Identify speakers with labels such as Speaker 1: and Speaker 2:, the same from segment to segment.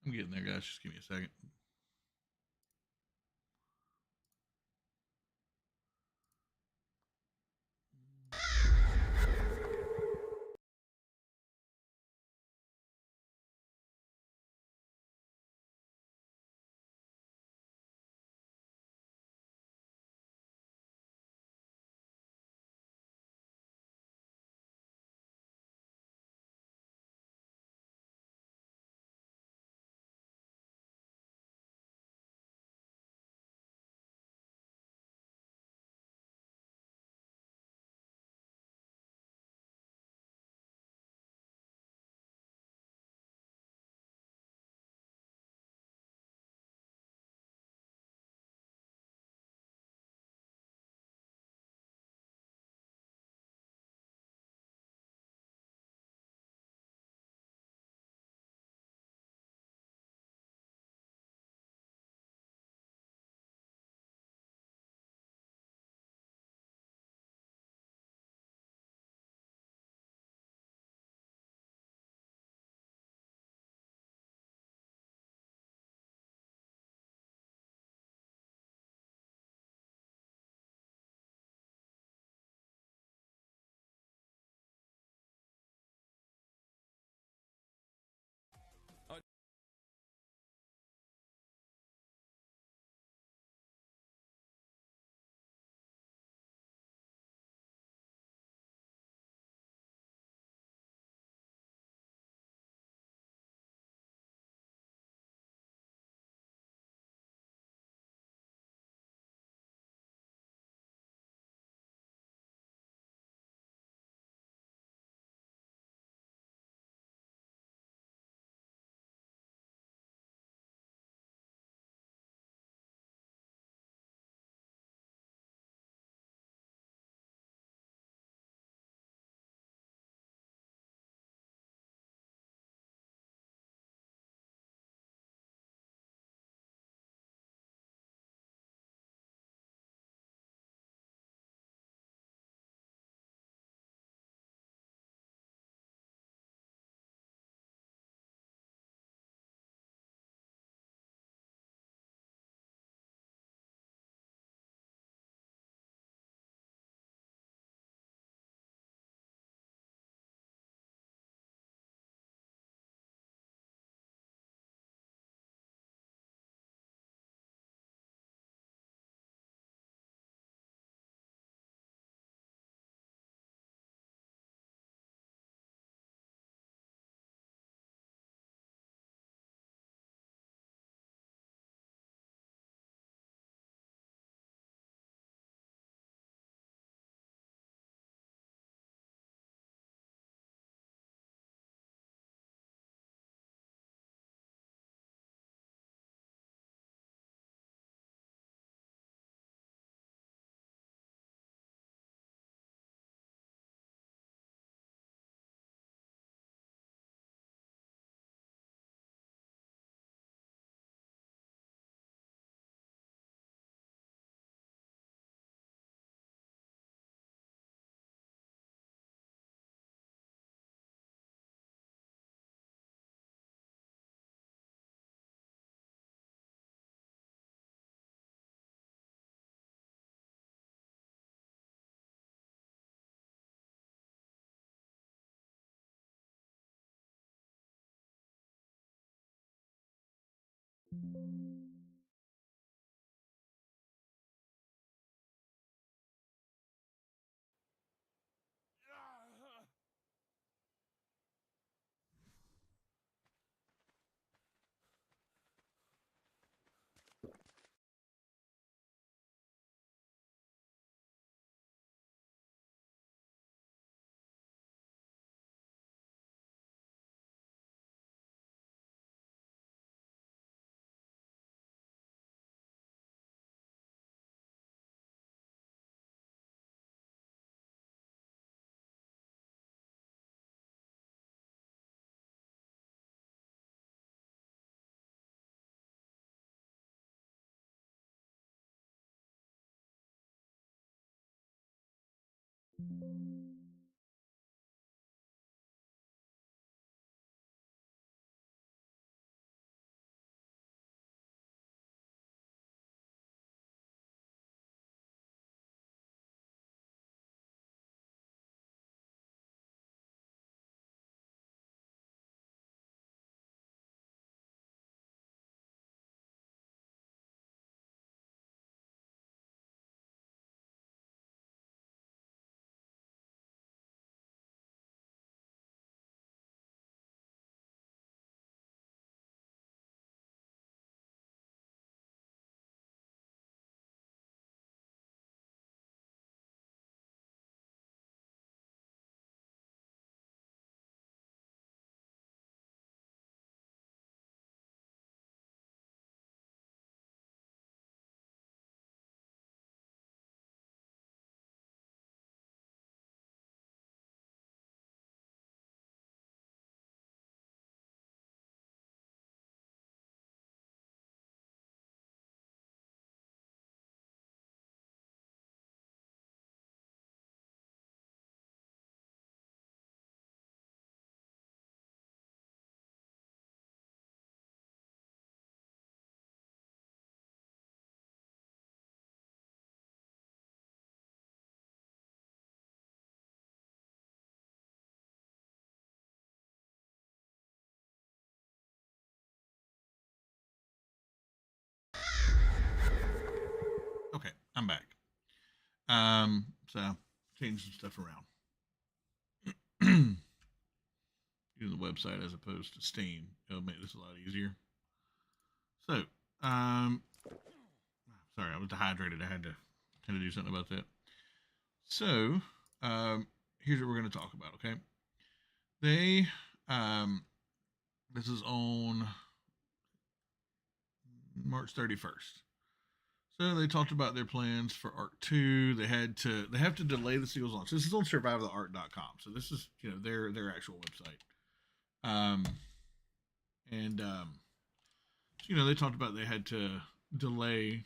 Speaker 1: I'm getting there, guys. Just give me a second. I'm back. So change some stuff around. Using the website as opposed to Steam. It'll make this a lot easier. So, sorry, I was dehydrated. I had to do something about that. So, here's what we're going to talk about. Okay, they this is on March 31st. So they talked about their plans for Arc 2. They have to delay the sequel's launch. This is on survivetheark.com. So this is, their actual website. Um and they talked about they had to delay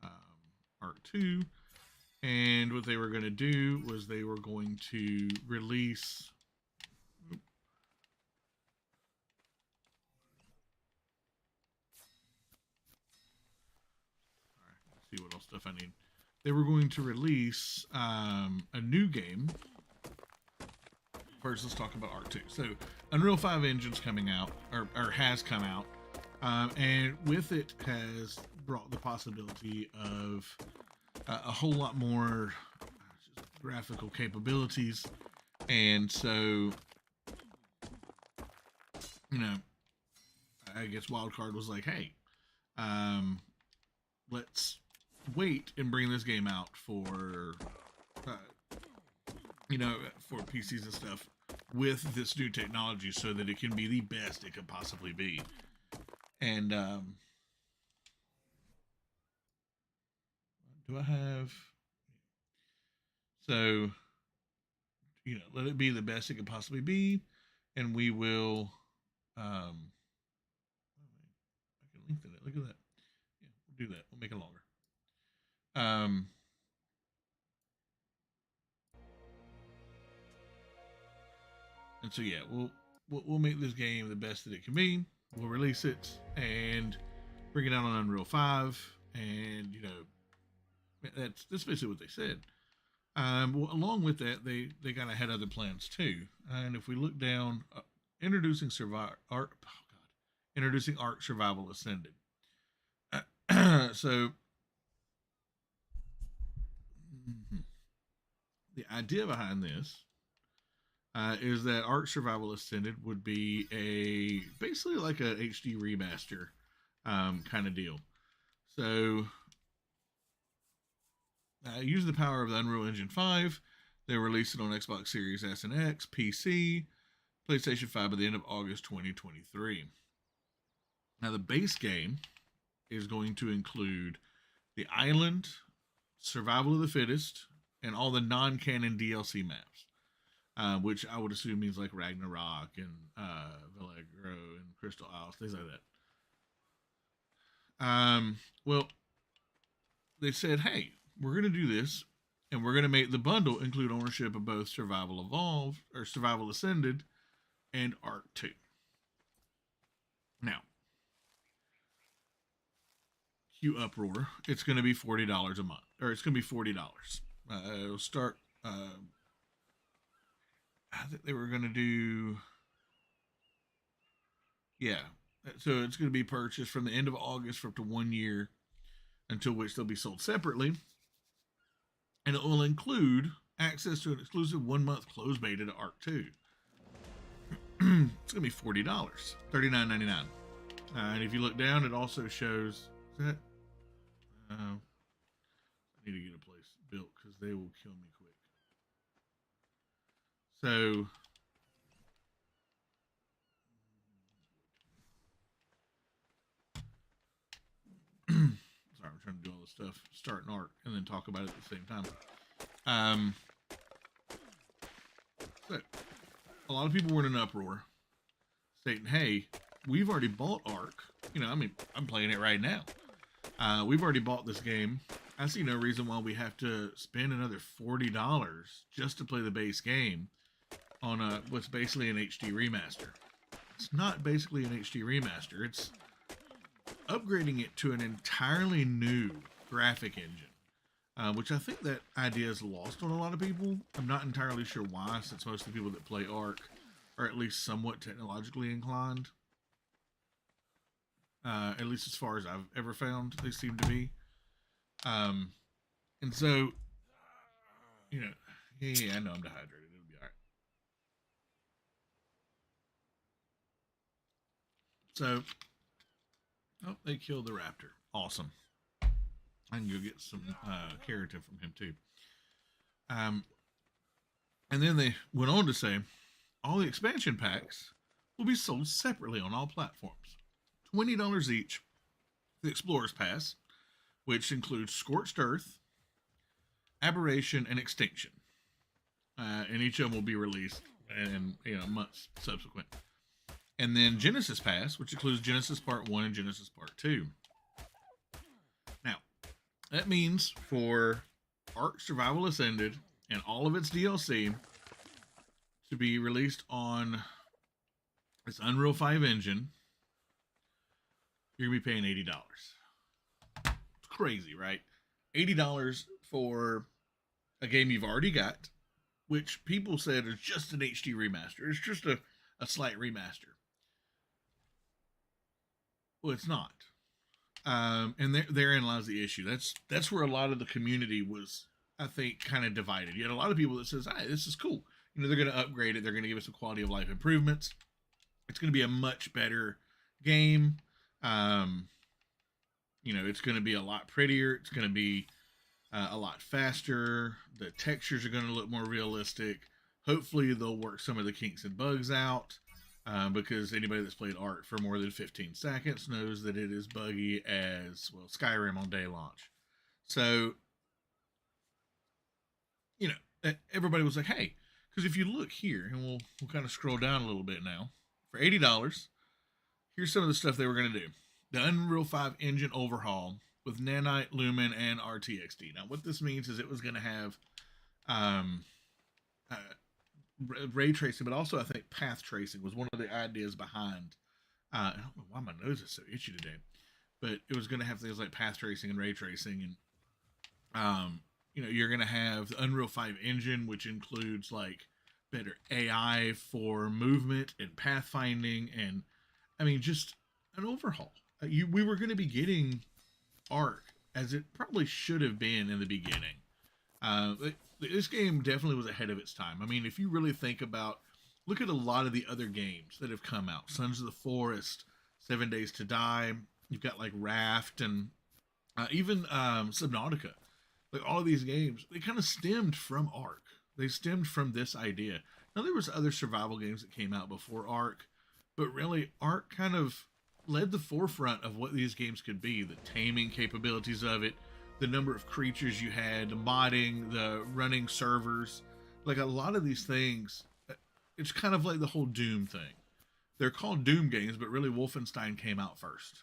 Speaker 1: um, Arc 2, and what they were going to do was they were going to release see what else stuff I need. They were going to release a new game. First, let's talk about Arc 2. So, Unreal 5 Engine's coming out, or has come out, and with it has brought the possibility of a whole lot more graphical capabilities. And so, I guess Wildcard was like, hey, let's wait and bring this game out for for PCs and stuff with this new technology so that it can be the best it could possibly be. And do I have so let it be the best it could possibly be, and we will I can lengthen it. Look at that. Yeah, we'll do that. We'll make it longer. Um And so yeah, we'll make this game the best that it can be. We'll release it and bring it out on Unreal 5, and that's basically what they said. Well, along with that, they kind of had other plans too. And if we look down, introducing introducing Ark Survival Ascended. So the idea behind this is that Ark Survival Ascended would be basically like a HD remaster kind of deal. So, using the power of the Unreal Engine 5, they released it on Xbox Series S and X, PC, PlayStation 5 by the end of August 2023. Now, the base game is going to include the island, survival of the fittest, and all the non-canon DLC maps. Which I would assume means like Ragnarok and Vallegro and Crystal Isles, things like that. Well, they said, hey, we're going to do this, and we're going to make the bundle include ownership of both Survival Evolved, or Survival Ascended, and Arc 2. Now, cue uproar. It's going to be $40 a month, or it's going to be $40. It'll start. I think they were going to do. Yeah. So it's going to be purchased from the end of August for up to 1 year, until which they'll be sold separately. And it will include access to an exclusive 1 month closed beta to Arc 2. It's going to be $40, $39.99. And if you look down, it also shows. Is that? I need to get a place built because they will kill me quick. So, sorry, I'm trying to do all this stuff, start an Arc, and then talk about it at the same time. So, a lot of people were in an uproar, stating, "Hey, we've already bought Arc. I'm playing it right now. We've already bought this game. I see no reason why we have to spend another $40 just to play the base game on what's basically an HD remaster. It's not basically an HD remaster. It's upgrading it to an entirely new graphic engine, which I think that idea is lost on a lot of people. I'm not entirely sure why, since most of the people that play Arc are at least somewhat technologically inclined. At least as far as I've ever found, they seem to be. And so, you know, yeah, I know I'm dehydrated. It'll be all right. So, oh, they killed the raptor. Awesome. I can go get some keratin from him too. Um, and then they went on to say all the expansion packs will be sold separately on all platforms. $20 each. The Explorer's Pass, which includes Scorched Earth, Aberration, and Extinction. And each of them will be released in months subsequent. And then Genesis Pass, which includes Genesis Part 1 and Genesis Part 2. Now, that means for Ark Survival Ascended and all of its DLC to be released on this Unreal 5 engine, you're going to be paying $80. It's crazy, right? $80 for a game you've already got, which people said is just an HD remaster. It's just a slight remaster. Well, it's not. And therein lies the issue. That's where a lot of the community was, I think, kind of divided. You had a lot of people that says, "Hey, this is cool. You know, they're going to upgrade it. They're going to give us some quality of life improvements. It's going to be a much better game. It's going to be a lot prettier. It's going to be a lot faster. The textures are going to look more realistic. Hopefully, they'll work some of the kinks and bugs out." Because anybody that's played Ark for more than 15 seconds knows that it is buggy as, well, Skyrim on day launch. So, everybody was like, hey, because if you look here, and we'll kind of scroll down a little bit now, for $80, here's some of the stuff they were going to do. The Unreal 5 engine overhaul with Nanite, Lumen, and RTXD. Now, what this means is it was going to have ray tracing, but also I think path tracing was one of the ideas behind. I don't know why my nose is so itchy today, but it was going to have things like path tracing and ray tracing, and you're going to have the Unreal 5 engine, which includes like better AI for movement and pathfinding, and I mean just an overhaul. We were going to be getting Ark as it probably should have been in the beginning. This game definitely was ahead of its time. I mean, if you really think about, look at a lot of the other games that have come out. Sons of the Forest, 7 Days to Die. You've got like Raft and even Subnautica. Like all of these games, they kind of stemmed from Ark. They stemmed from this idea. Now there was other survival games that came out before Ark, but really Ark kind of led the forefront of what these games could be. The taming capabilities of it, the number of creatures you had, the modding, the running servers, like a lot of these things, it's kind of like the whole Doom thing. They're called Doom games, but really Wolfenstein came out first.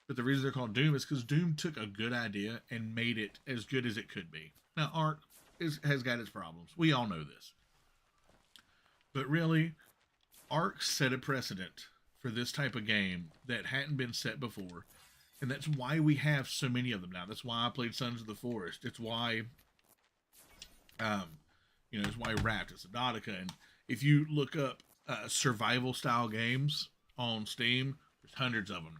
Speaker 1: But the reason they're called Doom is because Doom took a good idea and made it as good as it could be. Now, Ark has got its problems. We all know this. But really, Ark set a precedent for this type of game that hadn't been set before. And that's why we have so many of them now. That's why I played Sons of the Forest. It's why, it's why Raft, it's Subnautica. And if you look up survival style games on Steam, there's hundreds of them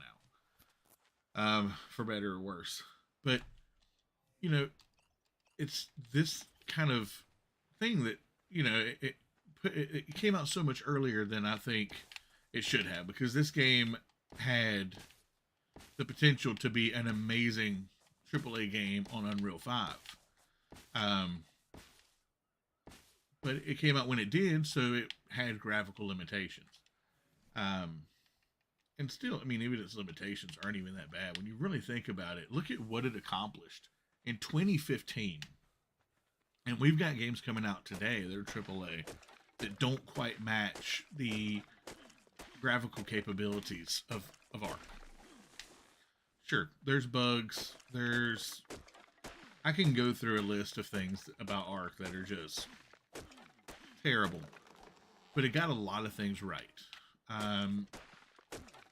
Speaker 1: now, for better or worse. But, it's this kind of thing that, it came out so much earlier than I think it should have, because this game had the potential to be an amazing AAA game on Unreal 5. But it came out when it did, so it had graphical limitations. And still, I mean, even its limitations aren't even that bad. When you really think about it, look at what it accomplished in 2015. And we've got games coming out today that are AAA that don't quite match the graphical capabilities of Ark. Sure, there's bugs. I can go through a list of things about Ark that are just terrible, but it got a lot of things right.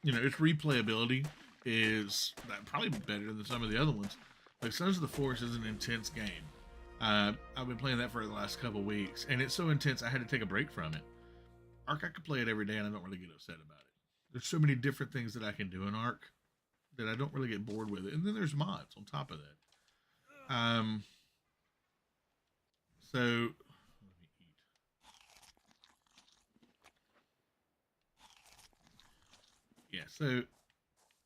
Speaker 1: Its replayability is probably better than some of the other ones. Like Sons of the Forest is an intense game. I've been playing that for the last couple of weeks, and it's so intense I had to take a break from it. Ark, I could play it every day, and I don't really get upset about it. There's so many different things that I can do in Ark that I don't really get bored with it. And then there's mods on top of that. Um, so let me eat. Yeah. So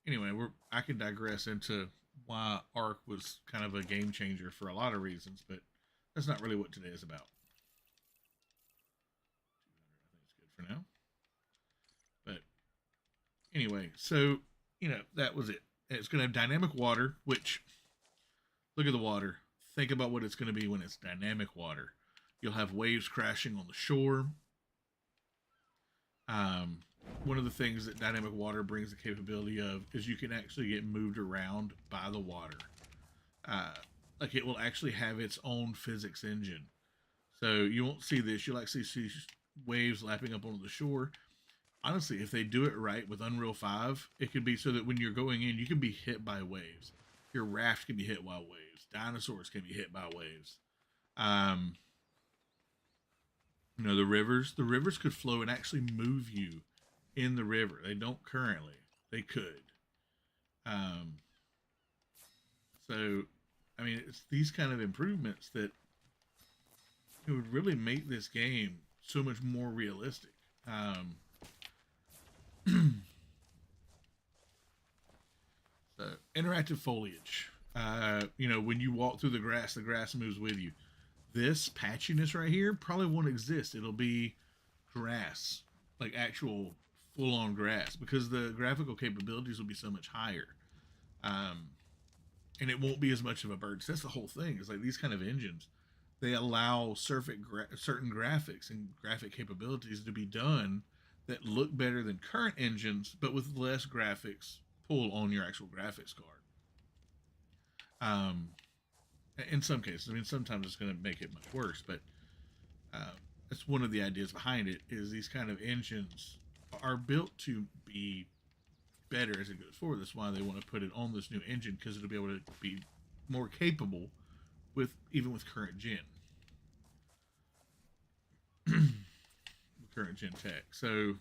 Speaker 1: anyway, I can digress into why Ark was kind of a game changer for a lot of reasons, but that's not really what today is about. 200, I think it's good for now. But anyway, so that was it. It's going to have dynamic water, which look at the water. Think about what it's going to be when it's dynamic water. You'll have waves crashing on the shore. Um, One of the things that dynamic water brings the capability of is you can actually get moved around by the water. Uh, like it will actually have its own physics engine. So you won't see this. You'll actually see waves lapping up onto the shore. Honestly, if they do it right with Unreal 5, it could be so that when you're going in, you can be hit by waves. Your raft can be hit by waves. Dinosaurs can be hit by waves. Um, the rivers could flow and actually move you in the river. They don't currently. They could. Um, so, I mean, it's these kind of improvements that it would really make this game so much more realistic. So, interactive foliage. When you walk through the grass moves with you. This patchiness right here probably won't exist. It'll be grass, like actual full on grass, because the graphical capabilities will be so much higher. Um, and it won't be as much of a burden. So that's the whole thing. Is like these kind of engines, they allow certain graphics and graphic capabilities to be done that look better than current engines, but with less graphics pull on your actual graphics card. Um, in some cases, I mean, sometimes it's going to make it much worse, but uh, that's one of the ideas behind it. Is these kind of engines are built to be better as it goes forward. That's why they want to put it on this new engine because it'll be able to be more capable with even with current gen, current gen tech. So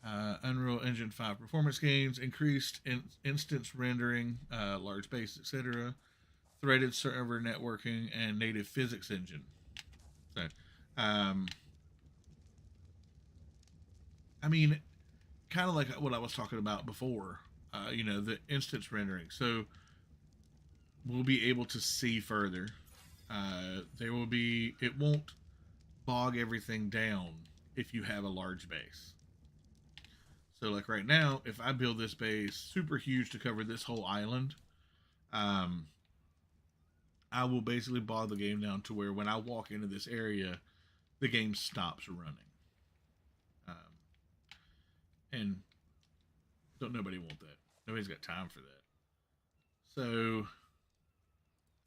Speaker 1: Unreal Engine 5 performance gains, increased instance rendering, large base, etc., threaded server networking, and native physics engine. So, um, I mean, kind of like what I was talking about before, the instance rendering. So we'll be able to see further. It won't bog everything down if you have a large base. So, like right now, if I build this base super huge to cover this whole island, um, I will basically bog the game down to where when I walk into this area, the game stops running. Um, and don't nobody want that. Nobody's got time for that. So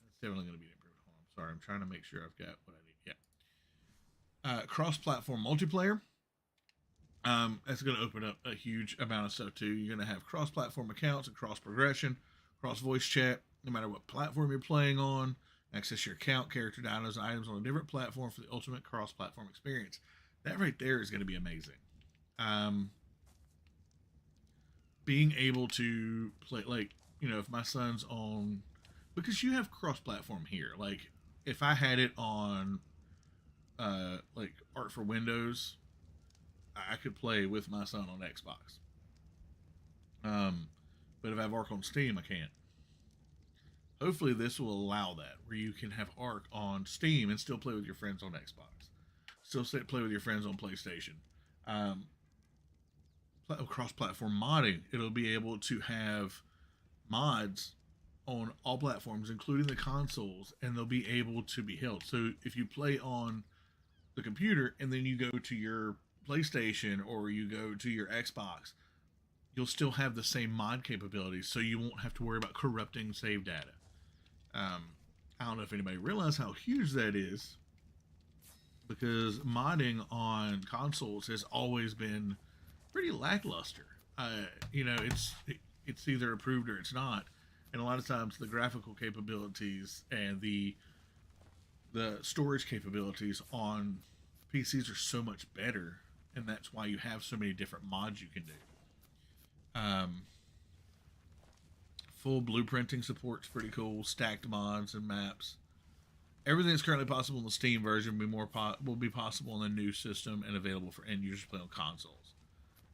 Speaker 1: that's definitely going to be an improvement. Hold on, I'm sorry, I'm trying to make sure I've got what I need. Yeah. Cross-platform multiplayer. That's going to open up a huge amount of stuff too. You're going to have cross-platform accounts and cross-progression, cross-voice chat, no matter what platform you're playing on. Access your account, character dinos, and items on a different platform for the ultimate cross-platform experience. That right there is going to be amazing. Um, Being able to play, like, if my son's on, because you have cross-platform here. Like, if I had it on, like Art for Windows, I could play with my son on Xbox. But if I have Ark on Steam, I can't. Hopefully, this will allow that, where you can have Ark on Steam and still play with your friends on Xbox, still play with your friends on PlayStation. Um, Cross-platform modding, it'll be able to have mods on all platforms, including the consoles, and they'll be able to be held. So if you play on the computer and then you go to your PlayStation or you go to your Xbox, you'll still have the same mod capabilities, so you won't have to worry about corrupting save data. I don't know if anybody realizes how huge that is, because modding on consoles has always been pretty lackluster. It's either approved or it's not, and a lot of times the graphical capabilities and the storage capabilities on PCs are so much better, and that's why you have so many different mods you can do. Um, Full blueprinting support's pretty cool. Stacked mods and maps. Everything that's currently possible in the Steam version will be possible in the new system and available for end users to play on consoles.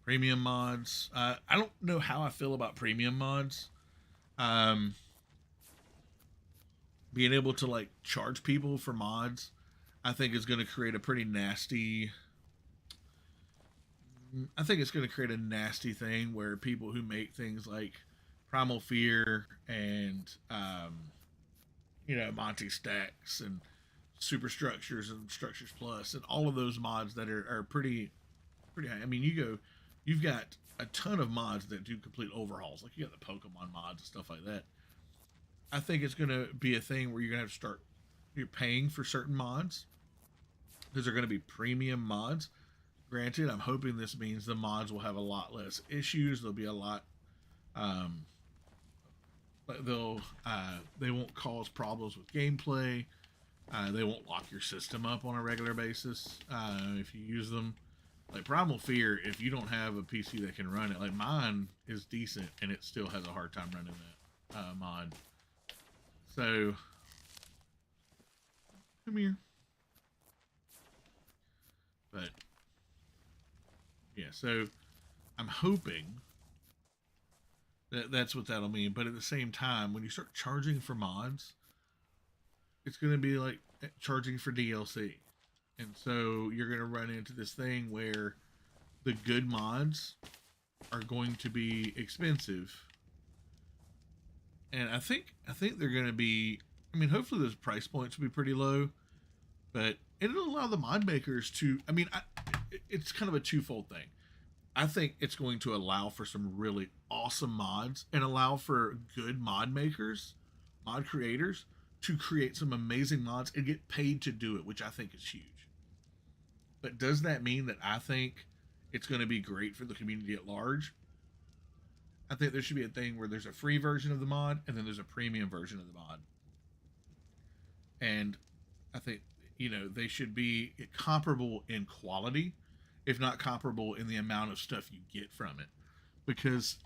Speaker 1: Premium mods. I don't know how I feel about premium mods. Being able to like charge people for mods, I think is going to create a pretty nasty. I think it's going to create a nasty thing where people who make things like Primal Fear and Monty Stacks and Superstructures and Structures Plus and all of those mods that are pretty high. I mean, you've got a ton of mods that do complete overhauls. Like you got the Pokemon mods and stuff like that. I think it's going to be a thing where you're going to have to you're paying for certain mods because they're going to be premium mods. Granted, I'm hoping this means the mods will have a lot less issues. There'll be a lot, they won't cause problems with gameplay. They won't lock your system up on a regular basis if you use them. Like Primal Fear, if you don't have a PC that can run it, like mine is decent and it still has a hard time running that mod. So, come here. But, yeah, so I'm hoping that's what that'll mean. But at the same time, when you start charging for mods, it's going to be like charging for DLC. And so you're going to run into this thing where the good mods are going to be expensive. And I think they're going to be, I mean, hopefully those price points will be pretty low, but it'll allow the mod makers to, I mean, it's kind of a twofold thing. I think it's going to allow for some really awesome mods and allow for good mod makers, mod creators, to create some amazing mods and get paid to do it, which I think is huge. But does that mean that I think it's going to be great for the community at large? I think there should be a thing where there's a free version of the mod and then there's a premium version of the mod. And I think, they should be comparable in quality, if not comparable in the amount of stuff you get from it. Because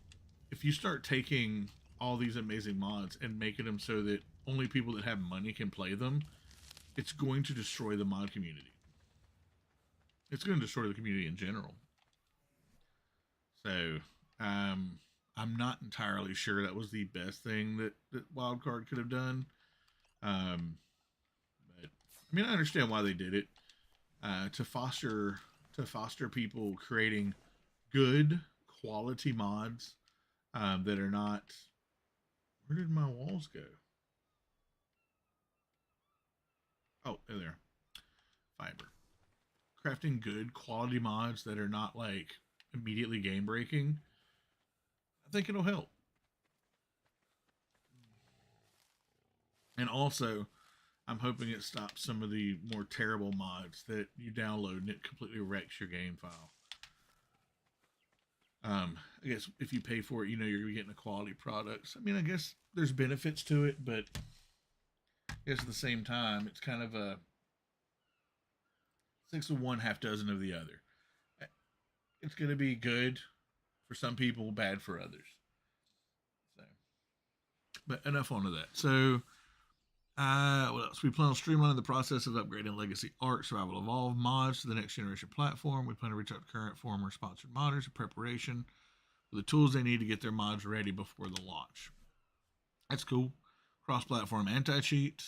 Speaker 1: if you start taking all these amazing mods and making them so that only people that have money can play them, it's going to destroy the mod community. It's going to destroy the community in general. So, I'm not entirely sure that was the best thing that Wildcard could have done. But I mean, I understand why they did it. To foster people creating good quality mods that are not. Where did my walls go? Oh, there they are. Fiber. Crafting good quality mods that are not like immediately game breaking. I think it'll help. And also, I'm hoping it stops some of the more terrible mods that you download and it completely wrecks your game file. I guess if you pay for it, you're getting a quality product. So, I mean, I guess there's benefits to it, but I guess at the same time, it's kind of a 6 of one, half dozen of the other. It's going to be good for some people, bad for others. So, but enough on to that. So, what else? We plan on streamlining the process of upgrading Legacy Ark Survival Evolved mods to the next generation platform. We plan to reach out to current, former sponsored modders in preparation for the tools they need to get their mods ready before the launch. That's cool. Cross-platform anti-cheat.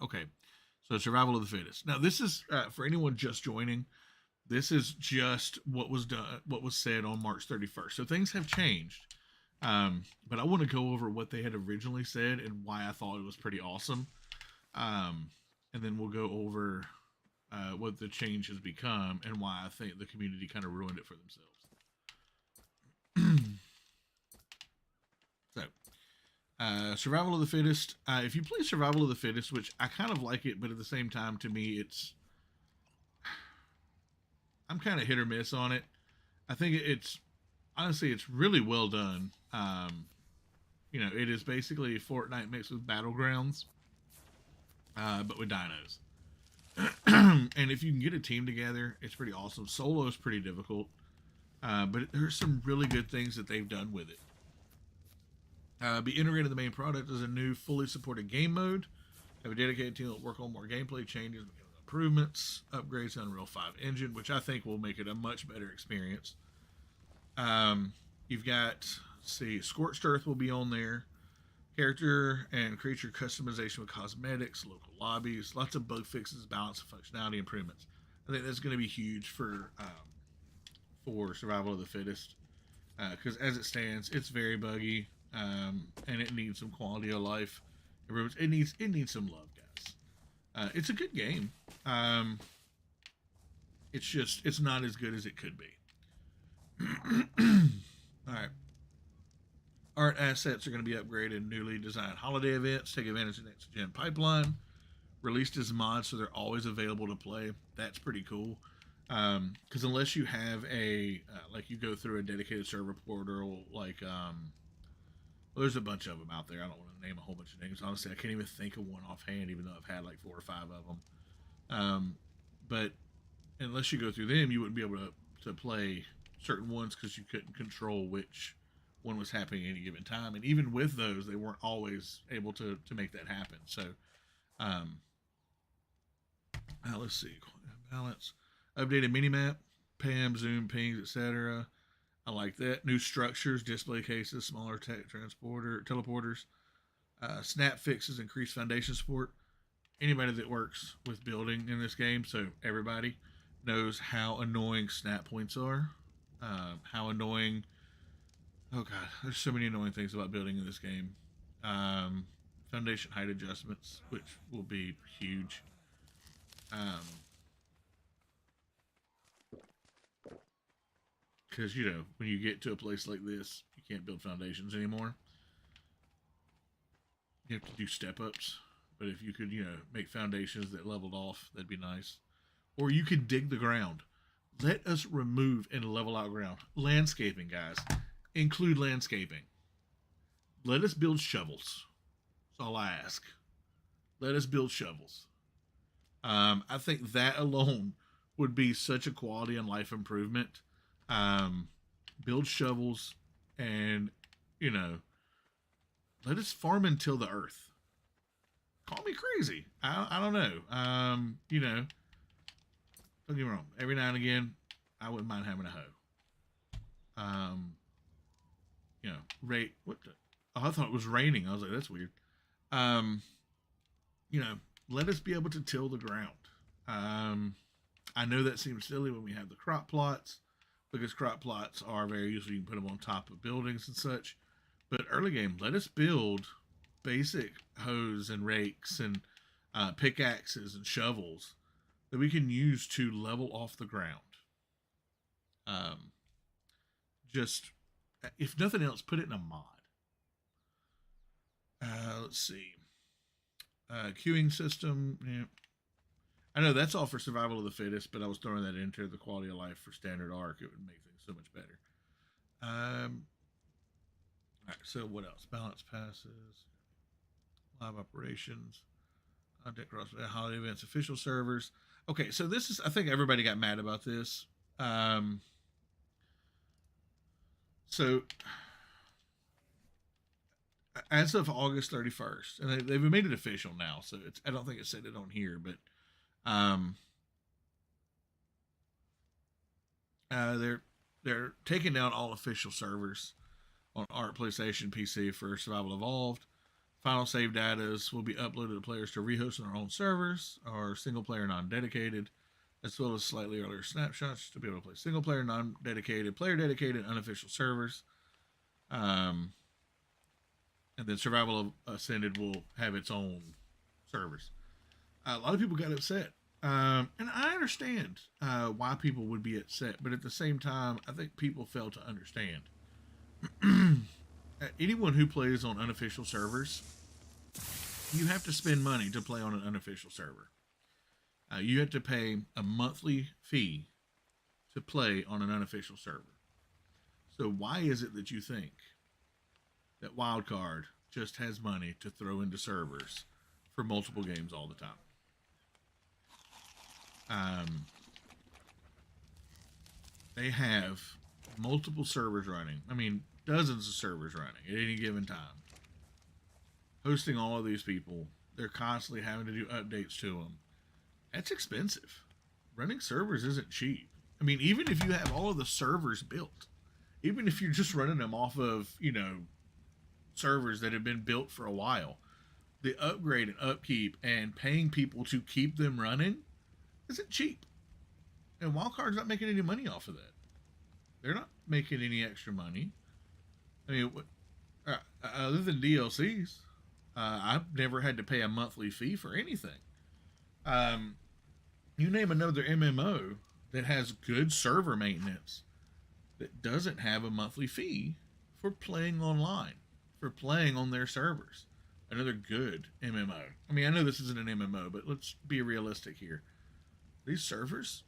Speaker 1: Okay. So survival of the fittest. Now this is for anyone just joining. This is just what was done, what was said on March 31st. So things have changed. But I want to go over what they had originally said and why I thought it was pretty awesome. And then we'll go over what the change has become and why I think the community kind of ruined it for themselves. So, survival of the fittest. If you play survival of the fittest, which I kind of like it, but at the same time, to me, I'm kind of hit or miss on it. I think honestly, it's really well done. It is basically Fortnite mixed with Battlegrounds, but with dinos. And if you can get a team together, it's pretty awesome. Solo is pretty difficult, but there's some really good things that they've done with it. Be integrated in the main product as a new fully supported game mode. Have a dedicated team that will work on more gameplay changes, improvements, upgrades to Unreal 5 engine, which I think will make it a much better experience. You've got, let's see, Scorched Earth will be on there. Character and creature customization with cosmetics, local lobbies, lots of bug fixes, balance, and functionality improvements. I think that's going to be huge for Survival of the Fittest because as it stands, it's very buggy and it needs some quality of life. It needs some love, guys. It's a good game. It's not as good as it could be. All right. Art assets are going to be upgraded in newly designed holiday events. Take advantage of the next gen pipeline. Released as mods, so they're always available to play. That's pretty cool. Because unless you have like you go through a dedicated server portal, like well, there's a bunch of them out there. I don't want to name a whole bunch of names. Honestly, I can't even think of one offhand, even though I've had like 4 or 5 of them. But unless you go through them, you wouldn't be able to play certain ones because you couldn't control which one was happening at any given time. And even with those, they weren't always able to make that happen. So, let's see. Balance. Updated minimap, PAM, zoom, pings, etc. I like that. New structures, display cases, smaller tech teleporters, snap fixes, increased foundation support. Anybody that works with building in this game, so everybody knows how annoying snap points are. How annoying. Oh god, there's so many annoying things about building in this game. Foundation height adjustments, which will be huge. Because when you get to a place like this, you can't build foundations anymore. You have to do step ups. But if you could, make foundations that leveled off, that'd be nice. Or you could dig the ground. Let us remove and level out ground. Landscaping, guys. Include landscaping. Let us build shovels. That's all I ask. Let us build shovels. I think that alone would be such a quality and life improvement. Build shovels and, let us farm and till the earth. Call me crazy. I don't know. Don't get me wrong. Every now and again, I wouldn't mind having a hoe. What the? Oh, I thought it was raining. I was like, that's weird. Let us be able to till the ground. I know that seems silly when we have the crop plots, because crop plots are very useful. You can put them on top of buildings and such. But early game, let us build basic hoes and rakes and pickaxes and shovels that we can use to level off the ground. Just, if nothing else, put it in a mod. Let's see. Queuing system. Yeah. I know that's all for survival of the fittest, but I was throwing that into the quality of life for standard Ark. It would make things so much better. All right, so what else? Balance passes, live operations, content cross holiday events, official servers. Okay, so this is, I think everybody got mad about this. So as of August 31st, and they've made it official now, so I don't think it said it on here, but they're taking down all official servers on Ark PlayStation PC for Survival Evolved. Final save data will be uploaded to players to rehost on their own servers or single player non-dedicated, as well as slightly earlier snapshots to be able to play single player non-dedicated, player dedicated, unofficial servers. And then Survival Ascended will have its own servers. A lot of people got upset. And I understand why people would be upset, but at the same time, I think people fail to understand. Anyone who plays on unofficial servers, you have to spend money to play on an unofficial server. You have to pay a monthly fee to play on an unofficial server. So why is it that you think that Wildcard just has money to throw into servers for multiple games all the time? They have multiple servers running. I mean, dozens of servers running at any given time. hosting all of these people. They're constantly having to do updates to them. That's expensive. Running servers isn't cheap. I mean, even if you have all of the servers built, even if you're just running them off of, servers that have been built for a while, the upgrade and upkeep and paying people to keep them running isn't cheap. And Wildcard's not making any money off of that. They're not making any extra money. I mean, other than DLCs, I've never had to pay a monthly fee for anything. You name another MMO that has good server maintenance that doesn't have a monthly fee for playing online, for playing on their servers. Another good MMO. I mean, I know this isn't an MMO, but let's be realistic here. These servers,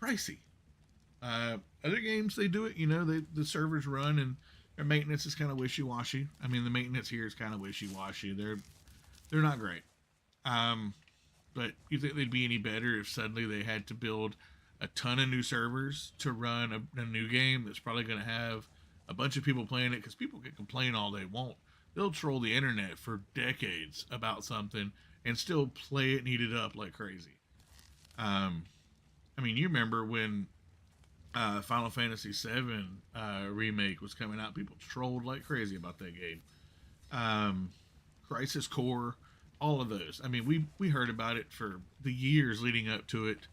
Speaker 1: pricey. Other games, they do it, the servers run and their maintenance is kind of wishy-washy. I mean, the maintenance here is kind of wishy-washy. They're not great. But you think they'd be any better if suddenly they had to build a ton of new servers to run a new game that's probably going to have a bunch of people playing it, because people can complain all they want. They'll troll the internet for decades about something and still play it and eat it up like crazy. I mean, you remember when Final Fantasy VII remake was coming out, people trolled like crazy about that game. Crisis Core, all of those. I mean, we heard about it for the years leading up to it.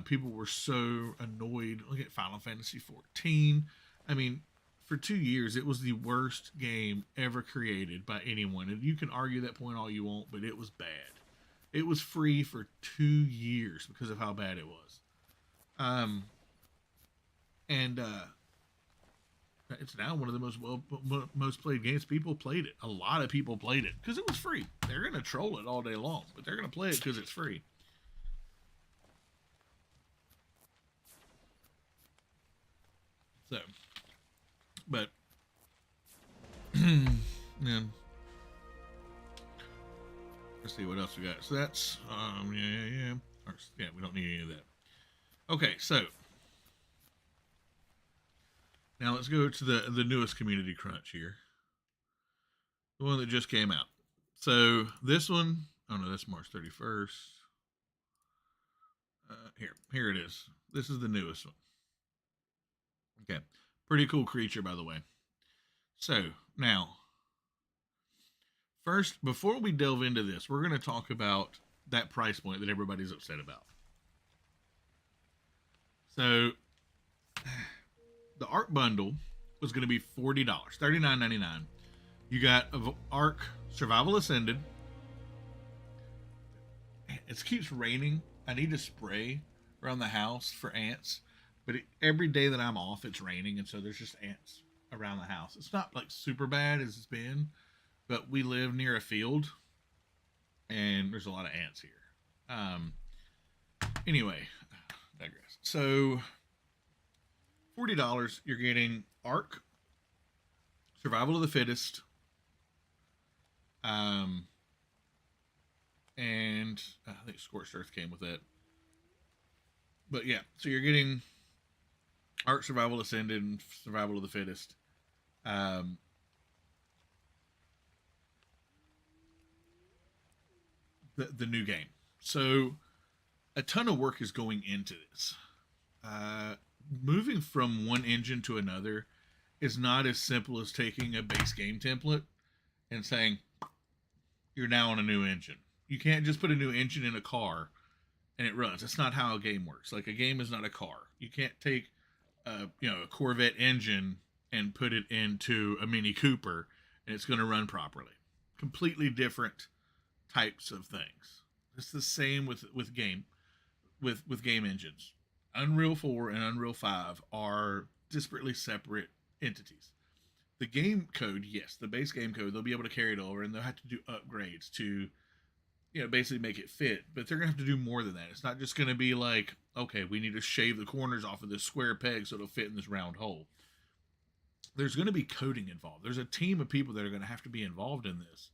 Speaker 1: People were so annoyed. Look at Final Fantasy 14. I mean, for 2 years, it was the worst game ever created by anyone. And you can argue that point all you want, but it was bad. It was free for 2 years because of how bad it was. It's now one of the most played games. People played it. A lot of people played it because it was free. They're going to troll it all day long, but they're going to play it because it's free. So, but yeah. Let's see what else we got. So that's yeah. We don't need any of that. Okay, so now let's go to the newest community crunch here. The one that just came out. So this one, oh no, that's March 31st. Here it is. This is the newest one. Okay, pretty cool creature, by the way. So now, first, before we delve into this, we're going to talk about that price point that everybody's upset about. So, the Ark bundle was going to be $40, $39.99. You got Ark Survival Ascended. It keeps raining. I need to spray around the house for ants, but every day that I'm off, it's raining, and so there's just ants around the house. It's not like super bad as it's been, but we live near a field, and there's a lot of ants here. Anyway, digress. So, $40, you're getting Ark, Survival of the Fittest, and I think Scorched Earth came with that. But yeah, so you're getting Ark, Survival Ascended, and Survival of the Fittest. The new game. So a ton of work is going into this. Moving from one engine to another is not as simple as taking a base game template and saying you're now on a new engine. You can't just put a new engine in a car and it runs. That's not how a game works. Like, a game is not a car. You can't take a Corvette engine and put it into a Mini Cooper and it's going to run properly. Completely different types of things. It's the same with game engines. Unreal 4 and Unreal 5 are disparately separate entities. The game code, yes, the base game code, they'll be able to carry it over, and they'll have to do upgrades to, basically make it fit. But they're going to have to do more than that. It's not just going to be like, okay, we need to shave the corners off of this square peg so it'll fit in this round hole. There's going to be coding involved. There's a team of people that are going to have to be involved in this.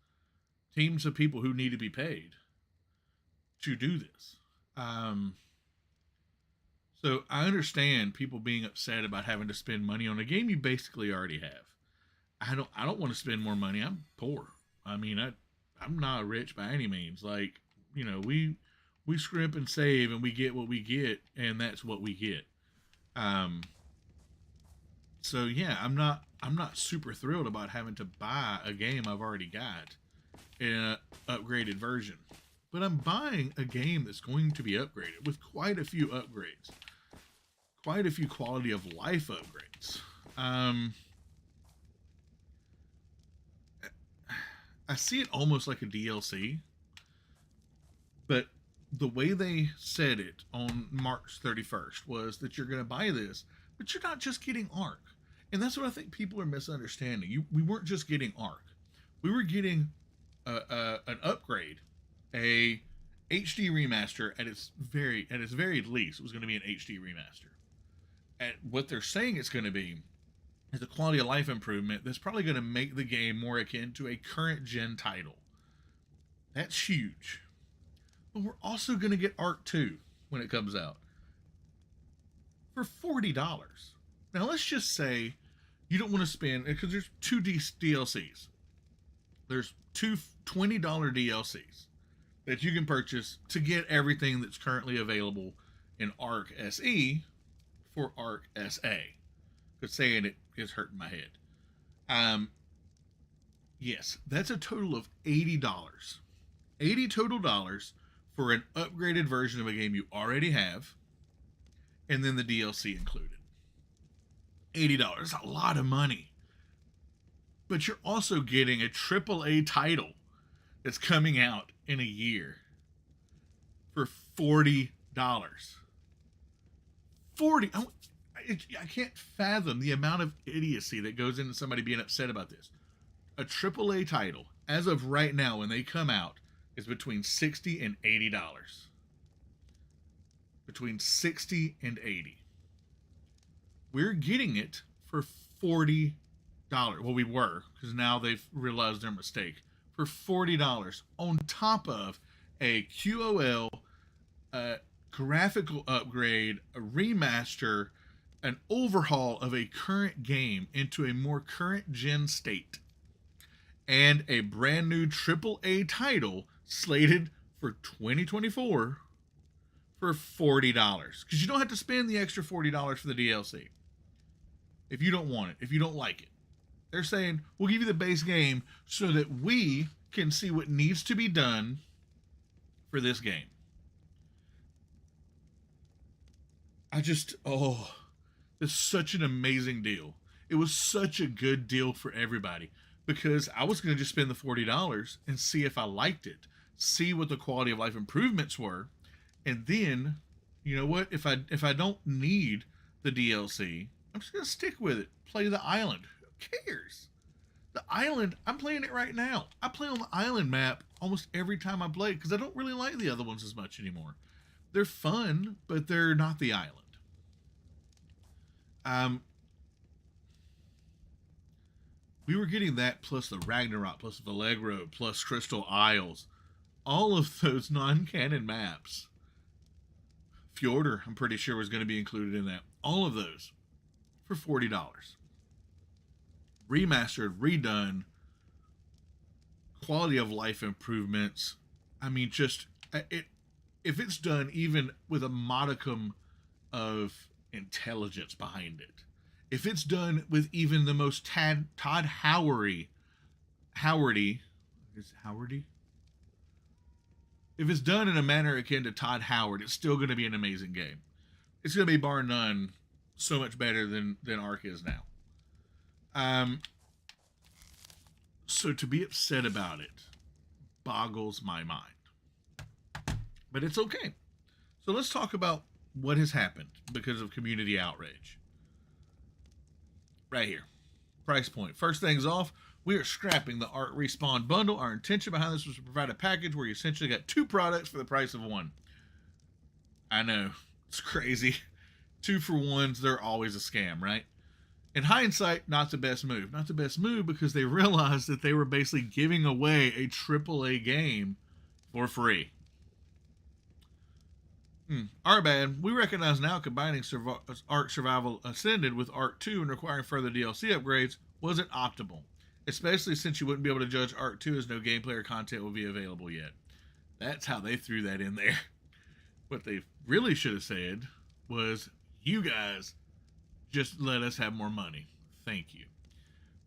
Speaker 1: Teams of people who need to be paid to do this. So I understand people being upset about having to spend money on a game you basically already have. I don't want to spend more money. I'm poor. I mean, I'm not rich by any means. Like, we scrimp and save and we get what we get, and that's what we get. Um, so yeah, I'm not super thrilled about having to buy a game I've already got in an upgraded version. But I'm buying a game that's going to be upgraded with quite a few upgrades, quite a few quality of life upgrades. I see it almost like a DLC, but the way they said it on March 31st was that you're going to buy this, but you're not just getting Ark. And that's what I think people are misunderstanding. We weren't just getting Ark. We were getting an upgrade, a HD remaster at its very least. It was going to be an HD remaster. And what they're saying it's going to be is a quality of life improvement that's probably going to make the game more akin to a current gen title. That's huge. But we're also going to get Ark 2 when it comes out for $40. Now let's just say you don't want to spend, because there's two DLCs. There's two $20 DLCs that you can purchase to get everything that's currently available in Ark SE for Ark SA. Because saying it is hurting my head. Yes, that's a total of $80. $80 total dollars for an upgraded version of a game you already have, and then the DLC included. $80 is a lot of money. But you're also getting a AAA title that's coming out in a year for $40. 40. I can't fathom the amount of idiocy that goes into somebody being upset about this. A AAA title, as of right now, when they come out, is between $60 and $80. Between 60 and 80. We're getting it for $40. Well, we were, because now they've realized their mistake. For $40 on top of a QOL, graphical upgrade, a remaster, an overhaul of a current game into a more current gen state, and a brand new AAA title slated for 2024 for $40. Because you don't have to spend the extra $40 for the DLC if you don't want it, if you don't like it. They're saying, we'll give you the base game so that we can see what needs to be done for this game. It's such an amazing deal. It was such a good deal for everybody, because I was going to just spend the $40 and see if I liked it, see what the quality of life improvements were, and then, you know what, if I don't need the DLC, I'm just going to stick with it, play the island. Who cares? The island, I'm playing it right now. I play on the island map almost every time I play, because I don't really like the other ones as much anymore. They're fun, but they're not the island. We were getting that plus the Ragnarok, plus Vallegro, plus Crystal Isles. All of those non-canon maps. Fjordur, I'm pretty sure, was going to be included in that. All of those for $40. Remastered, redone, quality of life improvements. I mean, if it's done even with a modicum of intelligence behind it, if it's done with even the most Todd Howardy, if it's done in a manner akin to Todd Howard, it's still going to be an amazing game. It's going to be bar none so much better than Ark is now. So to be upset about it boggles my mind. But it's okay. So let's talk about what has happened because of community outrage. Right here. Price point. First things off, we are scrapping the Ark Respawn bundle. Our intention behind this was to provide a package where you essentially got 2 products for the price of 1. I know. It's crazy. 2 for 1s, they're always a scam, right? In hindsight, not the best move. Not the best move because they realized that they were basically giving away a AAA game for free. Our bad. We recognize now combining Ark Survival Ascended with Ark 2 and requiring further DLC upgrades wasn't optimal. especially since you wouldn't be able to judge Ark 2 as no gameplay or content will be available yet. That's how they threw that in there. What they really should have said was, you guys just let us have more money. Thank you.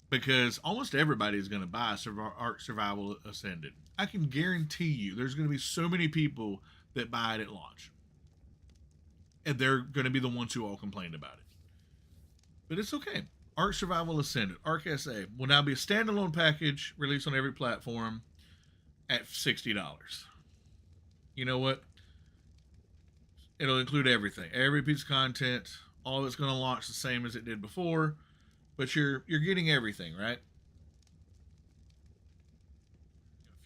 Speaker 1: Because almost everybody is going to buy Ark Survival Ascended. I can guarantee you there's going to be so many people that buy it at launch. And they're going to be the ones who all complained about it. But it's okay. Ark Survival Ascended, Ark SA, will now be a standalone package released on every platform at $60. You know what? It'll include everything. Every piece of content. All of it's going to launch the same as it did before. But you're getting everything, right?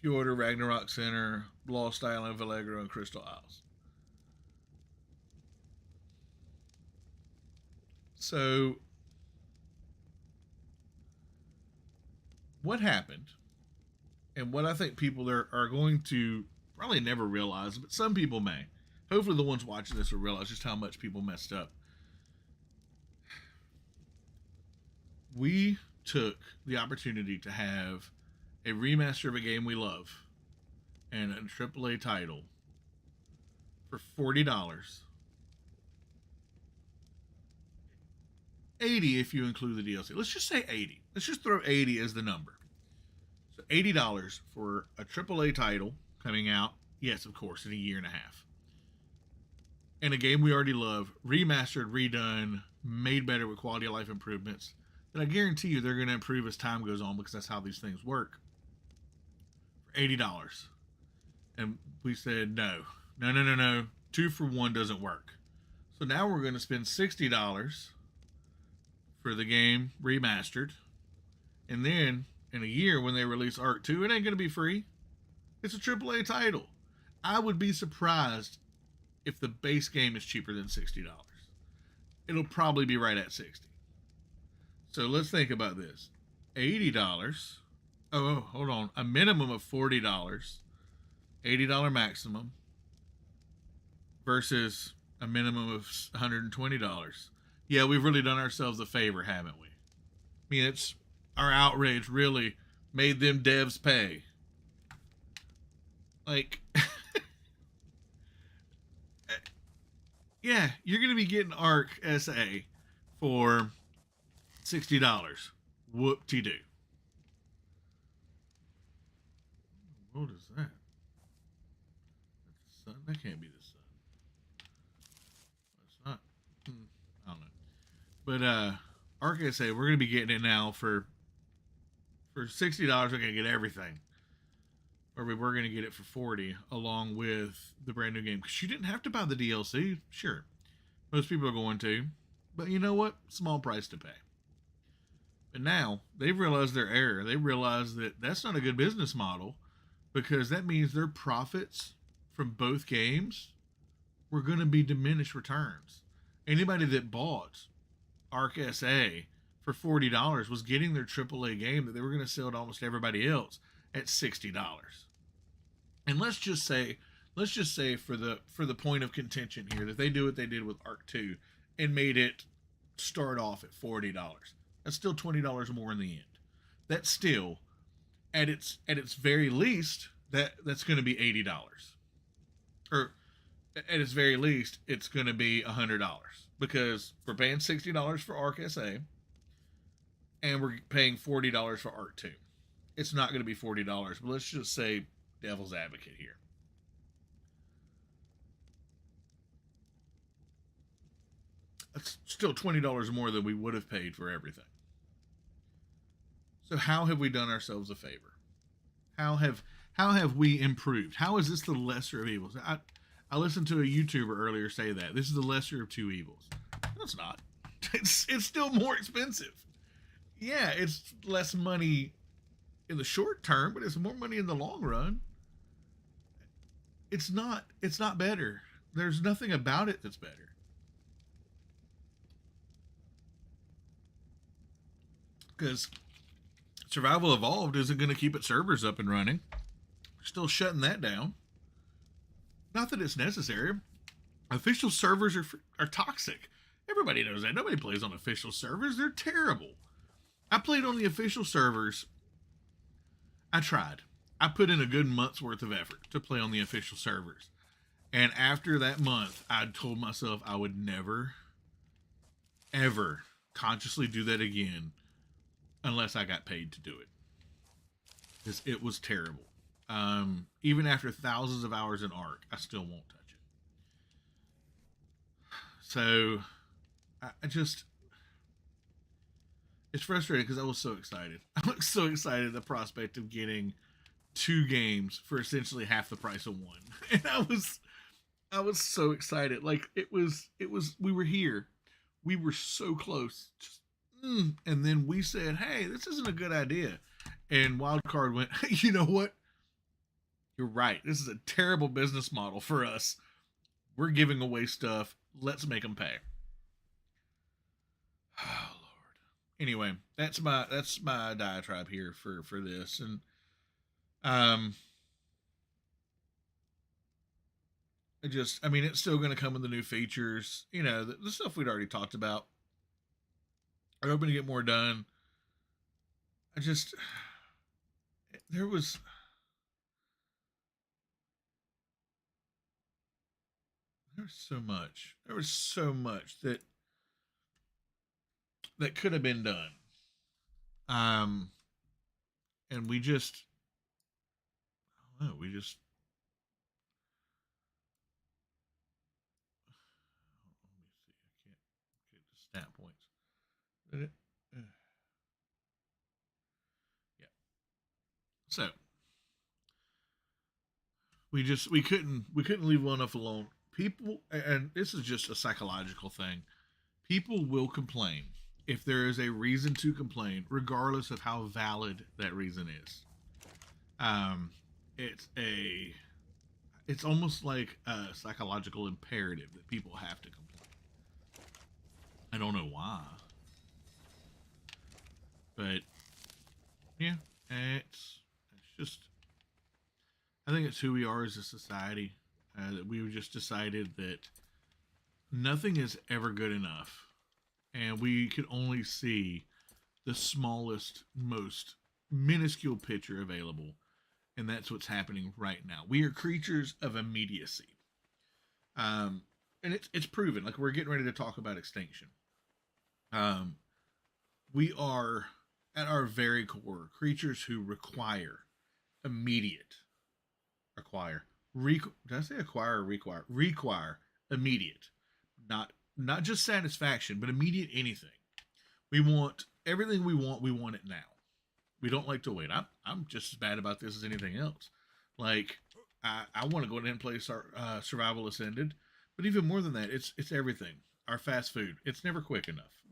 Speaker 1: Fjordur, Ragnarok Center, Lost Island, Vallegro, and Crystal Isles. So, what happened, and what I think people are going to probably never realize, but some people may. Hopefully the ones watching this will realize just how much people messed up. We took the opportunity to have a remaster of a game we love and a AAA title for $40. $80 if you include the DLC. Let's just say $80. Let's just throw 80 as the number. So $80 for a AAA title coming out, yes, of course, in a year and a half. And a game we already love, remastered, redone, made better with quality of life improvements, that I guarantee you they're going to improve as time goes on because that's how these things work. For $80. And we said, no. 2 for 1 doesn't work. So now we're going to spend $60 for the game remastered. And then in a year when they release Ark 2, it ain't going to be free. It's a AAA title. I would be surprised if the base game is cheaper than $60. It'll probably be right at $60. So let's think about this. $80. Oh, hold on. A minimum of $40. $80 maximum. Versus a minimum of $120. Yeah, we've really done ourselves a favor, haven't we? I mean, it's our outrage really made them devs pay. Like, yeah, you're going to be getting Ark SA for $60. Whoop-de-doo. What is that? That's the sun? That can't be the sun. It's not. I don't know. But Ark SA, we're going to be getting it now for $60. We're going to get everything. Or we were going to get it for $40 along with the brand new game. Because you didn't have to buy the DLC. Sure. Most people are going to. But you know what? Small price to pay. But now, they've realized their error. They realized that that's not a good business model. Because that means their profits from both games were going to be diminished returns. Anybody that bought Ark SA for $40 was getting their AAA game that they were going to sell to almost everybody else at $60. And let's just say for the point of contention here that they do what they did with Ark 2 and made it start off at $40. That's still $20 more in the end. That's still at its very least that's going to be $80. Or at its very least it's going to be $100 because we're paying $60 for Ark SA and we're paying $40 for Ark 2. It's not going to be $40, but let's just say devil's advocate here. That's still $20 more than we would have paid for everything. So how have we done ourselves a favor? How have we improved? How is this the lesser of evils? I listened to a YouTuber earlier say that this is the lesser of two evils. No, it's not. It's still more expensive. Yeah, it's less money in the short term, but it's more money in the long run. It's not better. There's nothing about it that's better. Because Survival Evolved isn't going to keep its servers up and running. We're still shutting that down. Not that it's necessary. Official servers are toxic. Everybody knows that. Nobody plays on official servers. They're terrible. I played on the official servers I tried. I put in a good month's worth of effort to play on the official servers. And after that month, I told myself I would never, ever consciously do that again unless I got paid to do it. Because it was terrible. Even after thousands of hours in Ark, I still won't touch it. So, I just, it's frustrating because I was so excited. I was so excited at the prospect of getting 2 games for essentially half the price of 1. And I was so excited. Like it was we were here. We were so close. Just, and then we said, "Hey, this isn't a good idea." And Wildcard went, "You know what? You're right. This is a terrible business model for us. We're giving away stuff. Let's make them pay." Oh Lord. Anyway, that's my diatribe here for this. And I mean, it's still going to come with the new features. You know, the stuff we'd already talked about. I'm hoping to get more done. There was so much. There was so much that could have been done. And we just, I don't know, we just, let me see, I can't get the stat points. Yeah. So we couldn't leave well enough alone. People, and this is just a psychological thing. People will complain if there is a reason to complain, regardless of how valid that reason is. It's almost like a psychological imperative that people have to complain. I don't know why, but yeah, it's just, I think it's who we are as a society. That we've just decided that nothing is ever good enough, and we can only see the smallest, most minuscule picture available, and that's what's happening right now. We are creatures of immediacy, and it's proven. Like, we're getting ready to talk about Extinction. We are at our very core creatures who require immediate acquire. Did I say acquire or require? Require immediate, not just satisfaction, but immediate anything. We want everything we want. We want it now. We don't like to wait. I'm just as bad about this as anything else. Like, I want to go ahead and play Survival Ascended, but even more than that, it's everything. Our fast food. It's never quick enough.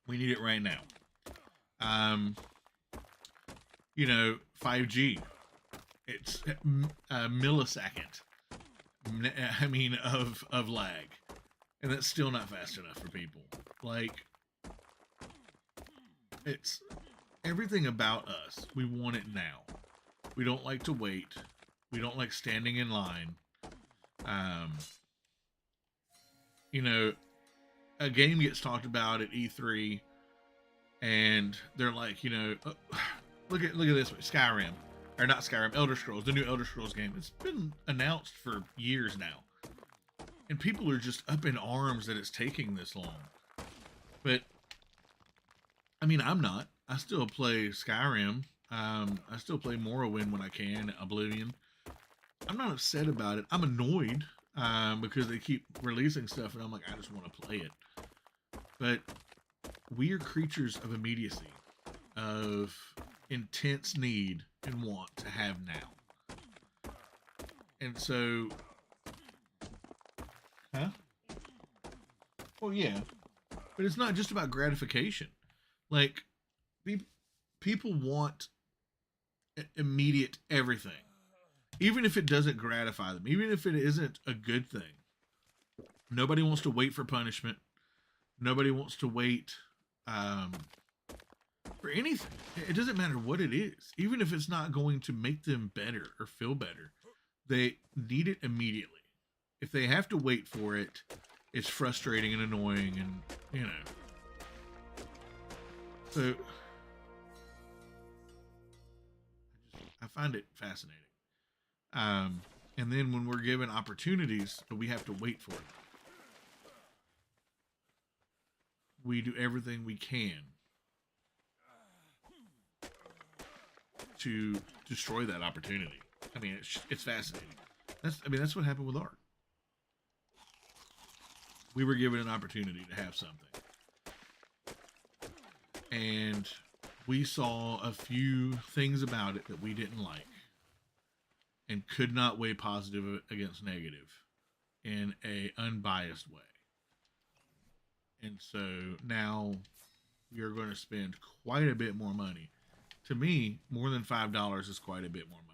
Speaker 1: We need it right now. 5G. It's a millisecond. I mean, of lag, and that's still not fast enough for people. Like, it's everything about us. We want it now. We don't like to wait. We don't like standing in line. A game gets talked about at E3, and they're like, look at this way, Skyrim. Or not Skyrim, Elder Scrolls, the new Elder Scrolls game. It's been announced for years now. And people are just up in arms that it's taking this long. But, I mean, I'm not. I still play Skyrim. I still play Morrowind when I can, Oblivion. I'm not upset about it. I'm annoyed because they keep releasing stuff, and I'm like, I just want to play it. But we are creatures of immediacy, of intense need and want to have now. And so, well, yeah, but it's not just about gratification. Like, people want immediate everything, even if it doesn't gratify them, even if it isn't a good thing. Nobody wants to wait for punishment. Nobody wants to wait for anything. It doesn't matter what it is, even if it's not going to make them better or feel better. They need it immediately. If they have to wait for it, it's frustrating and annoying, and so I find it fascinating. Um, and then when we're given opportunities, but we have to wait for it, we do everything we can to destroy that opportunity. I mean, it's fascinating. That's what happened with art. We were given an opportunity to have something, and we saw a few things about it that we didn't like, and could not weigh positive against negative in a unbiased way. And so now we are going to spend quite a bit more money. To me, more than $5 is quite a bit more money.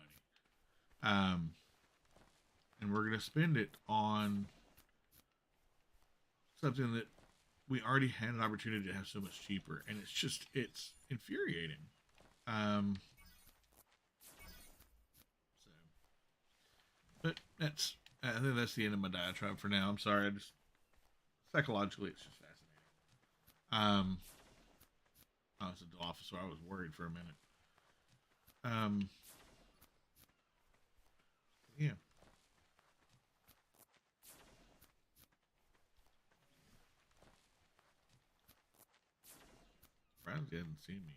Speaker 1: And we're going to spend it on something that we already had an opportunity to have so much cheaper, and it's infuriating. Um, so, but I think that's the end of my diatribe for now. I'm sorry, I just psychologically it's just fascinating. I was at the office, so I was worried for a minute. Yeah. Surprised he hasn't seen me yet.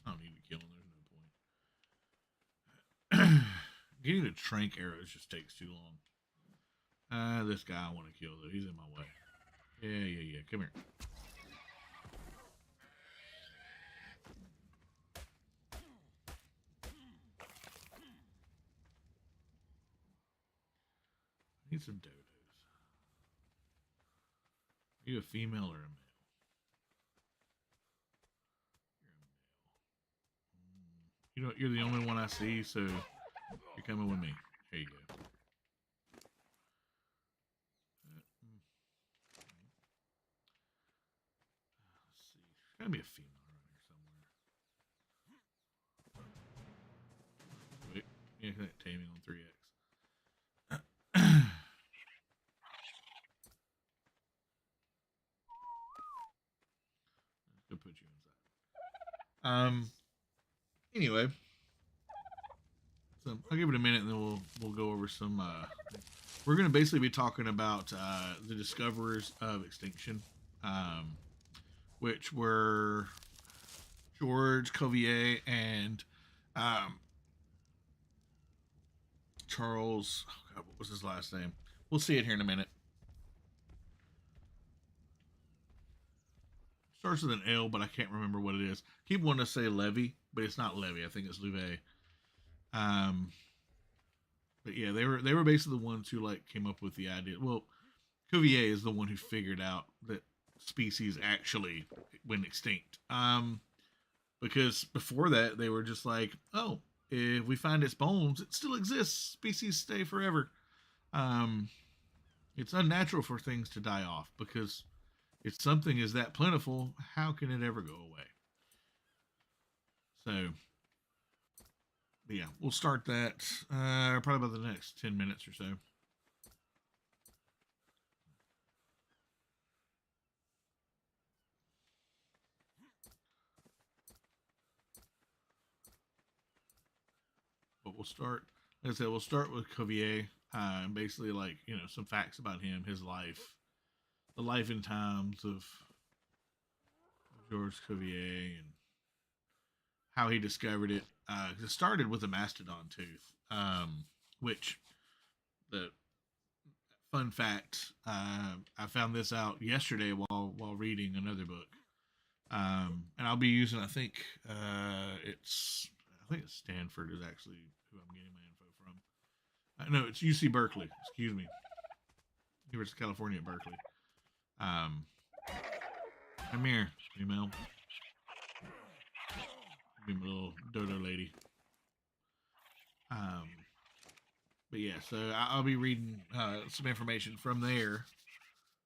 Speaker 1: I don't need to kill him. There's no point. Getting the trank arrows just takes too long. This guy I want to kill, though. He's in my way. Yeah. Come here. I need some dodos. Are you a female or a male? You're a male. You know, you're the only one I see, so you're coming with me. Here you go. Let's see. There's gotta be a female around here somewhere. Wait. Yeah, that taming on 3X. Go put you inside. Anyway, so I'll give it a minute, and then we'll go over some. We're going to basically be talking about the discoverers of Extinction, which were George Cuvier and Charles. Oh God, what was his last name? We'll see it here in a minute. Starts with an L, but I can't remember what it is. Keep wanting to say Levy, but it's not Levy. I think it's Louvet. But yeah, they were basically the ones who like came up with the idea. Well, Cuvier is the one who figured out that species actually went extinct. Because before that they were just like, oh, if we find its bones, it still exists. Species stay forever. Um, it's unnatural for things to die off because if something is that plentiful, how can it ever go away? So, yeah, we'll start that probably about the next 10 minutes or so. But we'll start, like I said, we'll start with Cuvier. Basically, like, some facts about him, his life, the life and times of Georges Cuvier, and how he discovered it. It started with a mastodon tooth, which the fun fact, I found this out yesterday while reading another book, and I'll be using. I think it's Stanford is actually who I'm getting my info from. No, it's UC Berkeley. Excuse me, University of California at Berkeley. Come here, female. Be my little dodo lady. But yeah, so I'll be reading some information from there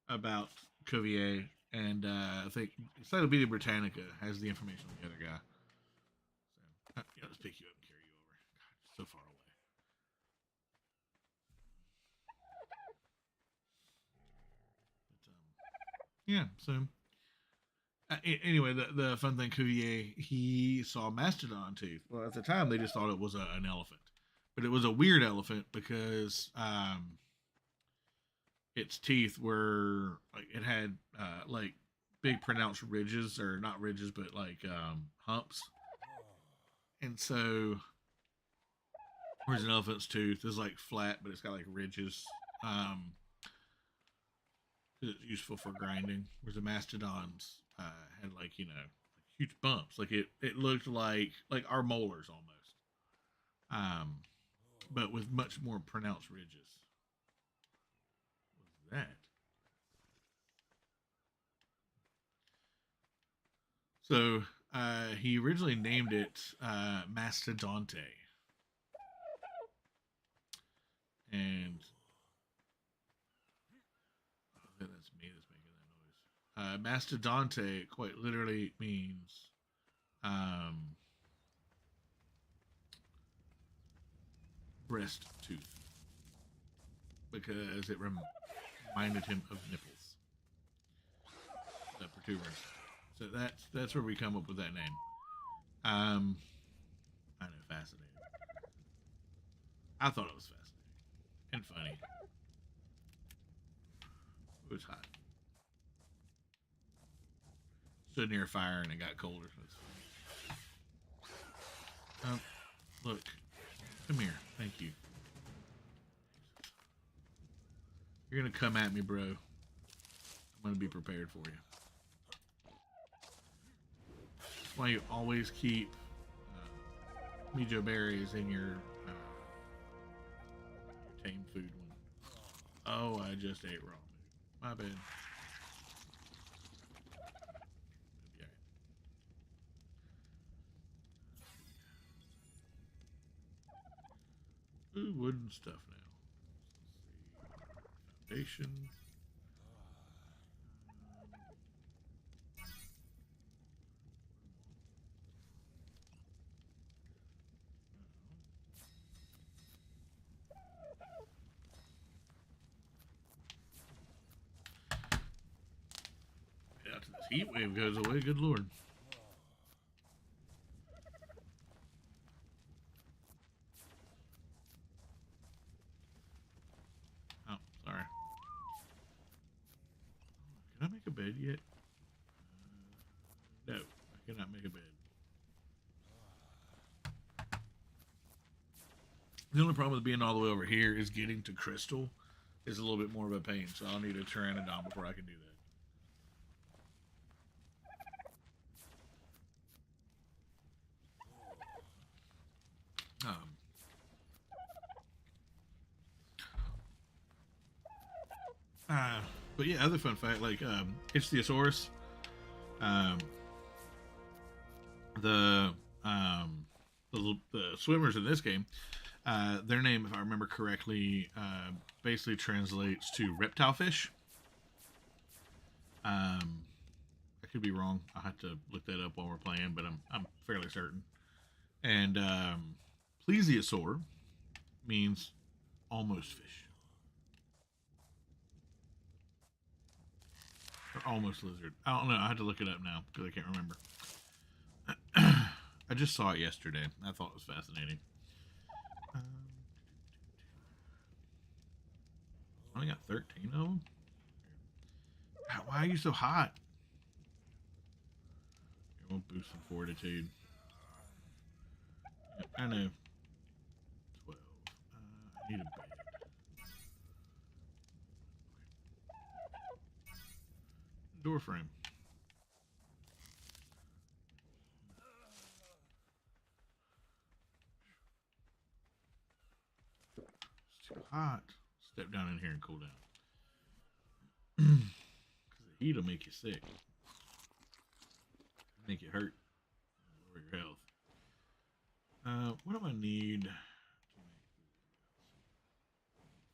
Speaker 1: about Cuvier, and I think Encyclopedia Britannica has the information on the other guy. So yeah, let's pick you up and carry you over. God, so far away. But Yeah. So anyway, the fun thing, Cuvier, he saw mastodon tooth. Well, at the time they just thought it was an elephant, but it was a weird elephant because its teeth were like it had like big pronounced ridges, or not ridges, but like humps, and so whereas an elephant's tooth is like flat, but it's got like ridges. Um, it's useful for grinding. Whereas the mastodons had like huge bumps. Like it looked like our molars almost, um, but with much more pronounced ridges. What's that? So he originally named it Mastodonte, and that's me that's making that noise. Mastodonte quite literally means um, breast tooth because it reminded him of nipples, the protuberance. So that's where we come up with that name. I know, fascinating. I thought it was fascinating and funny. It was hot. Stood near a fire and it got colder. So look, come here. Thank you. You're gonna come at me, bro. I'm gonna be prepared for you. That's why you always keep Mijo berries in your tame food one. Oh, I just ate raw meat. My bad. Ooh, wooden stuff now. Let's see. Foundation. Yeah, after this heat wave goes away, good lord. Oh, sorry. Can I make a bed yet? No, I cannot make a bed. The only problem with being all the way over here is getting to crystal is a little bit more of a pain, so I'll need a pteranodon before I can do that. But yeah, other fun fact, like Ichthyosaurus, um, the the swimmers in this game, their name, if I remember correctly, basically translates to reptile fish. I could be wrong. I'll have to look that up while we're playing, but I'm fairly certain. And plesiosaur means almost fish. Or almost lizard. I don't know. I had to look it up now because I can't remember. I just saw it yesterday. I thought it was fascinating. I only got 13 of them. Why are you so hot? We'll boost some fortitude. Yeah, I know. 12. I need a bed. Door frame. It's too hot. Step down in here and cool down. Because the heat will make you sick. Make you hurt. Lower your health. What do I need to make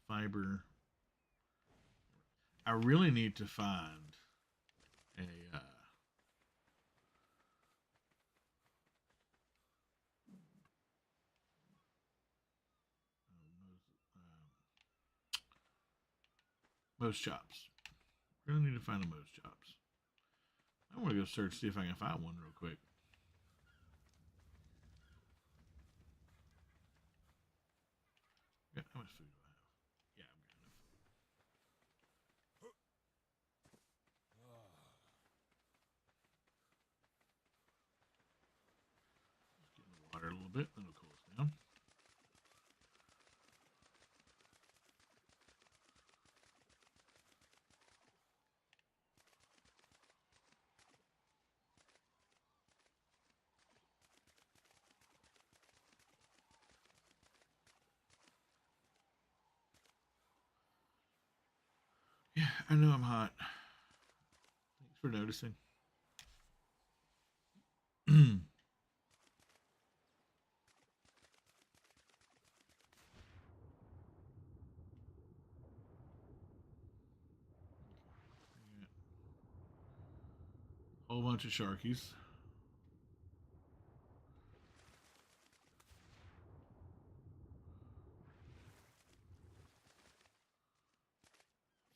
Speaker 1: fiber? I really need to find a most chops. Really need to find a Moe's chops. I want to go search, see if I can find one real quick. Yeah, how much food do I have? Yeah, I've got enough food. Just get in the water a little bit, that'll cool us down. Yeah, I know I'm hot. Thanks for noticing. Whole bunch of sharkies.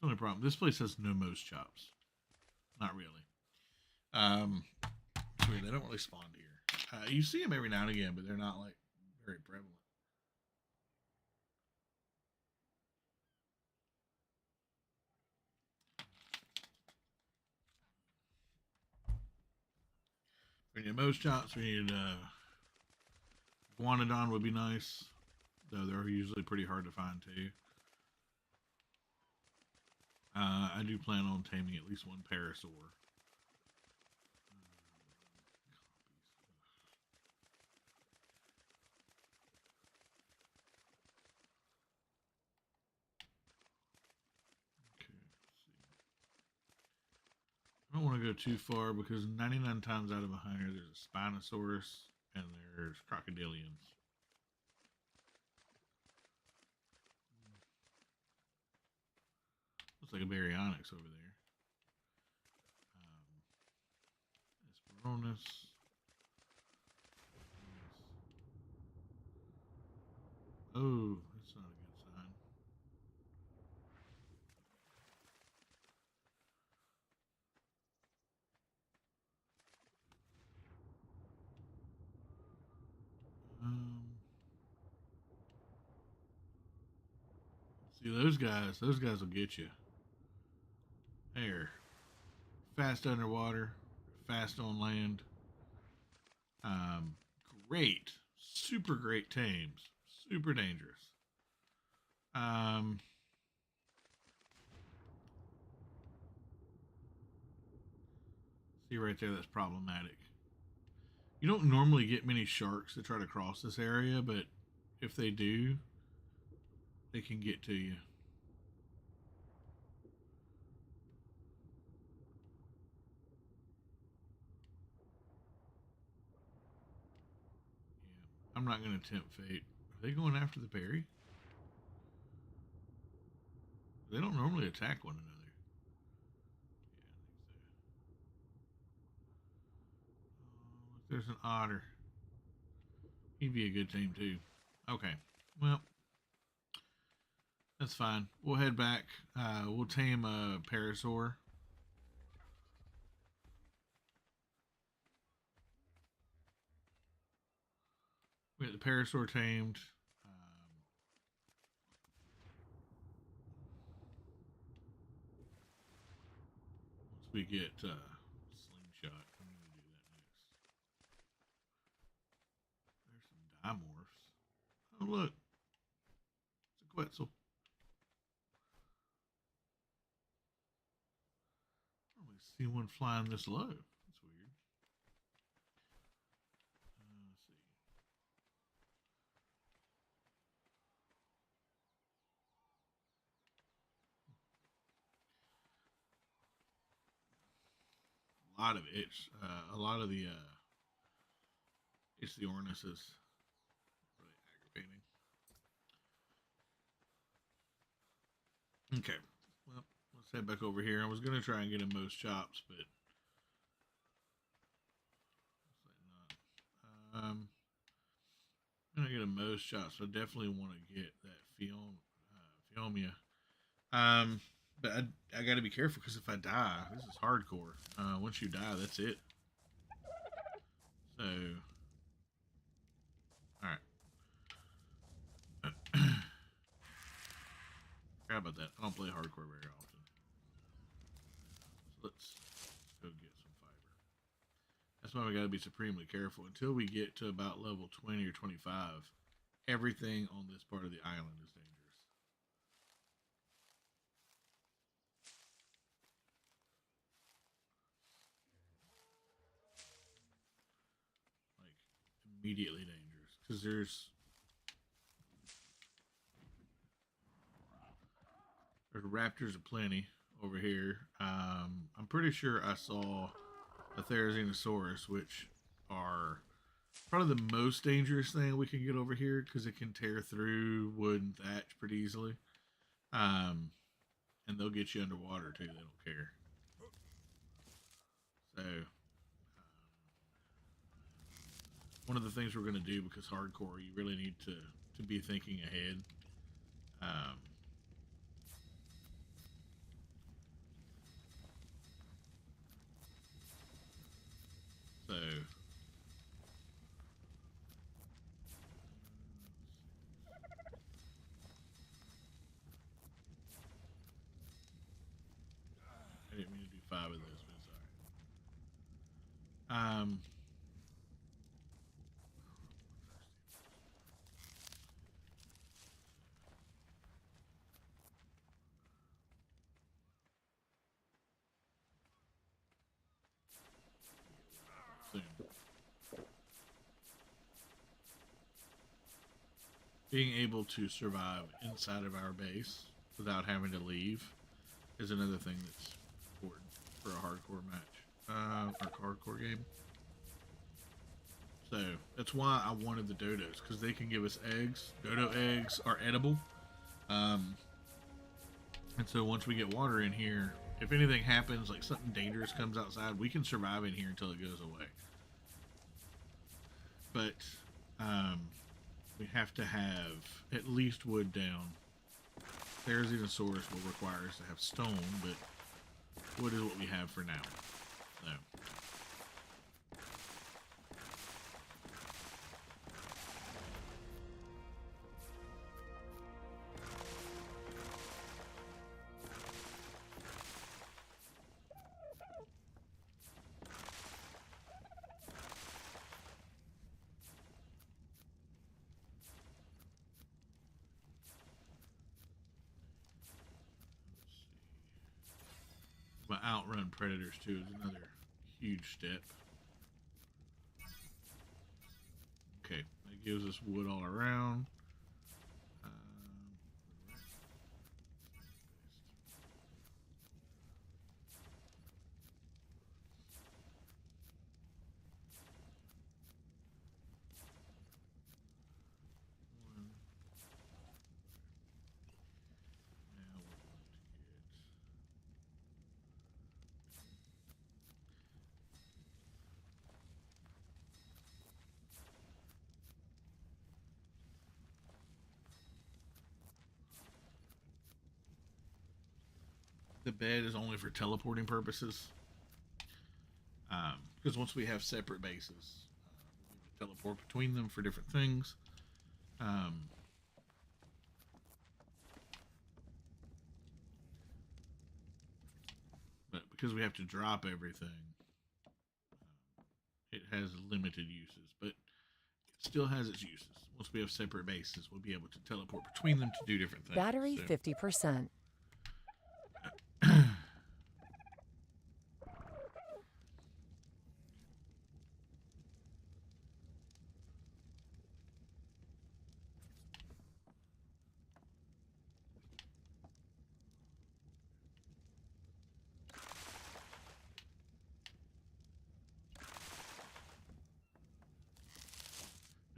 Speaker 1: The only problem, this place has no Moe's chops. Not really. It's weird. They don't really spawn here. You see them every now and again, but they're not like very prevalent. We need Moe's chops. We need guanodon would be nice, though they're usually pretty hard to find too. I do plan on taming at least one parasaur. Okay, let's see. I don't want to go too far because 99 times out of 100 there's a Spinosaurus and there's crocodilians. Looks like a baryonyx over there. Esperonus. Oh, that's not a good sign. See those guys. Those guys will get you. There, fast underwater, fast on land. Um, Great, super great tames. Super dangerous. Um, See right there, that's problematic. You don't normally get many sharks that try to cross this area, but if they do, they can get to you. Yeah, I'm not going to tempt fate. Are they going after the berry? They don't normally attack one another. Yeah, I think so. There's an otter. He'd be a good team too. Okay, well, that's fine. We'll head back. We'll tame a parasaur. We got the parasaur tamed. Once we get slingshot, I'm going to do that next. There's some dimorphs. Oh look, it's a Quetzal. I don't really see one flying this low. That's weird. Let's see. A lot of itch. A lot of the it's the ornus is really aggravating. Okay, well, let's head back over here. I was gonna try and get him Moe's chops, but not. I'm gonna get a Moe's chops. So I definitely want to get that Phiomia. But I got to be careful because if I die, this is hardcore. Once you die, that's it. So, all right. Forgot about that. I don't play hardcore very often. So let's go get some fiber. That's why we got to be supremely careful. Until we get to about level 20 or 25, everything on this part of the island is dangerous. Like, immediately dangerous. Because there's raptors aplenty over here. I'm pretty sure I saw a Therizinosaurus, which are probably the most dangerous thing we can get over here because it can tear through wood and thatch pretty easily. And they'll get you underwater too. They don't care. So, one of the things we're going to do because hardcore, you really need to be thinking ahead. So I didn't mean to do 5 of those, but it's alright. Soon. Being able to survive inside of our base without having to leave is another thing that's important for a hardcore match, or hardcore game. So that's why I wanted the dodos, because they can give us eggs. Dodo eggs are edible. And so once we get water in here, if anything happens, like something dangerous comes outside, we can survive in here until it goes away. But we have to have at least wood down. Therizinosaurus will require us to have stone, but wood is what we have for now. So. But outrun predators too is another huge step. Okay, that gives us wood all around. The bed is only for teleporting purposes. Because once we have separate bases, we'll teleport between them for different things. But because we have to drop everything, it has limited uses. But it still has its uses. Once we have separate bases, we'll be able to teleport between them to do different things.
Speaker 2: Battery 50%.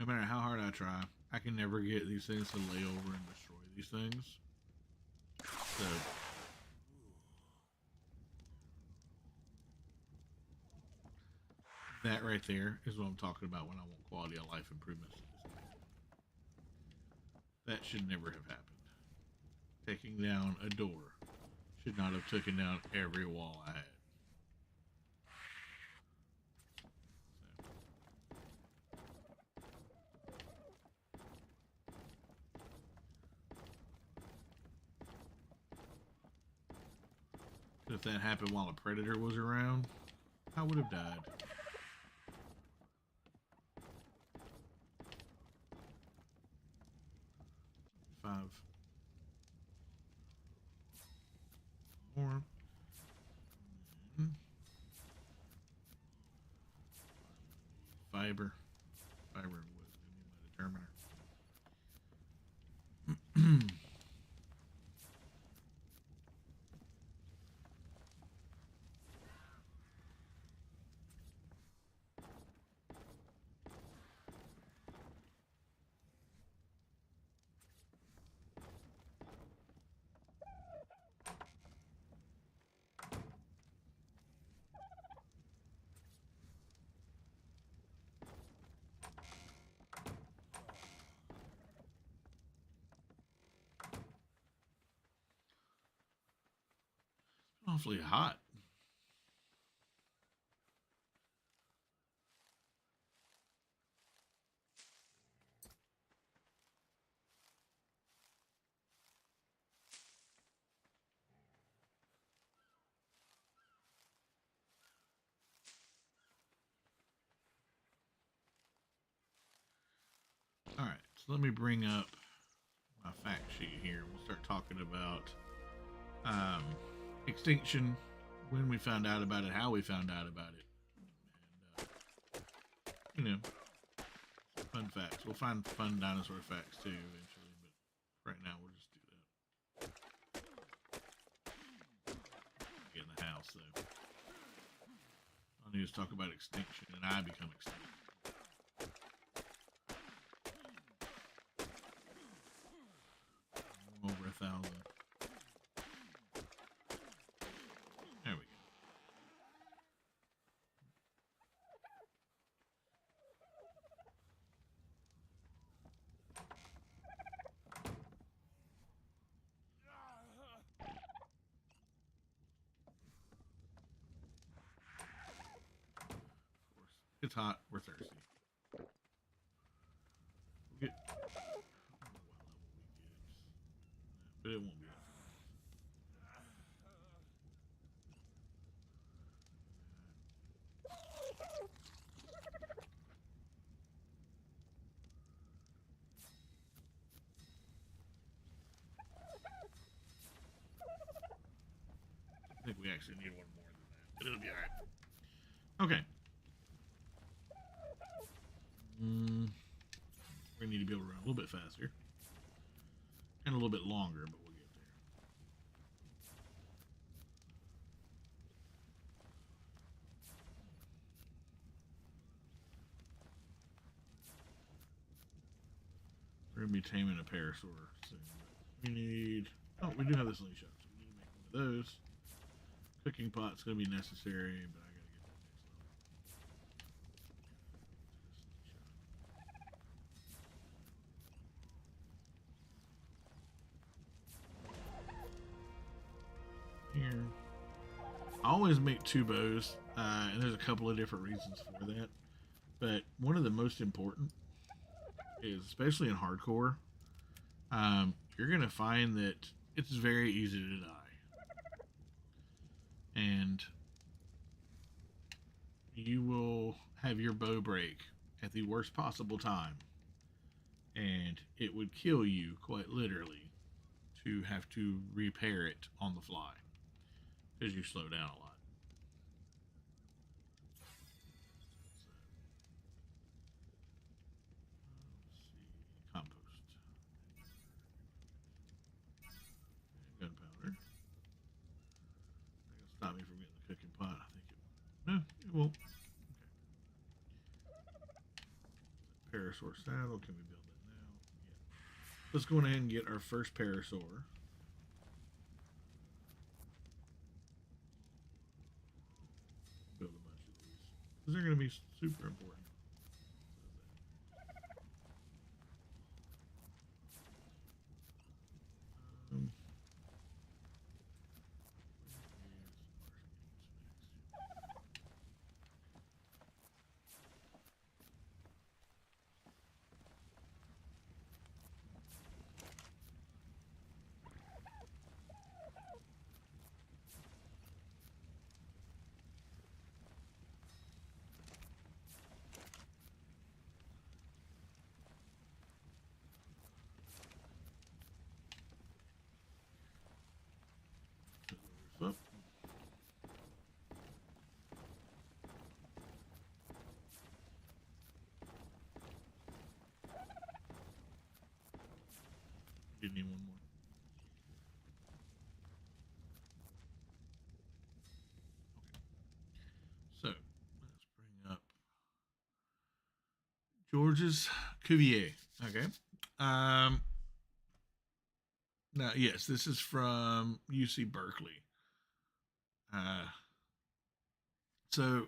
Speaker 1: No matter how hard I try, I can never get these things to lay over and destroy these things. So that right there is what I'm talking about when I want quality of life improvements. That should never have happened. Taking down a door Should not have taken down every wall I had. If that happened while a predator was around, I would have died. Five. More. Fiber. Fiber and wood. Give me my determiner. Awfully hot. All right, so let me bring up my fact sheet here. We'll start talking about Extinction, when we found out about it, how we found out about it, and you know, fun facts. We'll find fun dinosaur facts too eventually, but right now we'll just do that. Get in the house though. All I need is talk about extinction, and I become extinct. Over 1,000. There we go. Of course, it's hot. We're thirsty. We'll get. But it won't be. I think we actually need one more than that, but it'll be alright. Okay. We need to be able to run a little bit faster. And a little bit longer, but we'll get there. We're going to be taming a parasaur soon. We need... Oh, we do have the slingshot, so we need to make one of those. Cooking pot's going to be necessary, but I got to get that next level. Here. I always make 2 bows, and there's a couple of different reasons for that. But one of the most important is, especially in hardcore, you're going to find that it's very easy to die. And you will have your bow break at the worst possible time. And it would kill you, quite literally, to have to repair it on the fly. Because you slow down a lot. Gunpowder. Stop me from getting the cooking pot. I think it. No, it won't. Okay. Parasaur saddle. Can we build that now? Yeah. Let's go ahead and get our first parasaur. Build a bunch of these because they're going to be super important. You need one more. So let's bring up Georges Cuvier. Okay. Um. Now, yes, this is from UC Berkeley. Uh. So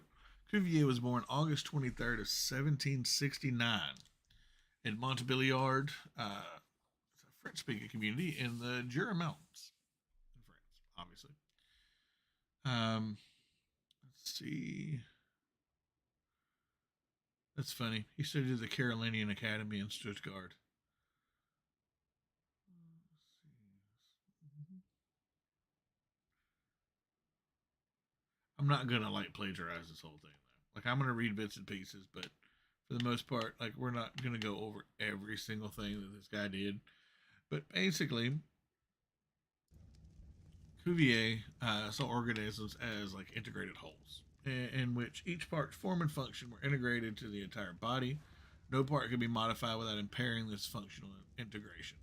Speaker 1: Cuvier was born August 23rd of 1769 in Montbéliard, it's a French-speaking community in the Jura Mountains in France, obviously. Um, let's see. That's funny. He studied at the Carolinian Academy in Stuttgart. I'm not gonna like plagiarize this whole thing though. Like I'm gonna read bits and pieces, but for the most part, like we're not gonna go over every single thing that this guy did. But basically, Cuvier saw organisms as like integrated wholes, in which each part's form and function were integrated to the entire body. No part could be modified without impairing this functional integration.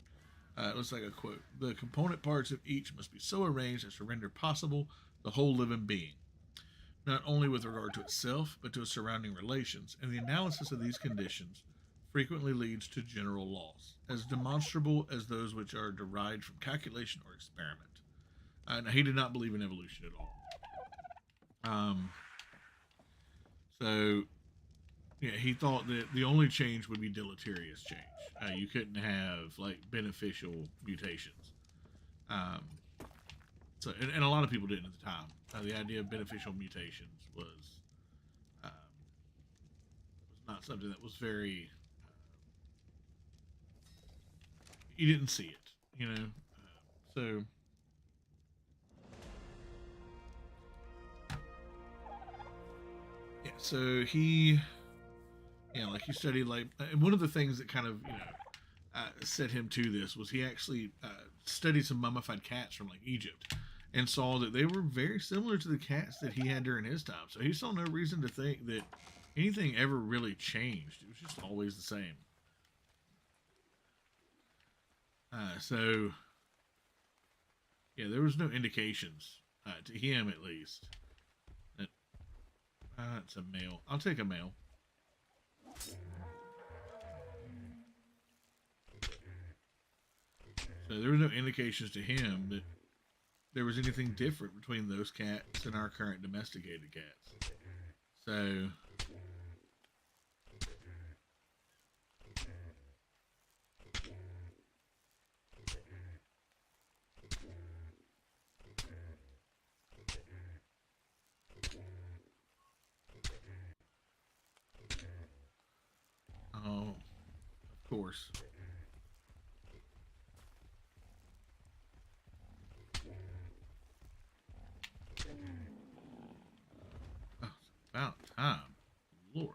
Speaker 1: It looks like a quote. The component parts of each must be so arranged as to render possible the whole living being, not only with regard to itself, but to its surrounding relations, and the analysis of these conditions frequently leads to general laws, as demonstrable as those which are derived from calculation or experiment. Now, he did not believe in evolution at all. Um, so, yeah, he thought that the only change would be deleterious change. You couldn't have like beneficial mutations. Um, and a lot of people didn't at the time. The idea of beneficial mutations was not something that was very. You didn't see it, you know. So yeah, so he, yeah, like he studied like, and one of the things that kind of set him to this was he actually studied some mummified cats from like Egypt, and saw that they were very similar to the cats that he had during his time. So he saw no reason to think that anything ever really changed. It was just always the same. So yeah, there was no indications to him at least that it's a male. I'll take a male. So there were no indications to him that there was anything different between those cats and our current domesticated cats. So oh, of course. Oh, it's about time. Lord.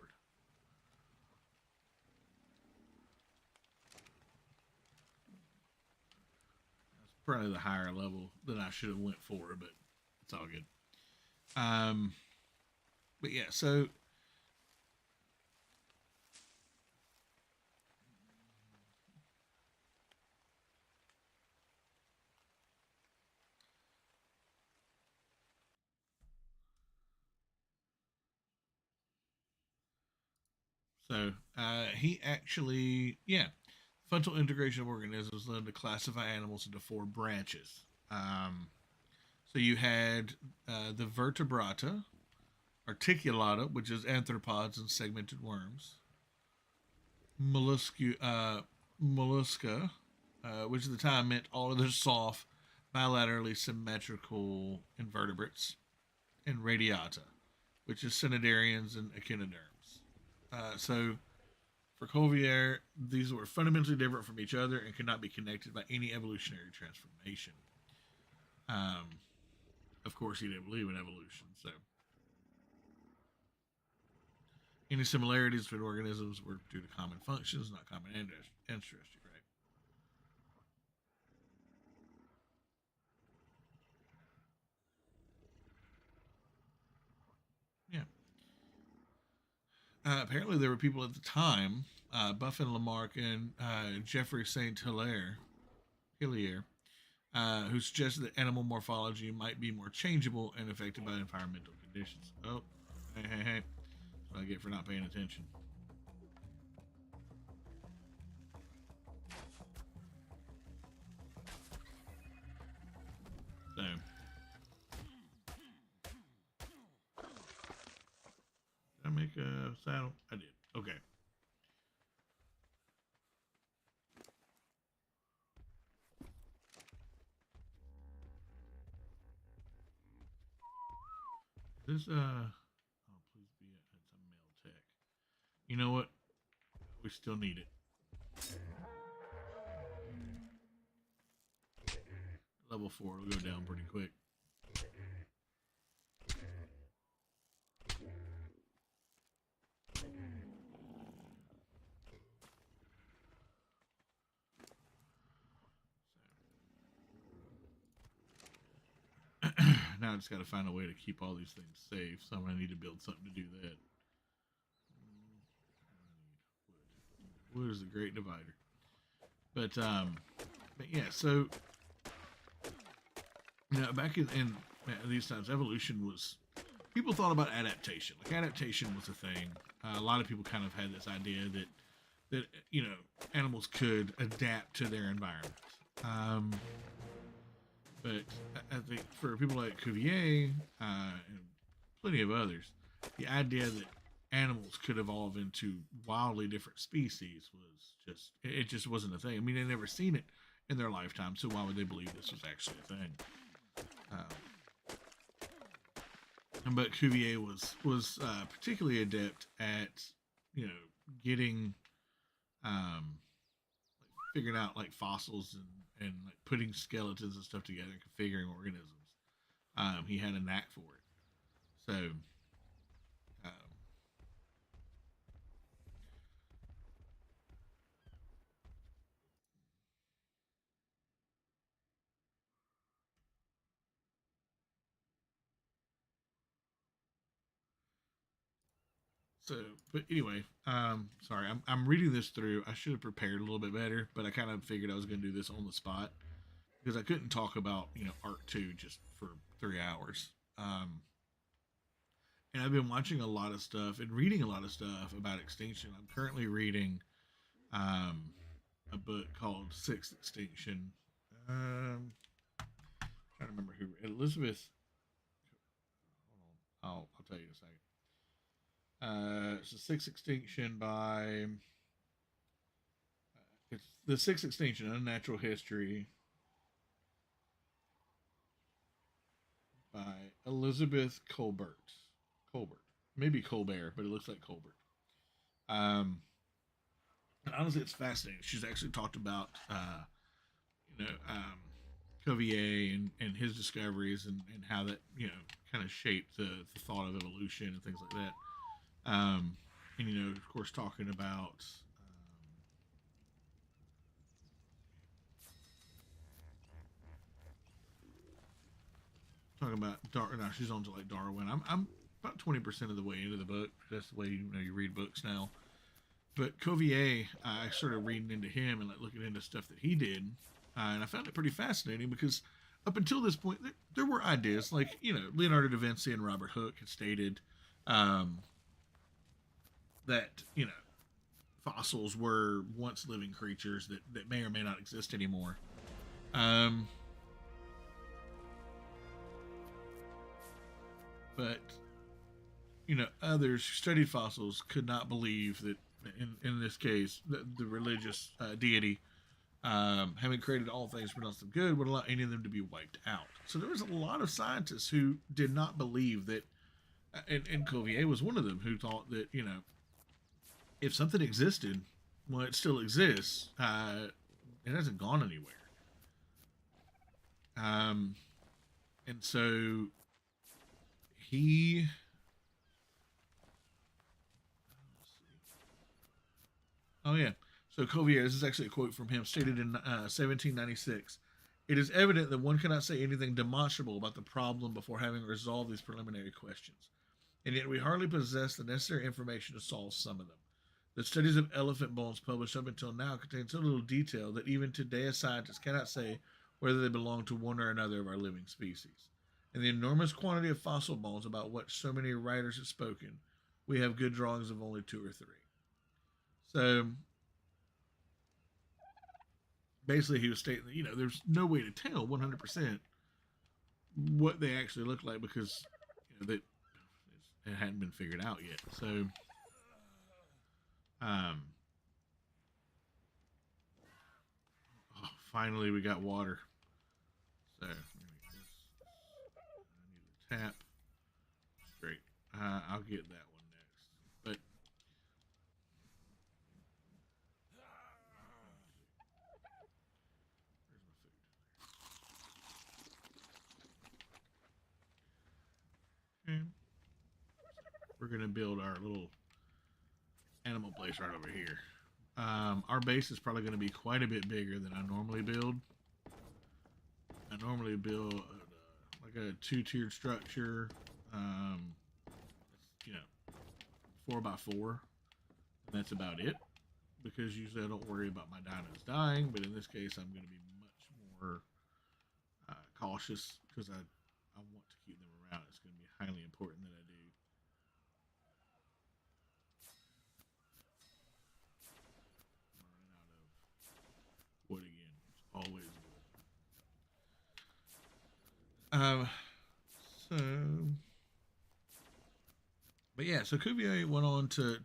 Speaker 1: That's probably the higher level that I should have went for, but it's all good. Um, but yeah, he actually, yeah, frontal integration of organisms led to classify animals into four branches. Um, so you had the vertebrata, articulata, which is arthropods and segmented worms, molluscu, mollusca, which at the time meant all of the soft, bilaterally symmetrical invertebrates, and radiata, which is cnidarians and echinoderms. So for Cuvier, these were fundamentally different from each other and could not be connected by any evolutionary transformation. Um, of course, he didn't believe in evolution, so any similarities between organisms were due to common functions, not common ancestry, right? Yeah. Apparently, there were people at the time, Buffin Lamarck and Geoffrey Saint Hilaire, Hillier, who suggested that animal morphology might be more changeable and affected by environmental conditions. Oh, hey. That's what I get for not paying attention. So, did I make a saddle? I did. Okay. This oh, please be it's a male tech. You know what? We still need it. Level 4 will go down pretty quick. Now I just got to find a way to keep all these things safe. So I'm gonna need to build something to do that. Wood is the great divider. But yeah. So back in these times, evolution was people thought about adaptation. Like adaptation was a thing. A lot of people kind of had this idea that animals could adapt to their environment. But I think for people like Cuvier and plenty of others, the idea that animals could evolve into wildly different species was it just wasn't a thing. I mean, they'd never seen it in their lifetime, so why would they believe this was actually a thing? But Cuvier was particularly adept at getting figuring out like fossils and like putting skeletons and stuff together and configuring organisms. He had a knack for it. So, but anyway, sorry, I'm reading this through. I should have prepared a little bit better, but I kind of figured I was going to do this on the spot because I couldn't talk about Arc 2 just for 3 hours. And I've been watching a lot of stuff and reading a lot of stuff about extinction. I'm currently reading a book called Sixth Extinction. Trying to remember who Elizabeth. Hold on, I'll tell you in a second. It's the Sixth Extinction by. It's the Sixth Extinction: Unnatural History by Elizabeth Colbert, maybe Colbert, but it looks like Colbert. And honestly, it's fascinating. She's actually talked about, you know, Cuvier and his discoveries and how that kind of shaped the thought of evolution and things like that. And of course, talking about now she's on to like Darwin. I'm about 20% of the way into the book. That's the way you read books now. But Cuvier, I started reading into him and like looking into stuff that he did, and I found it pretty fascinating because up until this point, there were ideas like Leonardo da Vinci and Robert Hooke had stated that fossils were once living creatures that may or may not exist anymore. Um, but others who studied fossils could not believe that in this case the religious deity, having created all things pronounced them good, would allow any of them to be wiped out. So there was a lot of scientists who did not believe that, and Cuvier was one of them, who thought that if something existed, well, it still exists. It hasn't gone anywhere. And so he Oh yeah. So Cuvier, this is actually a quote from him, stated in 1796. It is evident that one cannot say anything demonstrable about the problem before having resolved these preliminary questions, and yet we hardly possess the necessary information to solve some of them. The studies of elephant bones published up until now contain so little detail that even today a scientist cannot say whether they belong to one or another of our living species. And the enormous quantity of fossil bones about which so many writers have spoken, we have good drawings of only two or three. So basically, he was stating that there's no way to tell 100% what they actually look like because that it hadn't been figured out yet. So, um, finally we got water. So I need a tap. Great. I'll get that one next. But where's my food? Okay. We're gonna build our little animal place right over here. Our base is probably going to be quite a bit bigger than I normally build. I normally build like a two-tiered structure, you know, 4x4, and that's about it. Because usually I don't worry about my dinos dying, but in this case I'm going to be much more cautious because I want to keep them around. It's going to be highly important that I do. Wood again. It's always wood. So, but yeah, so Cuvier went on to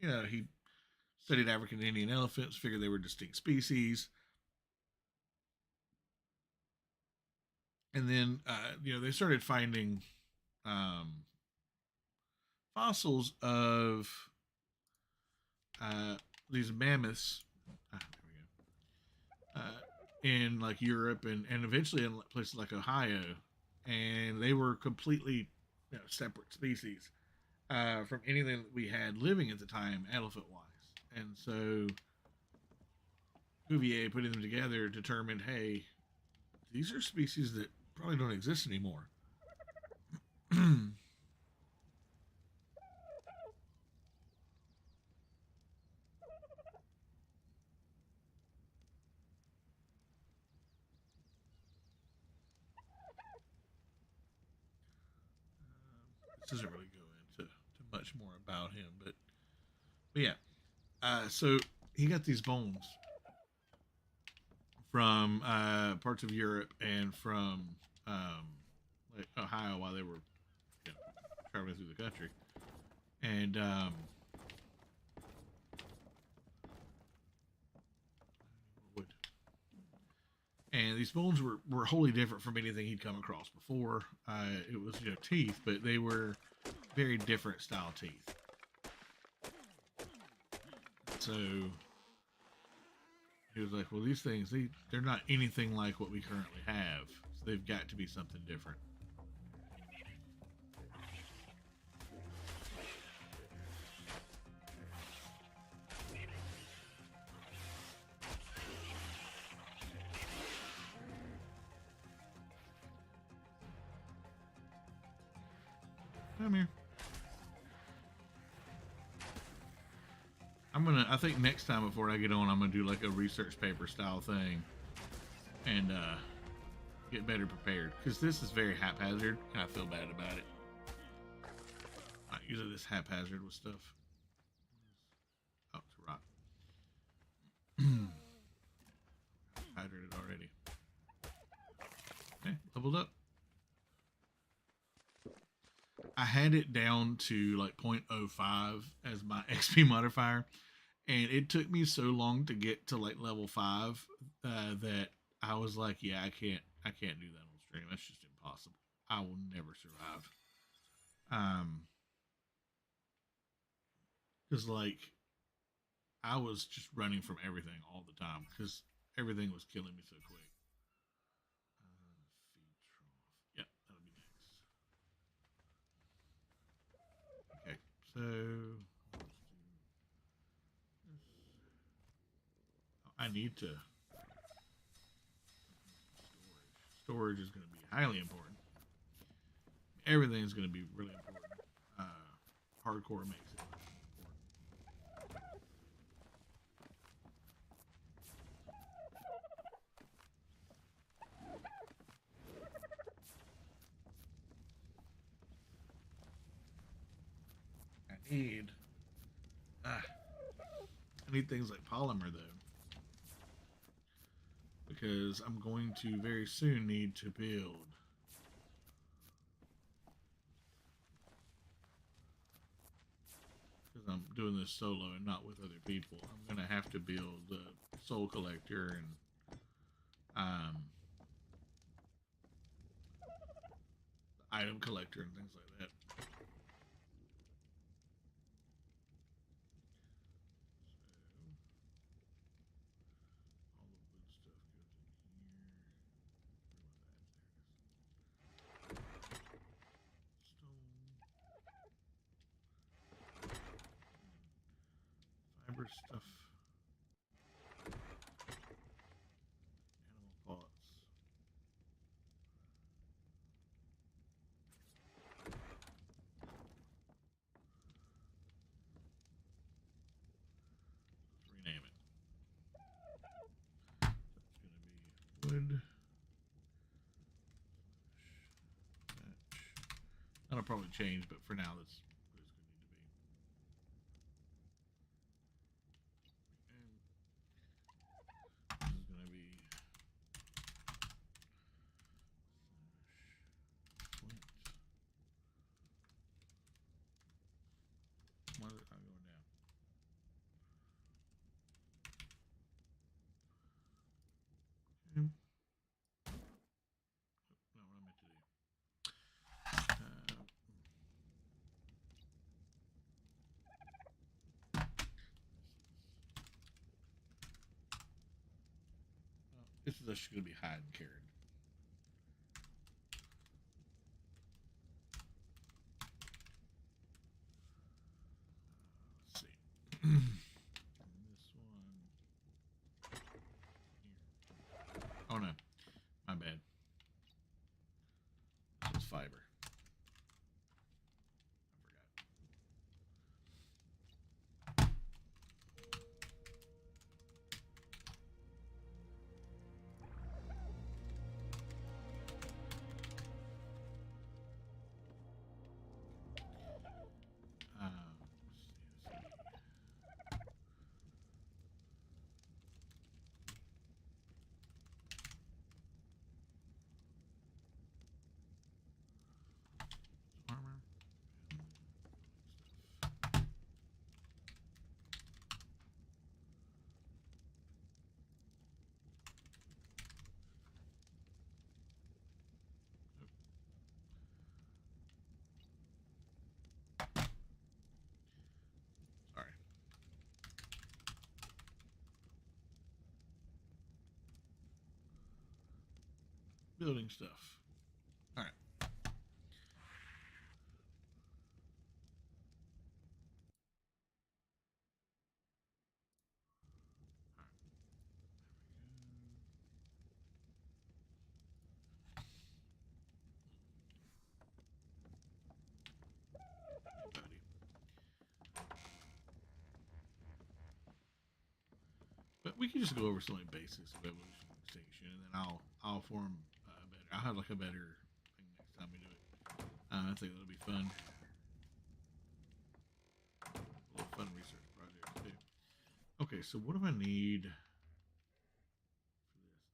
Speaker 1: he studied African Indian elephants, figured they were distinct species, and then they started finding um, fossils of these mammoths. There we go. In like Europe and eventually in places like Ohio, and they were completely separate species from anything that we had living at the time, elephant wise. And so Cuvier putting them together determined, hey, these are species that probably don't exist anymore. This doesn't really go into much more about him, but yeah. So he got these bones from parts of Europe and from like Ohio while they were traveling through the country, and these bones were wholly different from anything he'd come across before. It was teeth, but they were very different style teeth. So he was like, well, these things, they're not anything like what we currently have. So they've got to be something different. Come here. I think next time before I get on, I'm gonna do like a research paper style thing and get better prepared because this is very haphazard and I feel bad about it. Not usually this haphazard with stuff. Oh, it's a rock. Hydrated already. Okay, leveled up. I had it down to like 0.05 as my XP modifier, and it took me so long to get to like level 5 that I was like, yeah, I can't do that on stream. That's just impossible. I will never survive. Because like I was just running from everything all the time because everything was killing me so quick. Feed trough. Yep, that'll be next. Okay, so I need to storage is going to be highly important. Everything is going to be really important. Hardcore makes it important. need. I need things like polymer though, because I'm going to very soon need to build. Because I'm doing this solo and not with other people, I'm gonna have to build the soul collector and the item collector and things like that. All the wood stuff goes in here. Fiber stuff. Animal parts. Let's rename it. That's going to be wood. That'll probably change, but for now, that's what it's going to need to be. And this is going to be flint. Why is it not going down? Okay. No, what I meant to do. This is just going to be hide and carried. Let's see. This one. Here. Oh no, my bad. This was fiber. Armor. Sorry. Building stuff. All right. But we can just go over some like basics of evolution and extinction, and then I'll form better. I'll have like a better thing next time we do it. I think that'll be fun. A little fun research project too. Okay, so what do I need for this?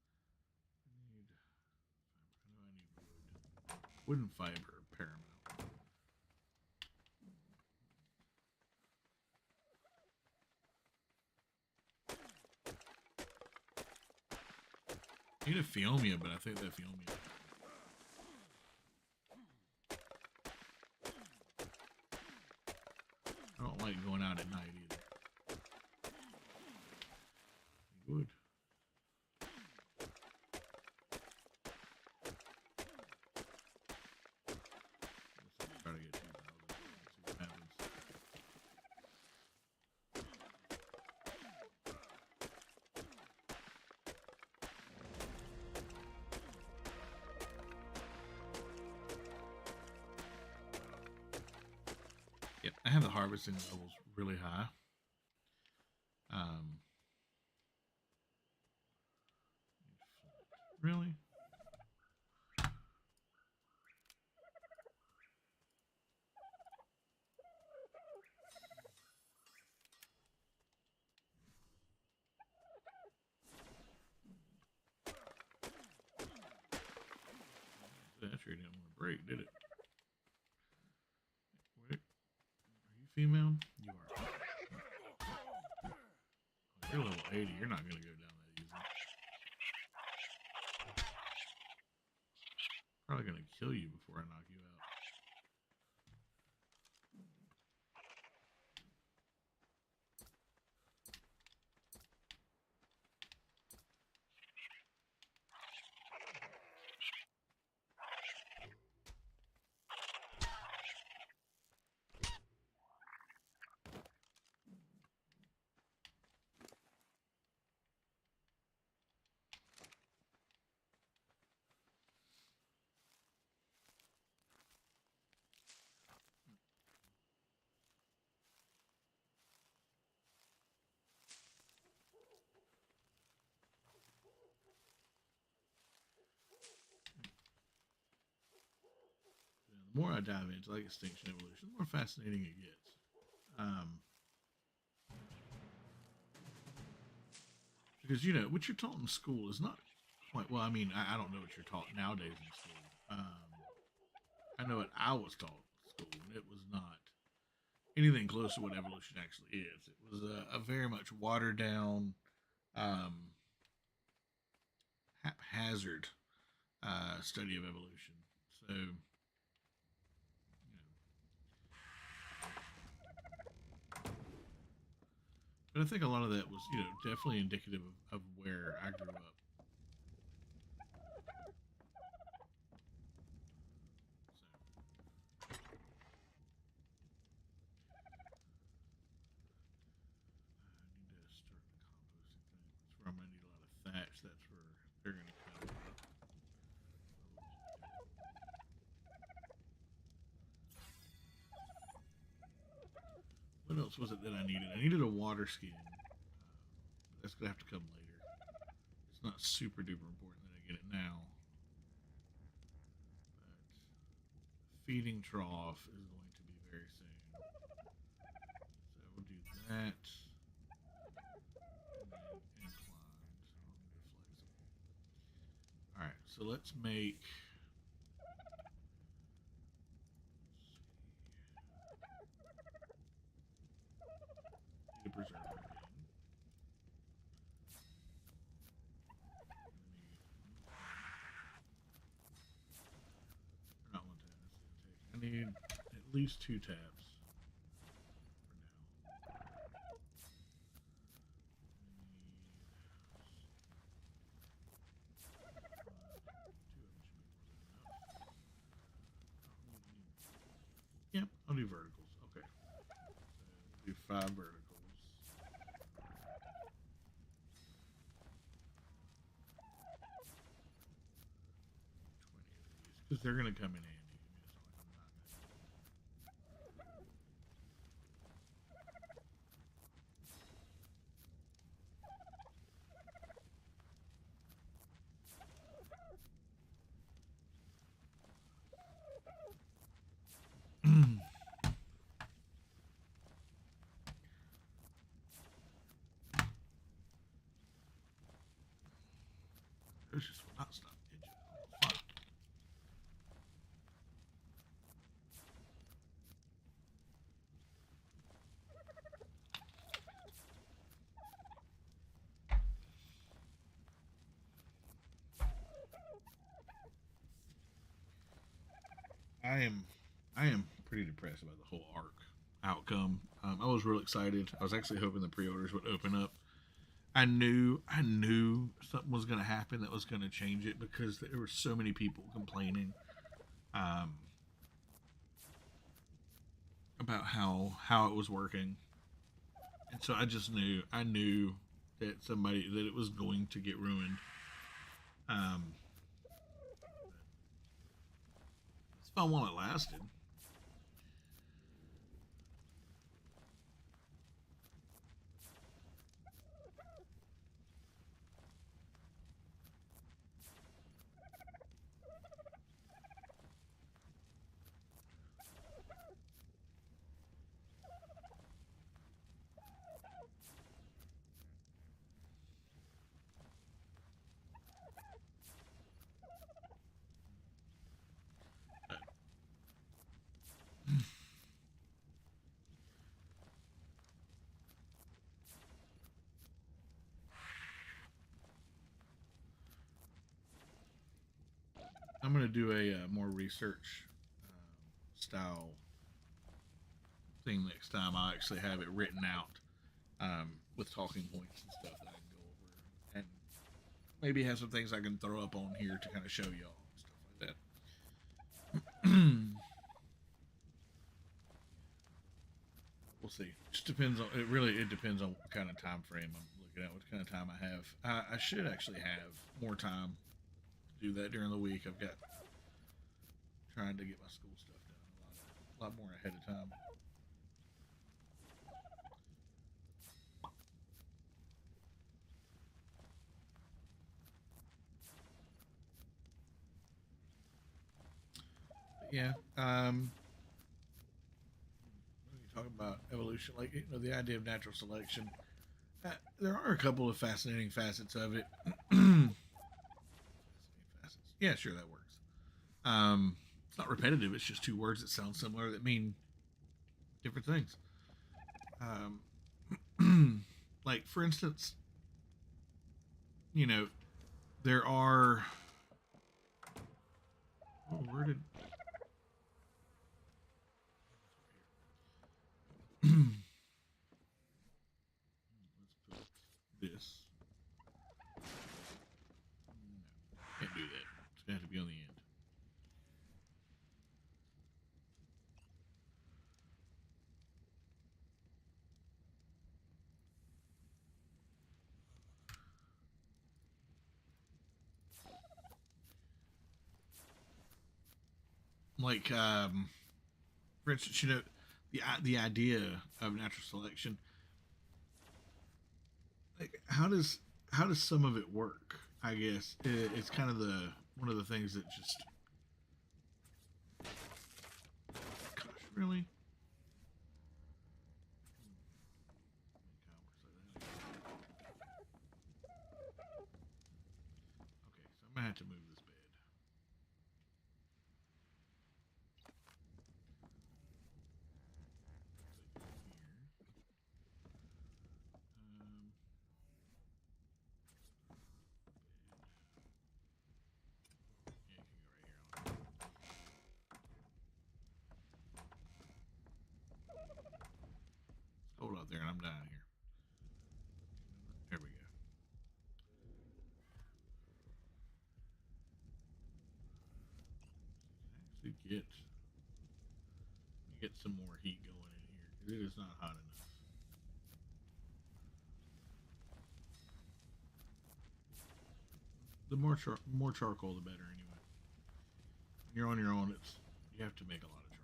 Speaker 1: I need wood. Wood and fiber are paramount. I need a Phiomia, but I think that Phiomia. I don't like going out at night either. Wood. Try to get 2,000. See what happens. Yep, I have the harvesting levels really high. Really? You're level 80. You're not going to go down that easy. Probably going to kill you before I knock you out. The more I dive into like Extinction Evolution, the more fascinating it gets. Because you know what you're taught in school is not quite well. I mean, I don't know what you're taught nowadays in school. I know what I was taught in school, and it was not anything close to what evolution actually is. It was a very much watered down, um, haphazard study of evolution. So, you know, but I think a lot of that was, you know, definitely indicative of where I grew up. I need to start the composting thing. That's where I'm gonna need a lot of thatch. That's where they're gonna come. What else was it that I needed? I needed a water skin. That's gonna have to come later. It's not super duper important that I get it now. But feeding trough is going to be very soon. So we'll do that. And then inclined. So I'm gonna go flexible. Alright, so let's make need a preserver again. Not one tab. I need at least 2 tabs for now. Yep, I'll do verticals. Okay. So we'll do 5 verticals. 20 of these. Because they're going to come in handy. This just will not stop itching. Fuck. I am pretty depressed about the whole Ark outcome. I was real excited. I was actually hoping the pre-orders would open up. I knew something was going to happen that was going to change it because there were so many people complaining about how it was working, and so I knew that it was going to get ruined. It's fun while it lasted. I'm gonna do a more research style thing next time. I'll actually have it written out with talking points and stuff that I can go over, and maybe have some things I can throw up on here to kind of show y'all and stuff like that. We'll see. Just depends on it. Really, it depends on what kind of time frame I'm looking at, what kind of time I have. I should actually have more time to do that during the week. I've got trying to get my school stuff done a lot more ahead of time. But yeah. When you talk about evolution, like the idea of natural selection, there are a couple of fascinating facets of it. Yeah, sure, that works. It's not repetitive. It's just two words that sound similar that mean different things. Like for instance, you know, there are. Oh, where did? Let's put this. No, can't do that. It's gonna have to be on the end. Like, for instance, the idea of natural selection. Like, how does some of it work? I guess it's kind of the one of the things that just. Gosh, really? Okay, so I'm gonna have to move this bed. Um, yeah, you can go right here. It's cold out there, and I'm dying here. There we go. Actually, get some more heat going in here because it is not hot enough. The more charcoal, the better. Anyway, when you're on your own, you have to make a lot of charcoal.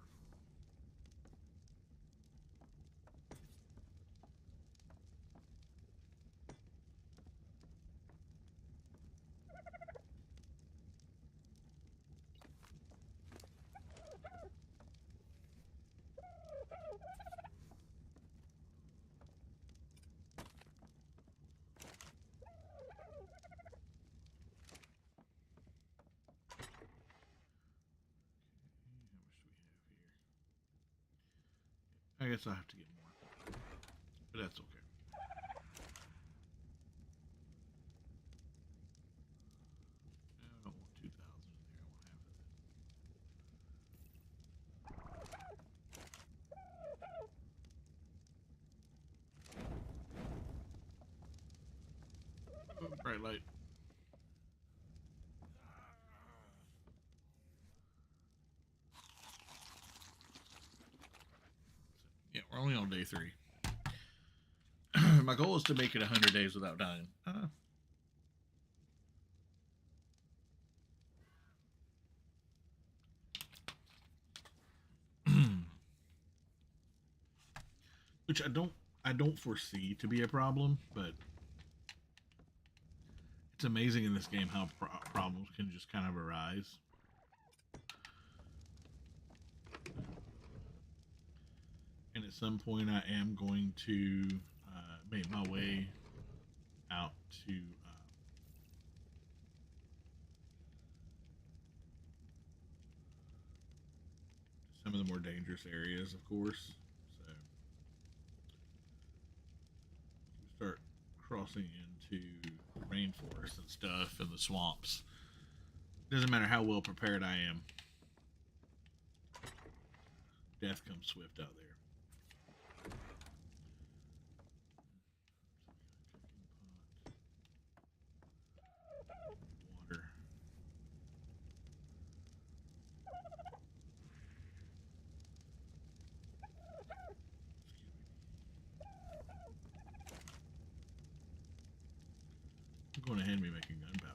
Speaker 1: How much do we have here? I guess I'll have to get more, but that's okay. I don't want 2,000 in there. I want half of it. Oh, bright light. Yeah, we're only on day 3. My goal is to make it 100 days without dying. Which I don't foresee to be a problem, but it's amazing in this game how problems can just kind of arise. And at some point, I am going to make my way out to some of the more dangerous areas, of course. So we start crossing into the rainforest and stuff and the swamps. Doesn't matter how well prepared I am. Death comes swift out there. Water. I'm going ahead and be making gunpowder.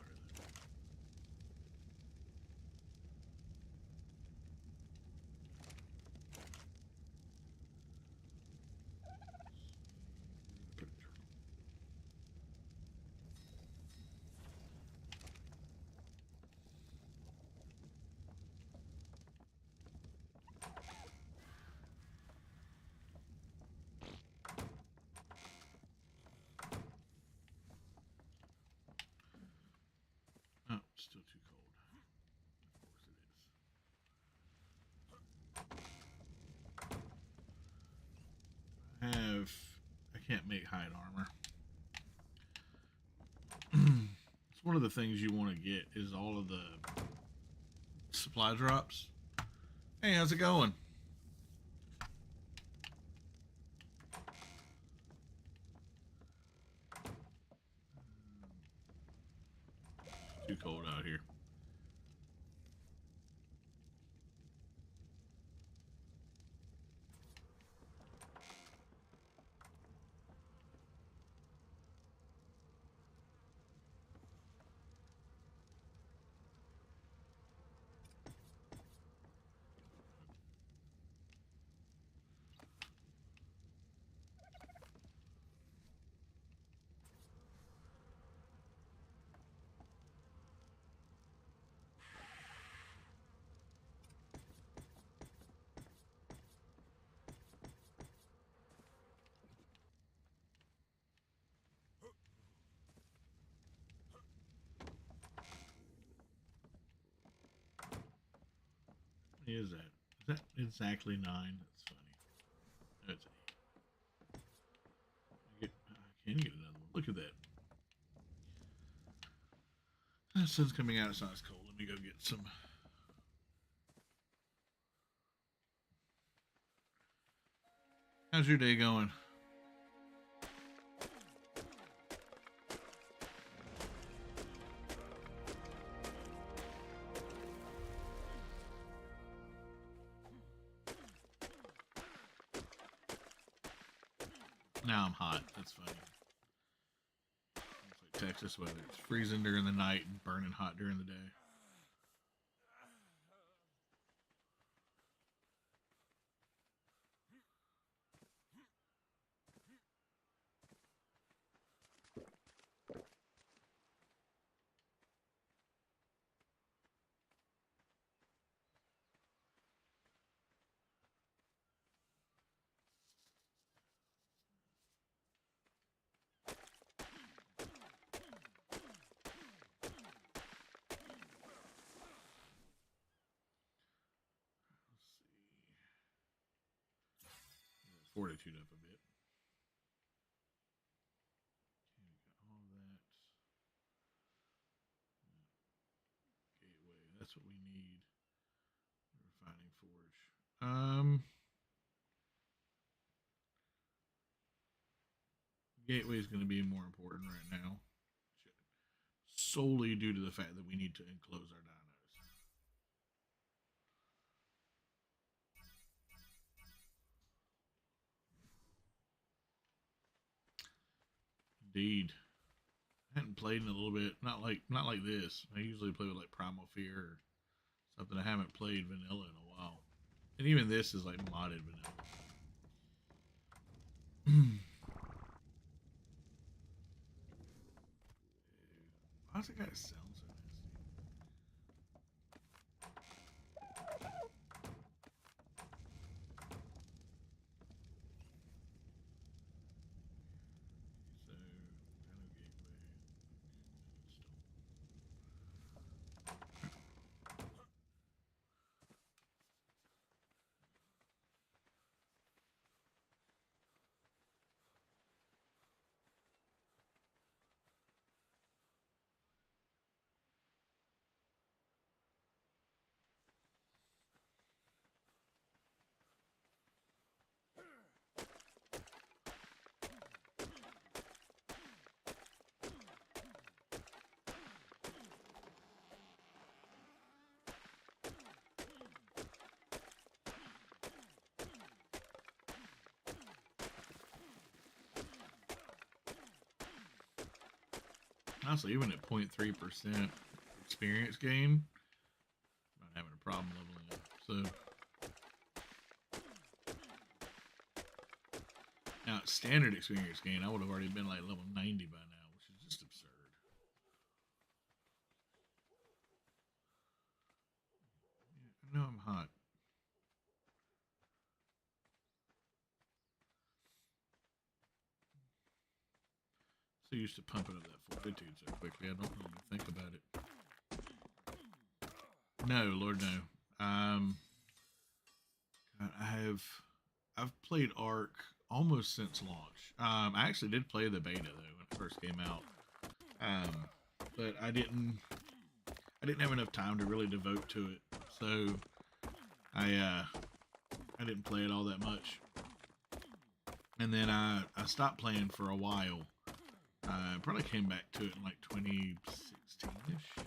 Speaker 1: Oh, still too cold. Of course it is. I can't make hide armor. It's one of the things you want to get is all of the supply drops. Hey, how's it going? Too cold out here. What is that? Is that exactly 9? That's funny. That's 8. I can get another one. Look at that. The sun's coming out. It's not as cold. Let me go get some. How's your day going? Now I'm hot. That's funny. It's like Texas weather. It's freezing during the night and burning hot during the day. Fortitude up a bit. Okay, we got all that. Gateway. That's what we need. Refining forge. Gateway is going to be more important right now, solely due to the fact that we need to enclose our dinos. Indeed. I hadn't played in a little bit. Not like this. I usually play with like Primal Fear or something. I haven't played vanilla in a while. And even this is like modded vanilla. Why's it gotta sound so nasty? So, Dino Gateway. Honestly, even at 0.3% experience gain, I'm not having a problem leveling up. So now at standard experience gain, I would have already been like level 90 by now, which is just absurd. Yeah, I know I'm hot. So used to pumping up that fortitude so quickly, I don't really think about it. No, Lord, no. I've played Ark almost since launch. I actually did play the beta though when it first came out, um, but I didn't have enough time to really devote to it, so I didn't play it all that much. And then I stopped playing for a while. I probably came back to it in like 2016ish.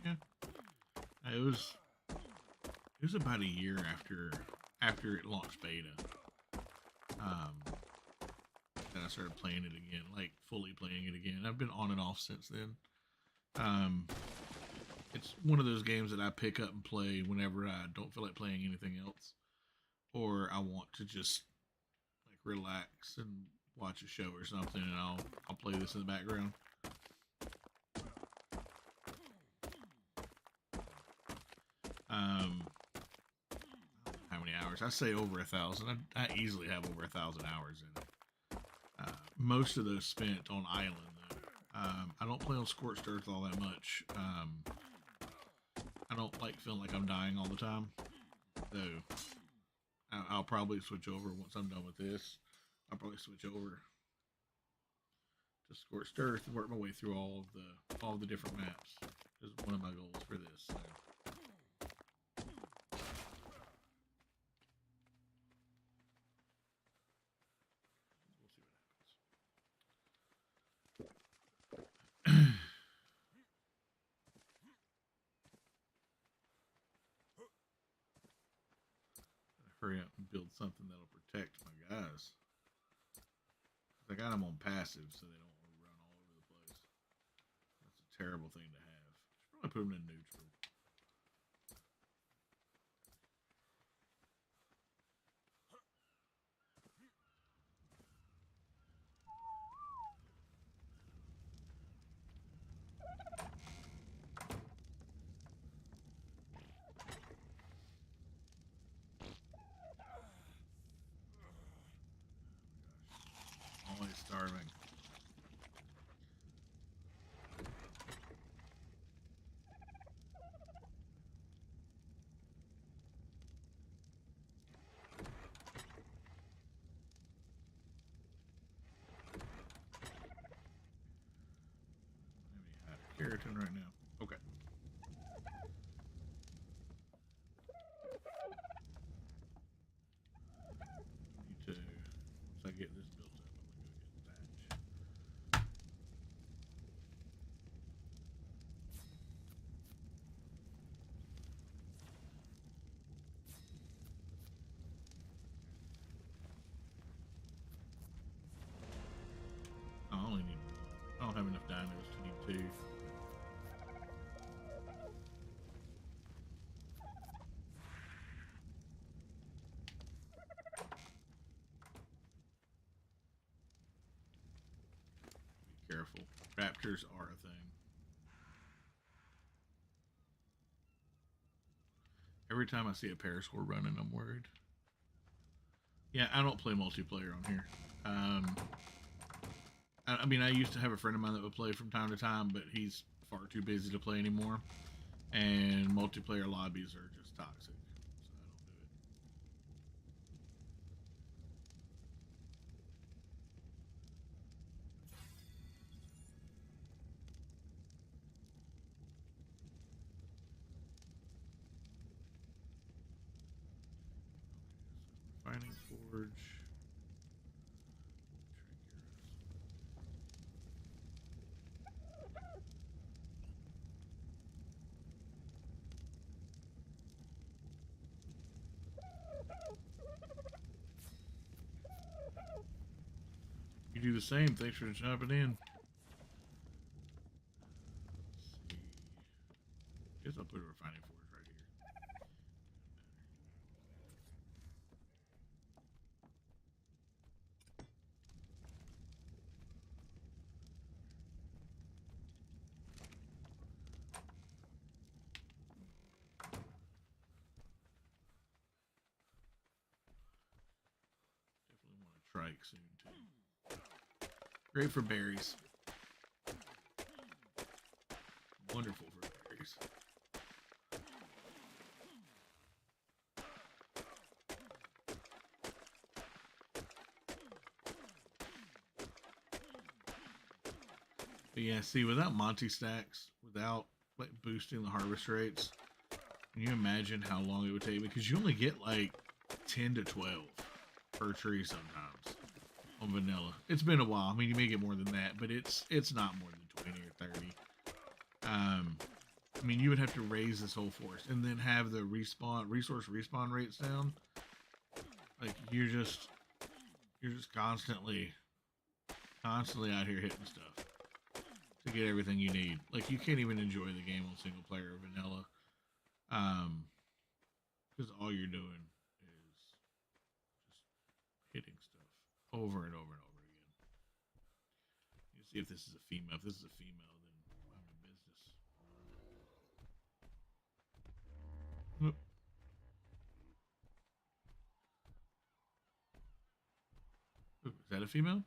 Speaker 1: Yeah, it was about a year after it launched beta. Then I started playing it again, like fully playing it again. I've been on and off since then. It's one of those games that I pick up and play whenever I don't feel like playing anything else, or I want to just like relax and watch a show or something, and I'll play this in the background. Um, how many hours? I say over 1,000. I easily have over 1,000 hours in it. Most of those spent on island though. I don't play on scorched earth all that much. I don't like feeling like I'm dying all the time. So I'll probably switch over once I'm done with this. I'll probably switch over to scorched earth and work my way through all of the different maps. Is one of my goals for this. So. Hurry up and build something that'll protect my guys. I got them on passive, so they don't want to run all over the place. That's a terrible thing to have. Should probably put them in neutral. Always starving. Keratin right now. Okay. Need to, once I get this built up, I'm gonna go get thatch. I only need one. I don't have enough dinos to need two. Be careful. Raptors are a thing. Every time I see a parasaur running, I'm worried. Yeah, I don't play multiplayer on here. I mean, I used to have a friend of mine that would play from time to time, but he's far too busy to play anymore. And multiplayer lobbies are just toxic, so I don't do it. Okay, so refining forge. You do the same. Thanks for jumping in. strike soon too. Great for berries. Wonderful for berries. But yeah, see, without Monty stacks, without like boosting the harvest rates, can you imagine how long it would take? Because you only get like 10 to 12 per tree sometimes on vanilla. It's been a while. I mean, you may get more than that, but it's not more than 20 or 30. I mean, you would have to raise this whole forest and then have the resource respawn rates down. Like you're just constantly out here hitting stuff to get everything you need. Like you can't even enjoy the game on single player or vanilla, because all you're doing is just hitting stuff over and over and over again. You see if this is a female. If this is a female, then I'm in business. Oop. Ooh, is that a female?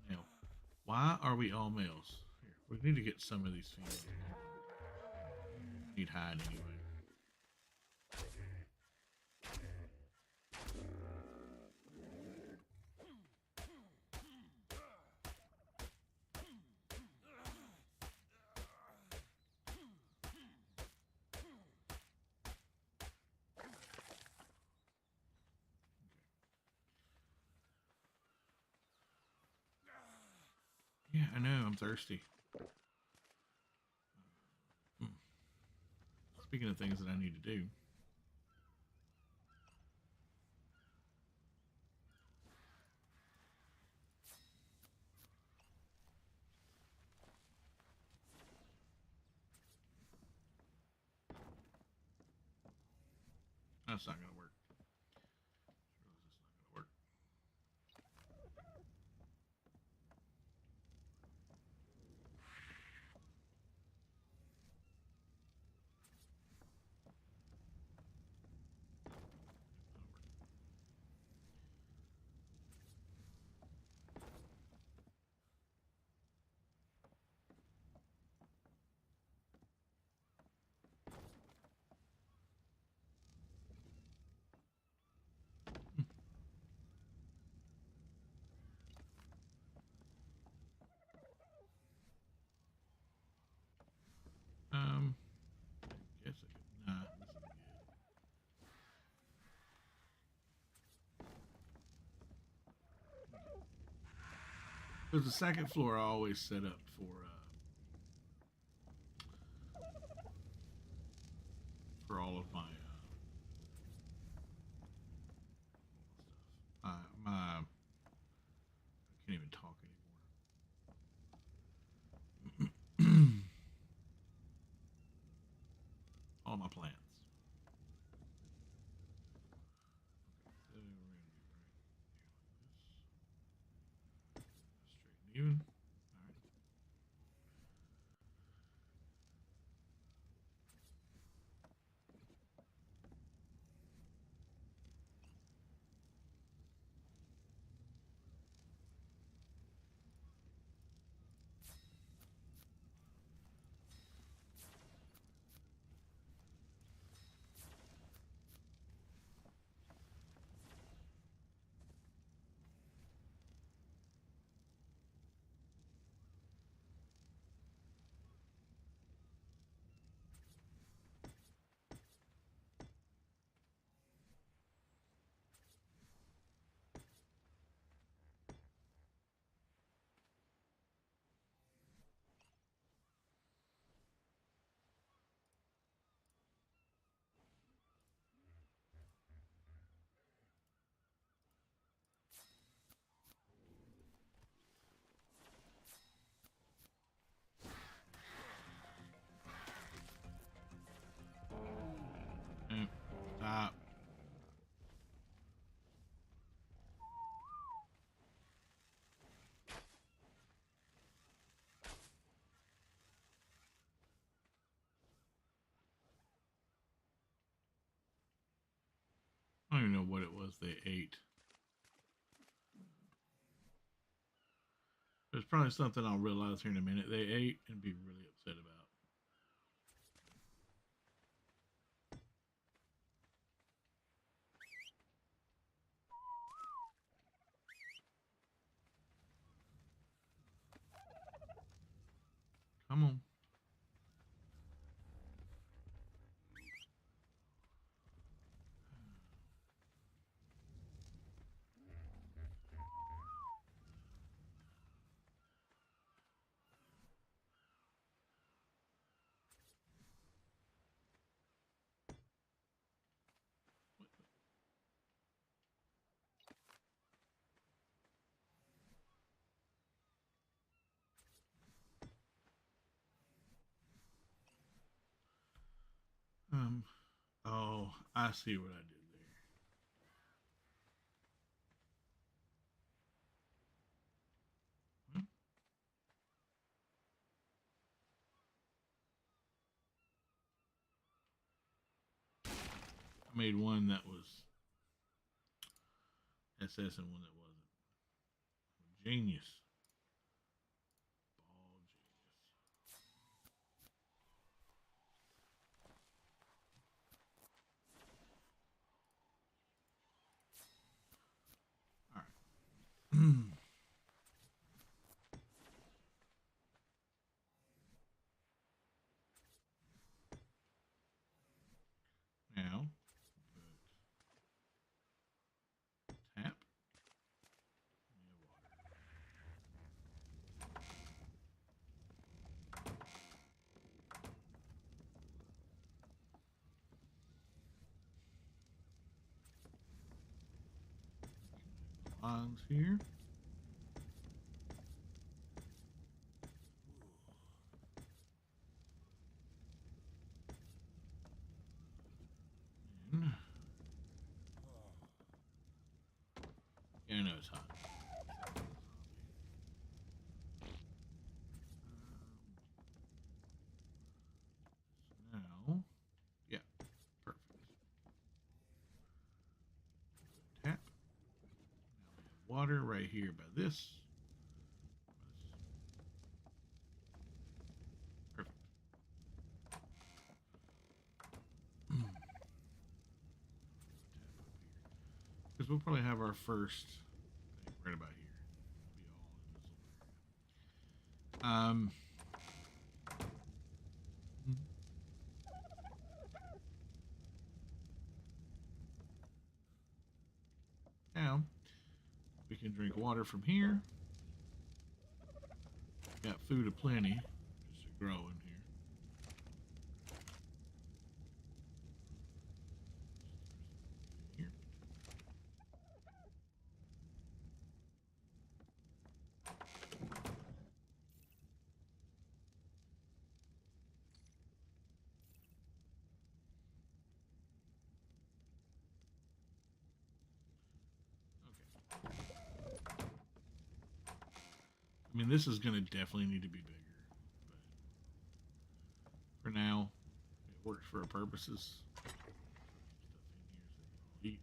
Speaker 1: Male. Why are we all males? Here, we need to get some of these females. Need hide anyway. Yeah, I know. I'm thirsty. Speaking of things that I need to do. That's not going to work. I guess I could. Nah, this is good. Because the second floor I always set up for all of my stuff. I can't even talk anymore. All my plants. Okay, so we're gonna be right here like this. Straight and even. don't even know what it was they ate. There's probably something I'll realize here in a minute they ate and be really upset about. Come on. Oh, I see what I did there. I made one that was SS and one that wasn't. Genius. Ball genius. All right. Now, tap. Lines here. And yeah, I know it's hot. Now, yeah, perfect. Tap. Now we have water right here by this. Perfect. Because we'll probably have our first thing right about here. It'll be all in this little area. Now we can drink water from here. Got food aplenty, just to grow in here. Here. I mean, this is going to definitely need to be bigger. But for now, it works for our purposes. Stuff in here so they can all eat.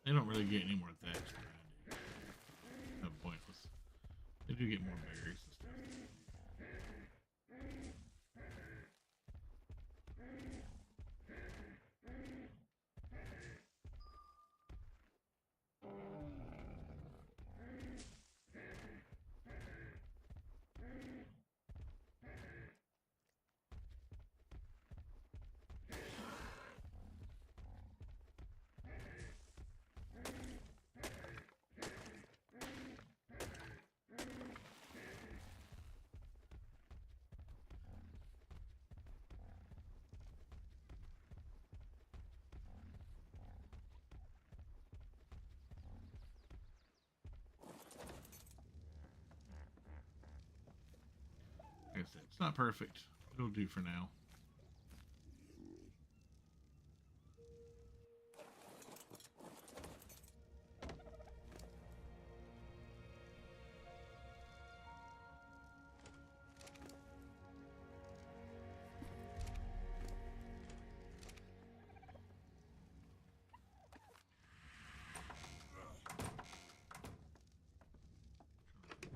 Speaker 1: They don't really get any more thatch than I do. No pointless. They do get more berries and stuff. said, it's not perfect. It'll do for now.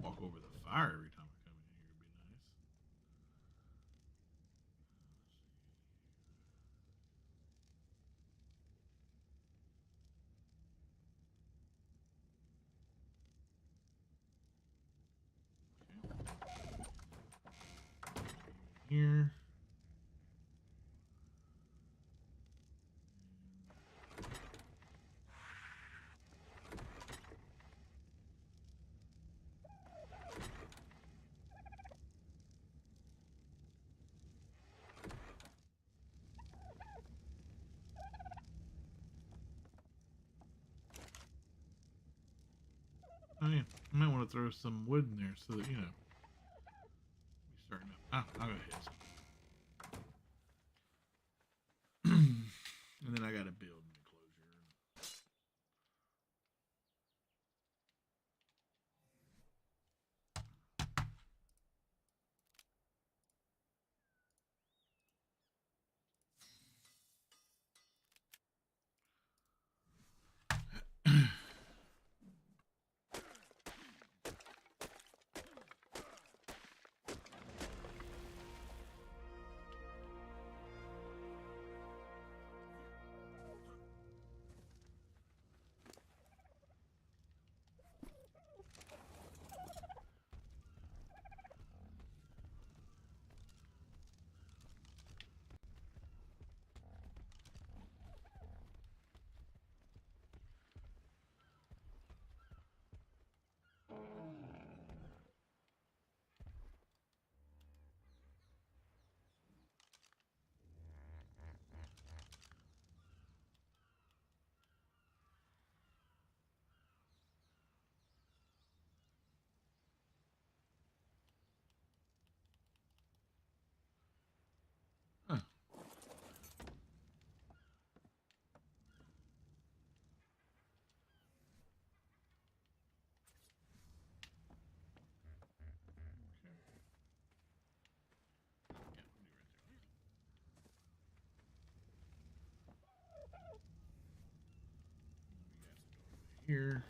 Speaker 1: Walk over the fire every time I come in here would be nice. Okay. Here. Oh yeah, I might want to throw some wood in there so that, you know, we starting up. Ah, I'll go ahead. And then I got to build an enclosure. Huh. Here.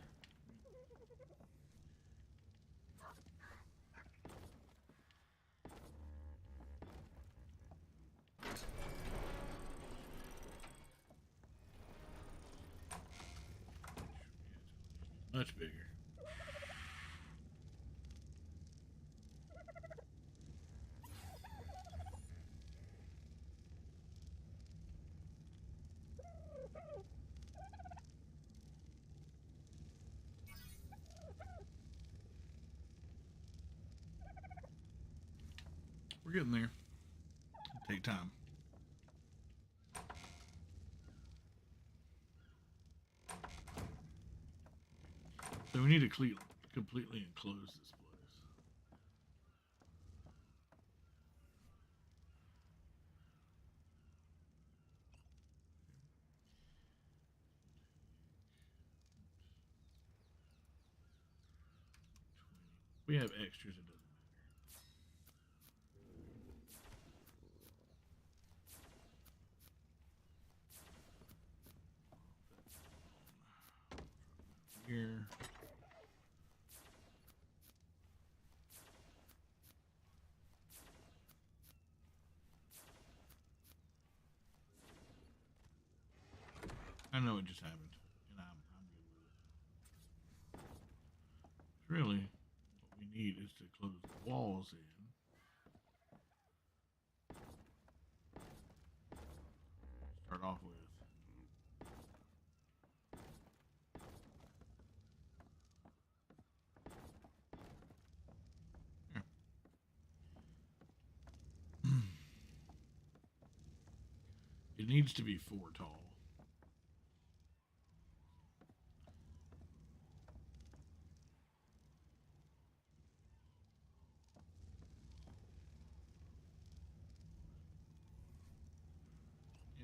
Speaker 1: Much bigger. We're getting there. It'll take time. So we need to completely enclose this place. We have extras, it doesn't matter. Here. I know it just happened, and I'm good with it. Really, what we need is to close the walls in. Start off with. It needs to be 4 tall.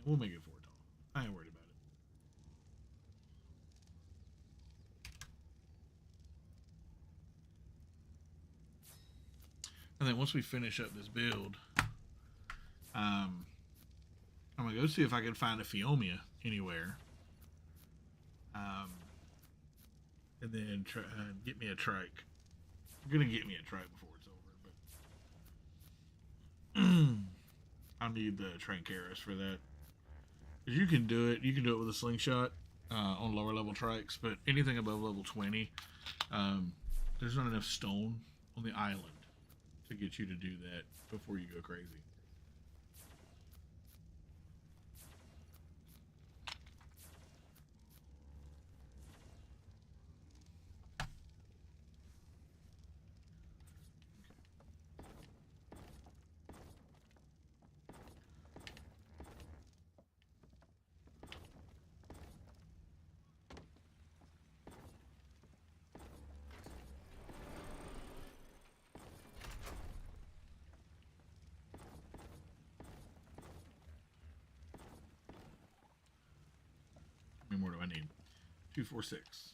Speaker 1: we'll make it 4 tall. I ain't worried about it. And then once we finish up this build, I'm gonna go see if I can find a Phiomia anywhere. And then try get me a trike. I'm gonna get me a trike before it's over, but I'll need the Trancaris for that. Cause you can do it. You can do it with a slingshot on lower level trikes, but anything above level 20, there's not enough stone on the island to get you to do that before you go crazy. How many more do I need? 2, 4, 6.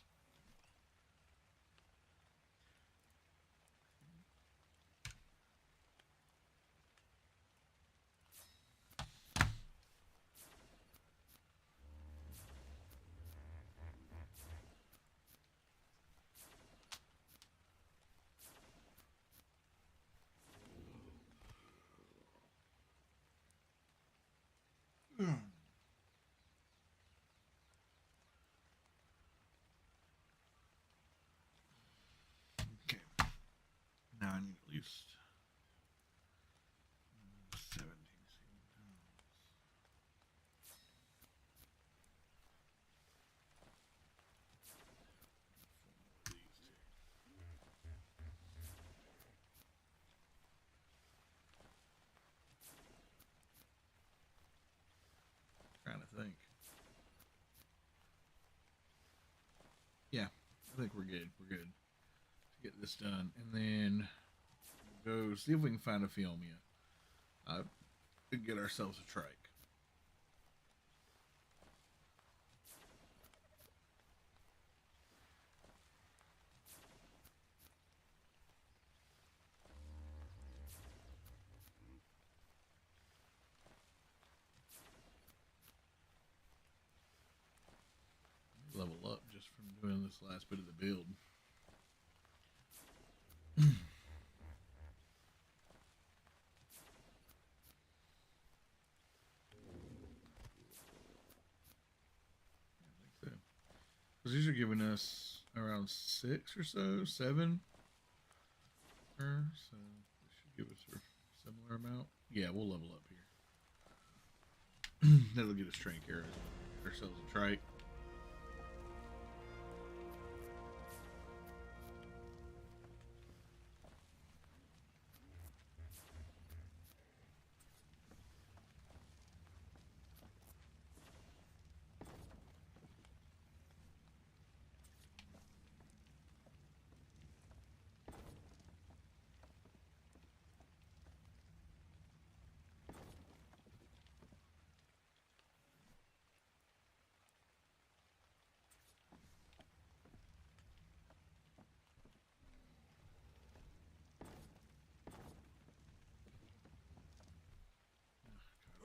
Speaker 1: Okay. Now I need at least 17 seed. Trying to think. Yeah, I think we're good. We're good to get this done, and then we'll go see if we can find a Phiomia. And get ourselves a trike. Level up just from doing this last bit of the build. Because these are giving us around 6 or so, 7. So they should give us a similar amount. Yeah, we'll level up here. That'll get us train care ourselves a trike.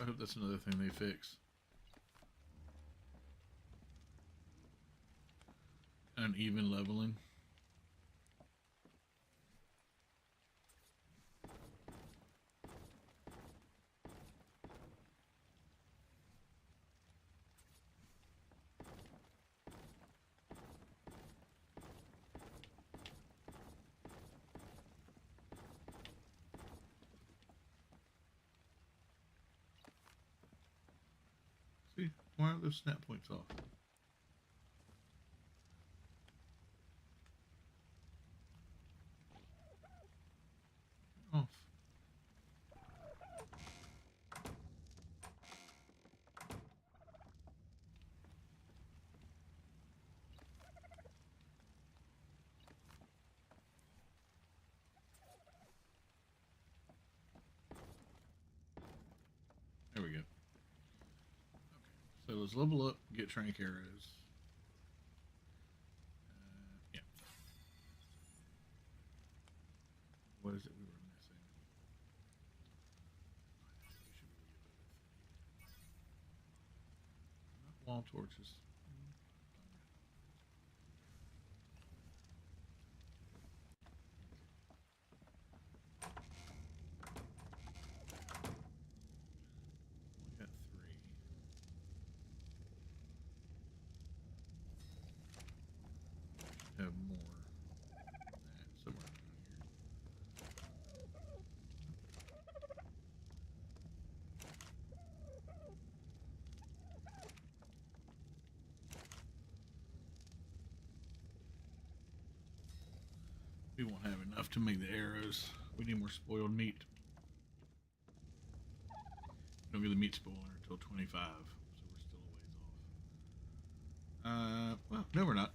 Speaker 1: I hope that's another thing they fix. Uneven leveling. See, why are those snap points off? Off. There we go. So let's level up, get trank arrows. Yeah. What is it we were missing? Not wall torches. We got 3. Have more. Somewhere around here. We won't have enough to make the arrows. We need more spoiled meat. We don't get the meat spoiler until 25, so we're still a ways off. Well, no, we're not.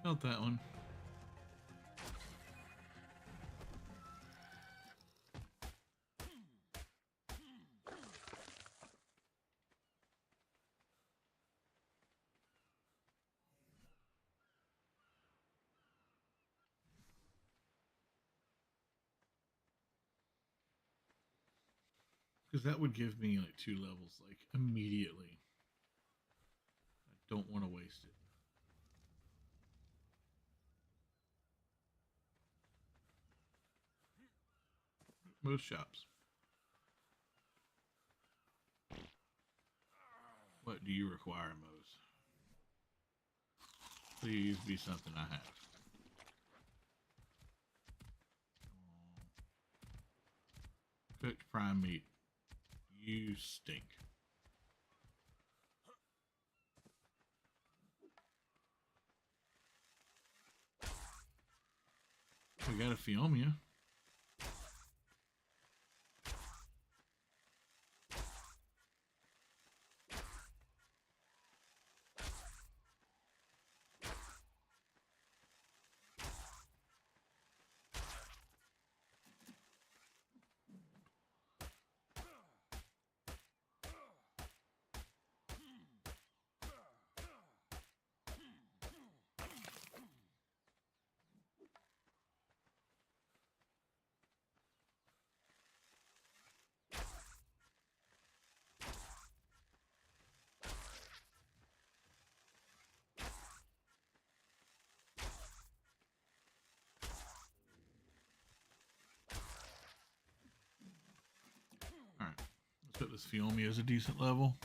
Speaker 1: Felt that one. Because that would give me like 2 levels, like immediately. I don't want to waste it. Most shops. What do you require, Mose? Please be something I have. Cooked prime meat. You stink. We got a Fiomia. Alright. Let's put this Fiomia as a decent level.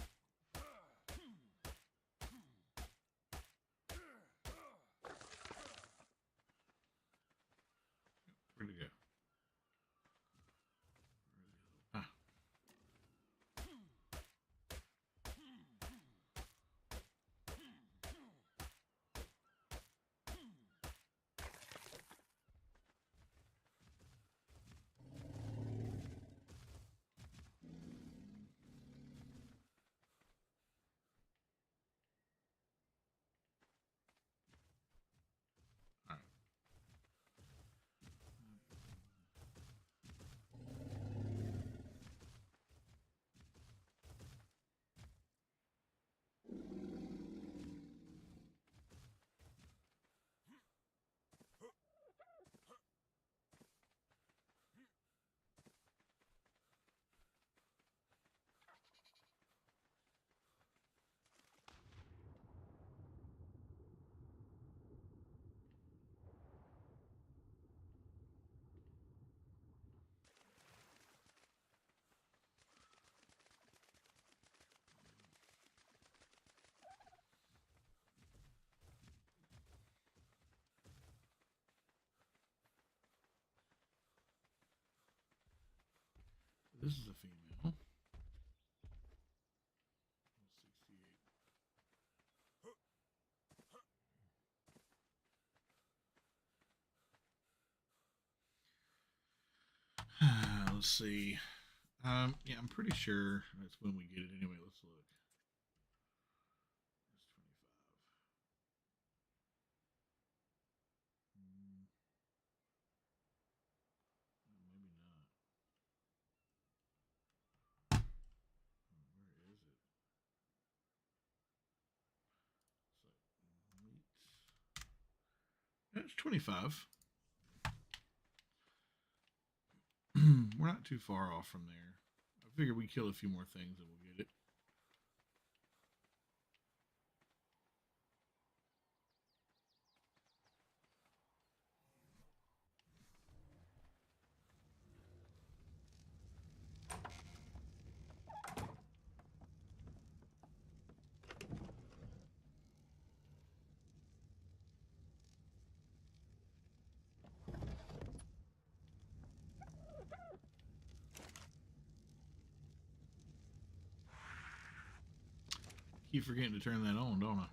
Speaker 1: Where'd it go? Ah. This is a female. 68. Let's see. Yeah, I'm pretty sure that's when we get it. Anyway, let's look. It's 25. Maybe not. Where is it? So, meat. It's 25. We're not too far off from there. I figure we kill a few more things and we'll get it. Keep forgetting to turn that on, don't I?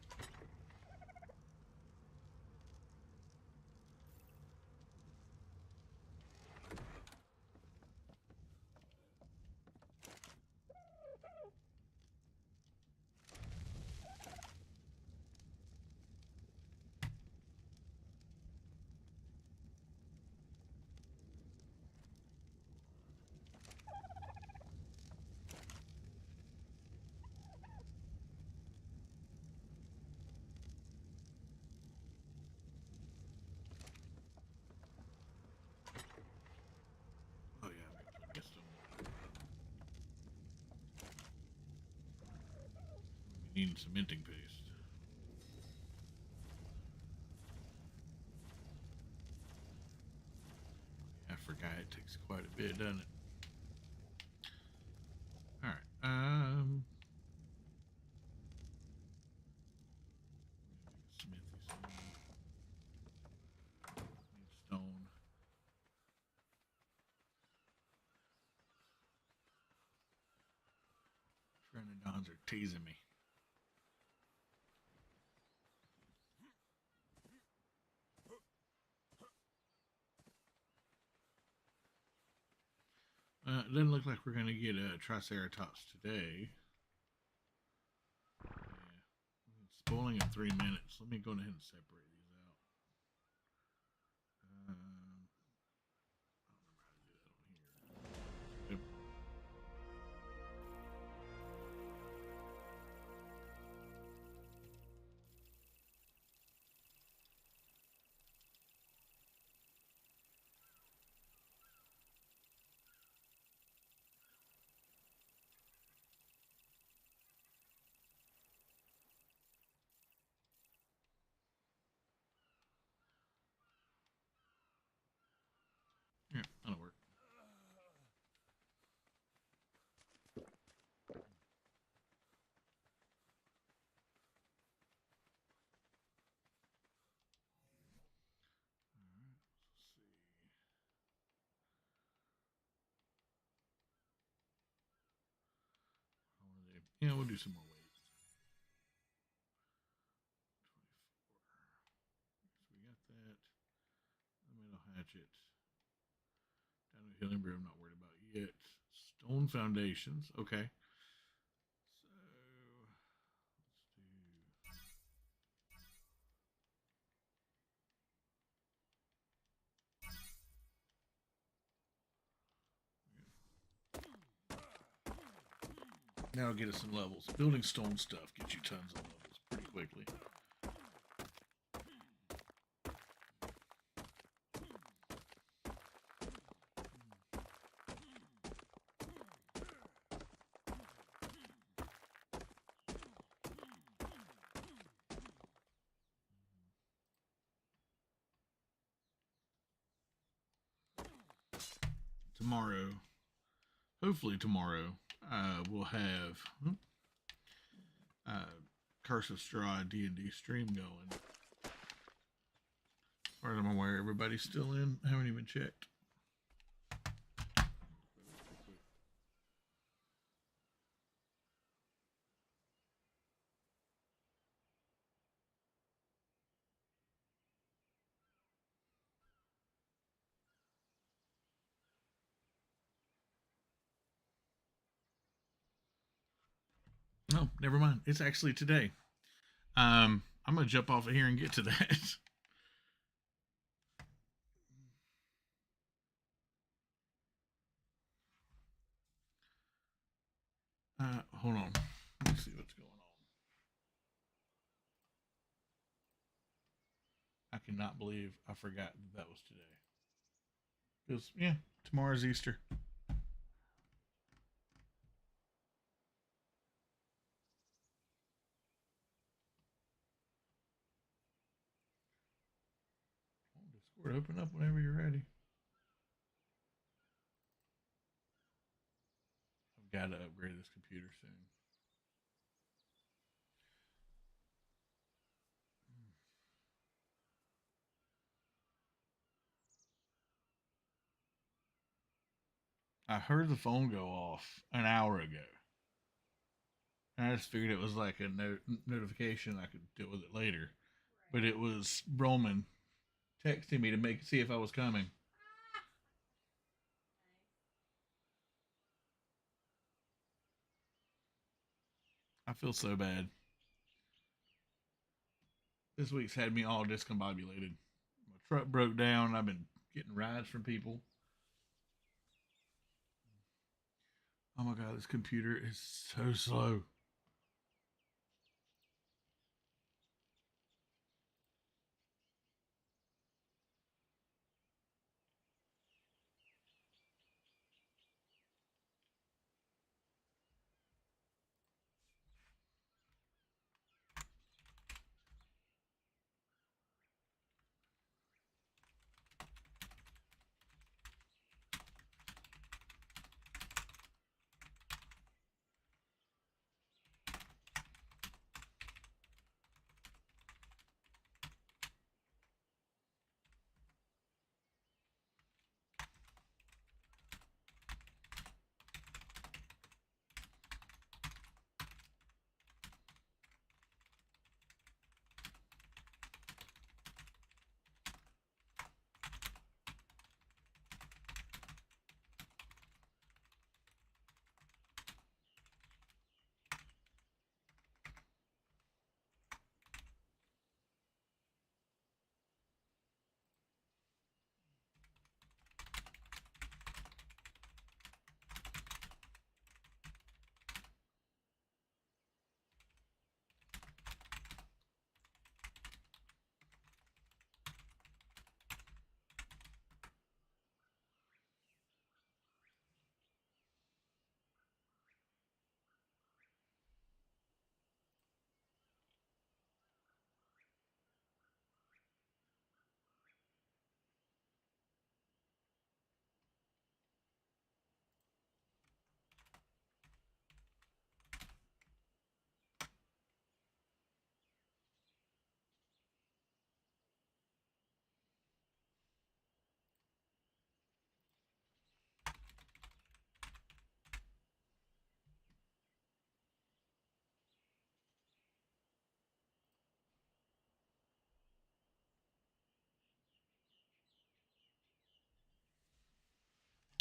Speaker 1: Oh yeah, I guess so. We need cementing paste. I forgot it takes quite a bit, doesn't it? All right. Smithy stone. Pteranodons are teasing me. It doesn't look like we're going to get a Triceratops today. Yeah. It's spoiling in 3 minutes. Let me go ahead and separate these out. I don't remember how to do that on here. Yep. Yeah, that'll work. Yeah, we'll do some more weight. 24. So we got that. The metal hatchet. Down to healing brew, I'm not worried about yet. Stone foundations. Okay. So that'll get us some levels. Building stone stuff gets you tons of levels pretty quickly. Tomorrow, hopefully tomorrow, we'll have Curse of Strahd D&D stream going. As far as I'm aware, everybody's still in. I haven't even checked. Oh, never mind. It's actually today. I'm gonna jump off of here and get to that. Hold on. Let me see what's going on. I cannot believe I forgot that was today. Because yeah, tomorrow's Easter. Discord, open up whenever you're ready. I've got to upgrade this computer soon. I heard the phone go off an hour ago, and I just figured it was like a notification. I could deal with it later, but it was Roman texting me to see if I was coming. I feel so bad. This week's had me all discombobulated. My truck broke down. I've been getting rides from people. Oh my god, this computer is so slow.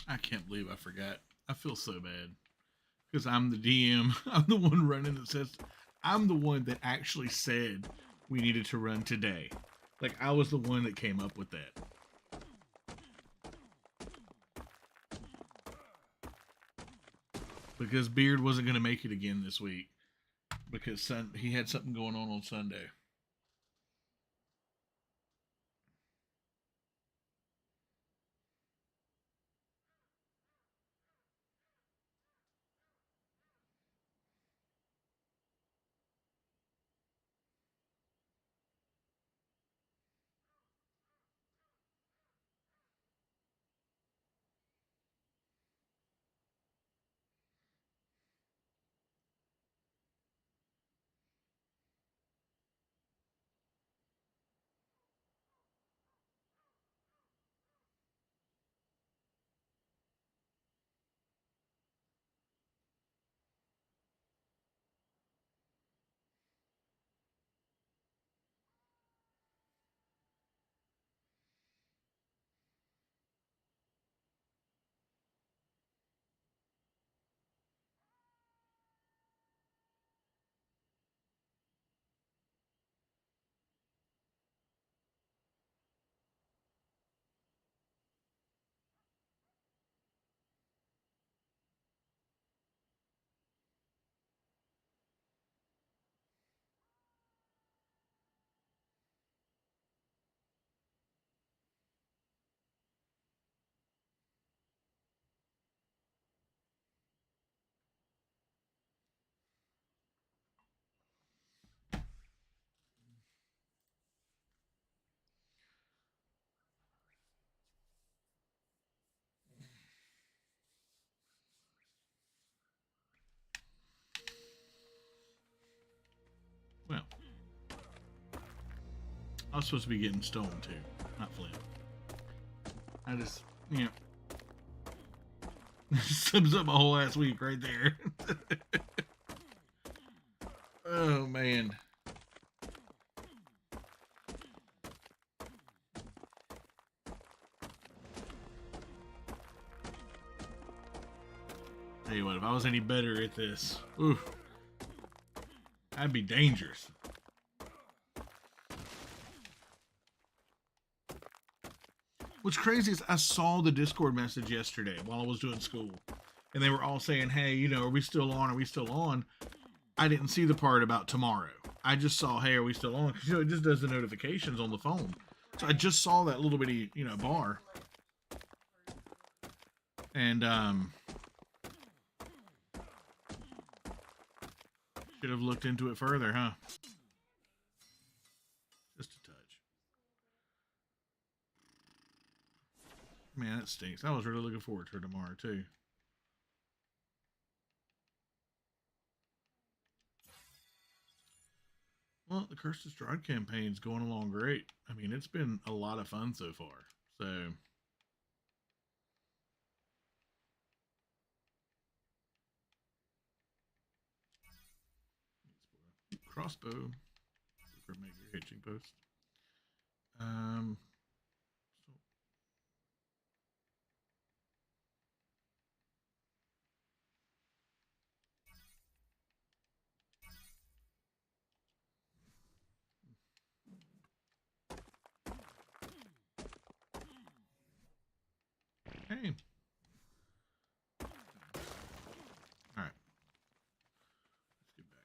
Speaker 1: I can't believe I forgot. I feel so bad because I'm the DM. I'm the one running the system. I'm the one that actually said we needed to run today. Like I was the one that came up with that. Because Beard wasn't going to make it again this week because he had something going on Sunday. I was supposed to be getting stone too, not flint. I just, you know, sums up my whole ass week right there. Oh man. Tell you what, if I was any better at this, ooh, that'd be dangerous. What's crazy is I saw the Discord message yesterday while I was doing school, and they were all saying, "Hey, you know, are we still on? Are we still on?" I didn't see the part about tomorrow. I just saw, "Hey, are we still on?" Because you know, it just does the notifications on the phone. So I just saw that little bitty, you know, bar, and should have looked into it further, huh? Just a touch. Man, that stinks. I was really looking forward to tomorrow too. Well, the Curse Destroyed campaign's going along great. I mean, it's been a lot of fun so far. So, crossbow, make your hitching post. Um, hey. All right. Let's get back.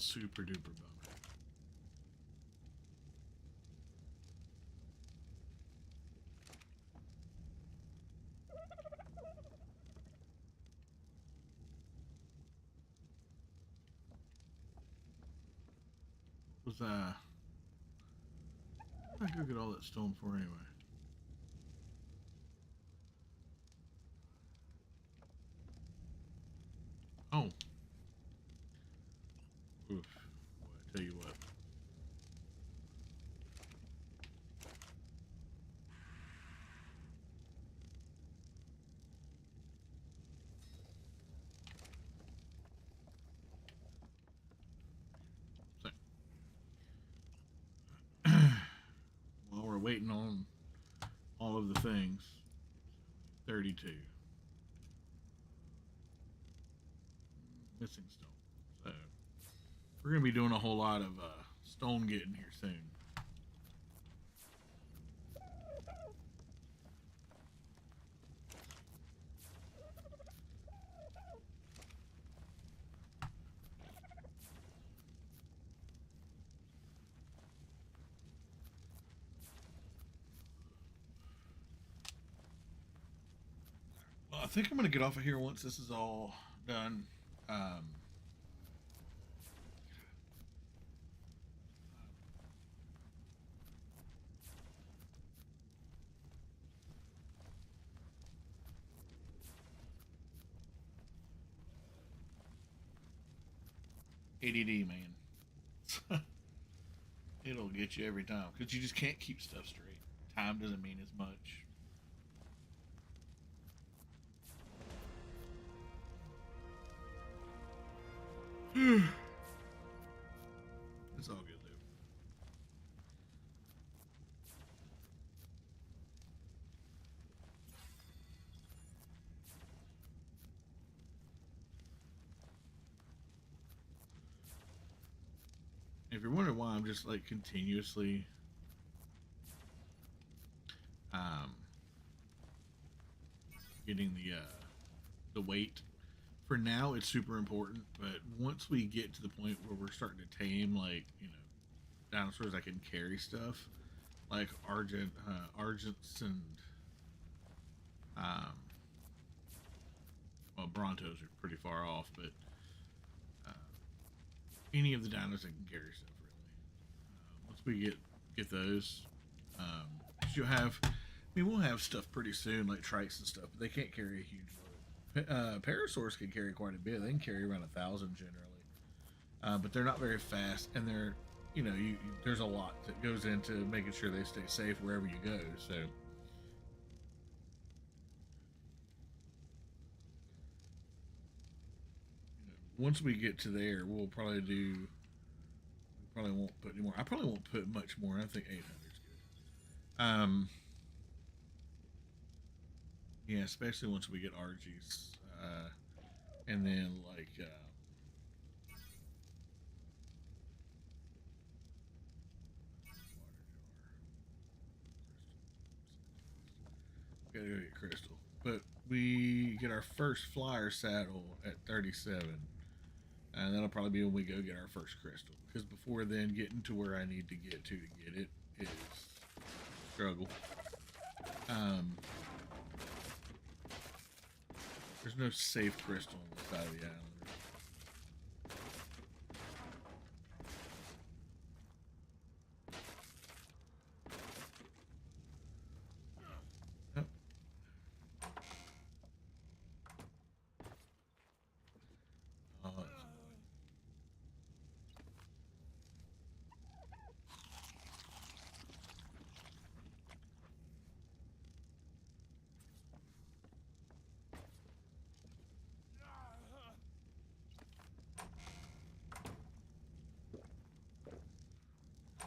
Speaker 1: Super duper bummer. Was I go get all that stone for anyway? Oh. Oof. Boy, I tell you what. So, while we're waiting on all of the things, 32. Missing stone. So, we're going to be doing a whole lot of stone getting here soon. Well, I think I'm going to get off of here once this is all done. ADD, man. It'll get you every time because you just can't keep stuff straight. Time doesn't mean as much. It's all good, though. If you're wondering why I'm just like continuously um, getting the weight, for now it's super important. But once we get to the point where we're starting to tame, like, you know, dinosaurs that can carry stuff, like Argents and um, well, Brontos are pretty far off, but uh, any of the dinos that can carry stuff really. Once we get those, you'll have. I mean, we'll have stuff pretty soon, like trikes and stuff, but they can't carry a huge load. Parasaurs can carry quite a bit. They can carry around 1,000 generally, but they're not very fast, and they're, there's a lot that goes into making sure they stay safe wherever you go. So, once we get to there, we'll probably do. We probably won't put any more. I probably won't put much more. I think 800 is good. Yeah, especially once we get RGs, and then like. Gotta go get Crystal. But we get our first flyer saddle at 37. And that'll probably be when we go get our first crystal. Because before then, getting to where I need to get it is a struggle. There's no safe crystal on the side of the island.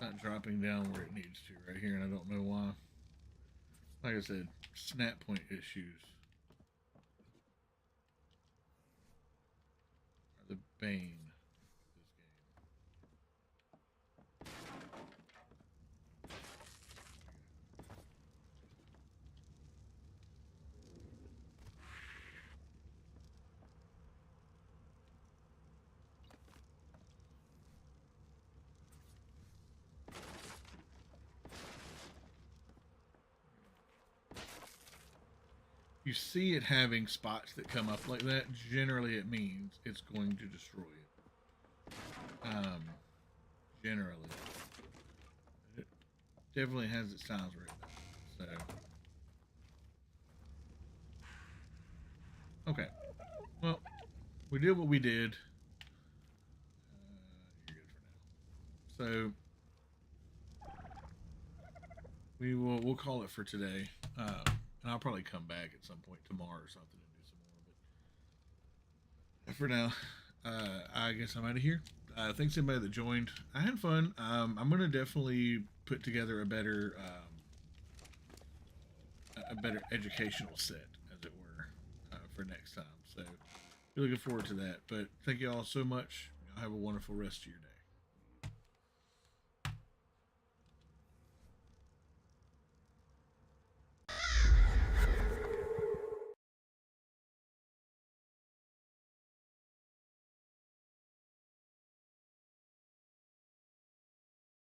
Speaker 1: Not dropping down where it needs to right here, and I don't know why. Like I said, snap point issues are the bane of this game. You see it having spots that come up like that, generally it means it's going to destroy it. Generally. It definitely has its times right now. So. Okay. Well, we did what we did. You're good for now. So we'll call it for today. And I'll probably come back at some point tomorrow or something and do some more. But for now, I guess I'm out of here. Thanks to everybody that joined. I had fun. I'm gonna definitely put together a better educational set, as it were, for next time. So, be looking forward to that. But thank you all so much. Y'all have a wonderful rest of your day.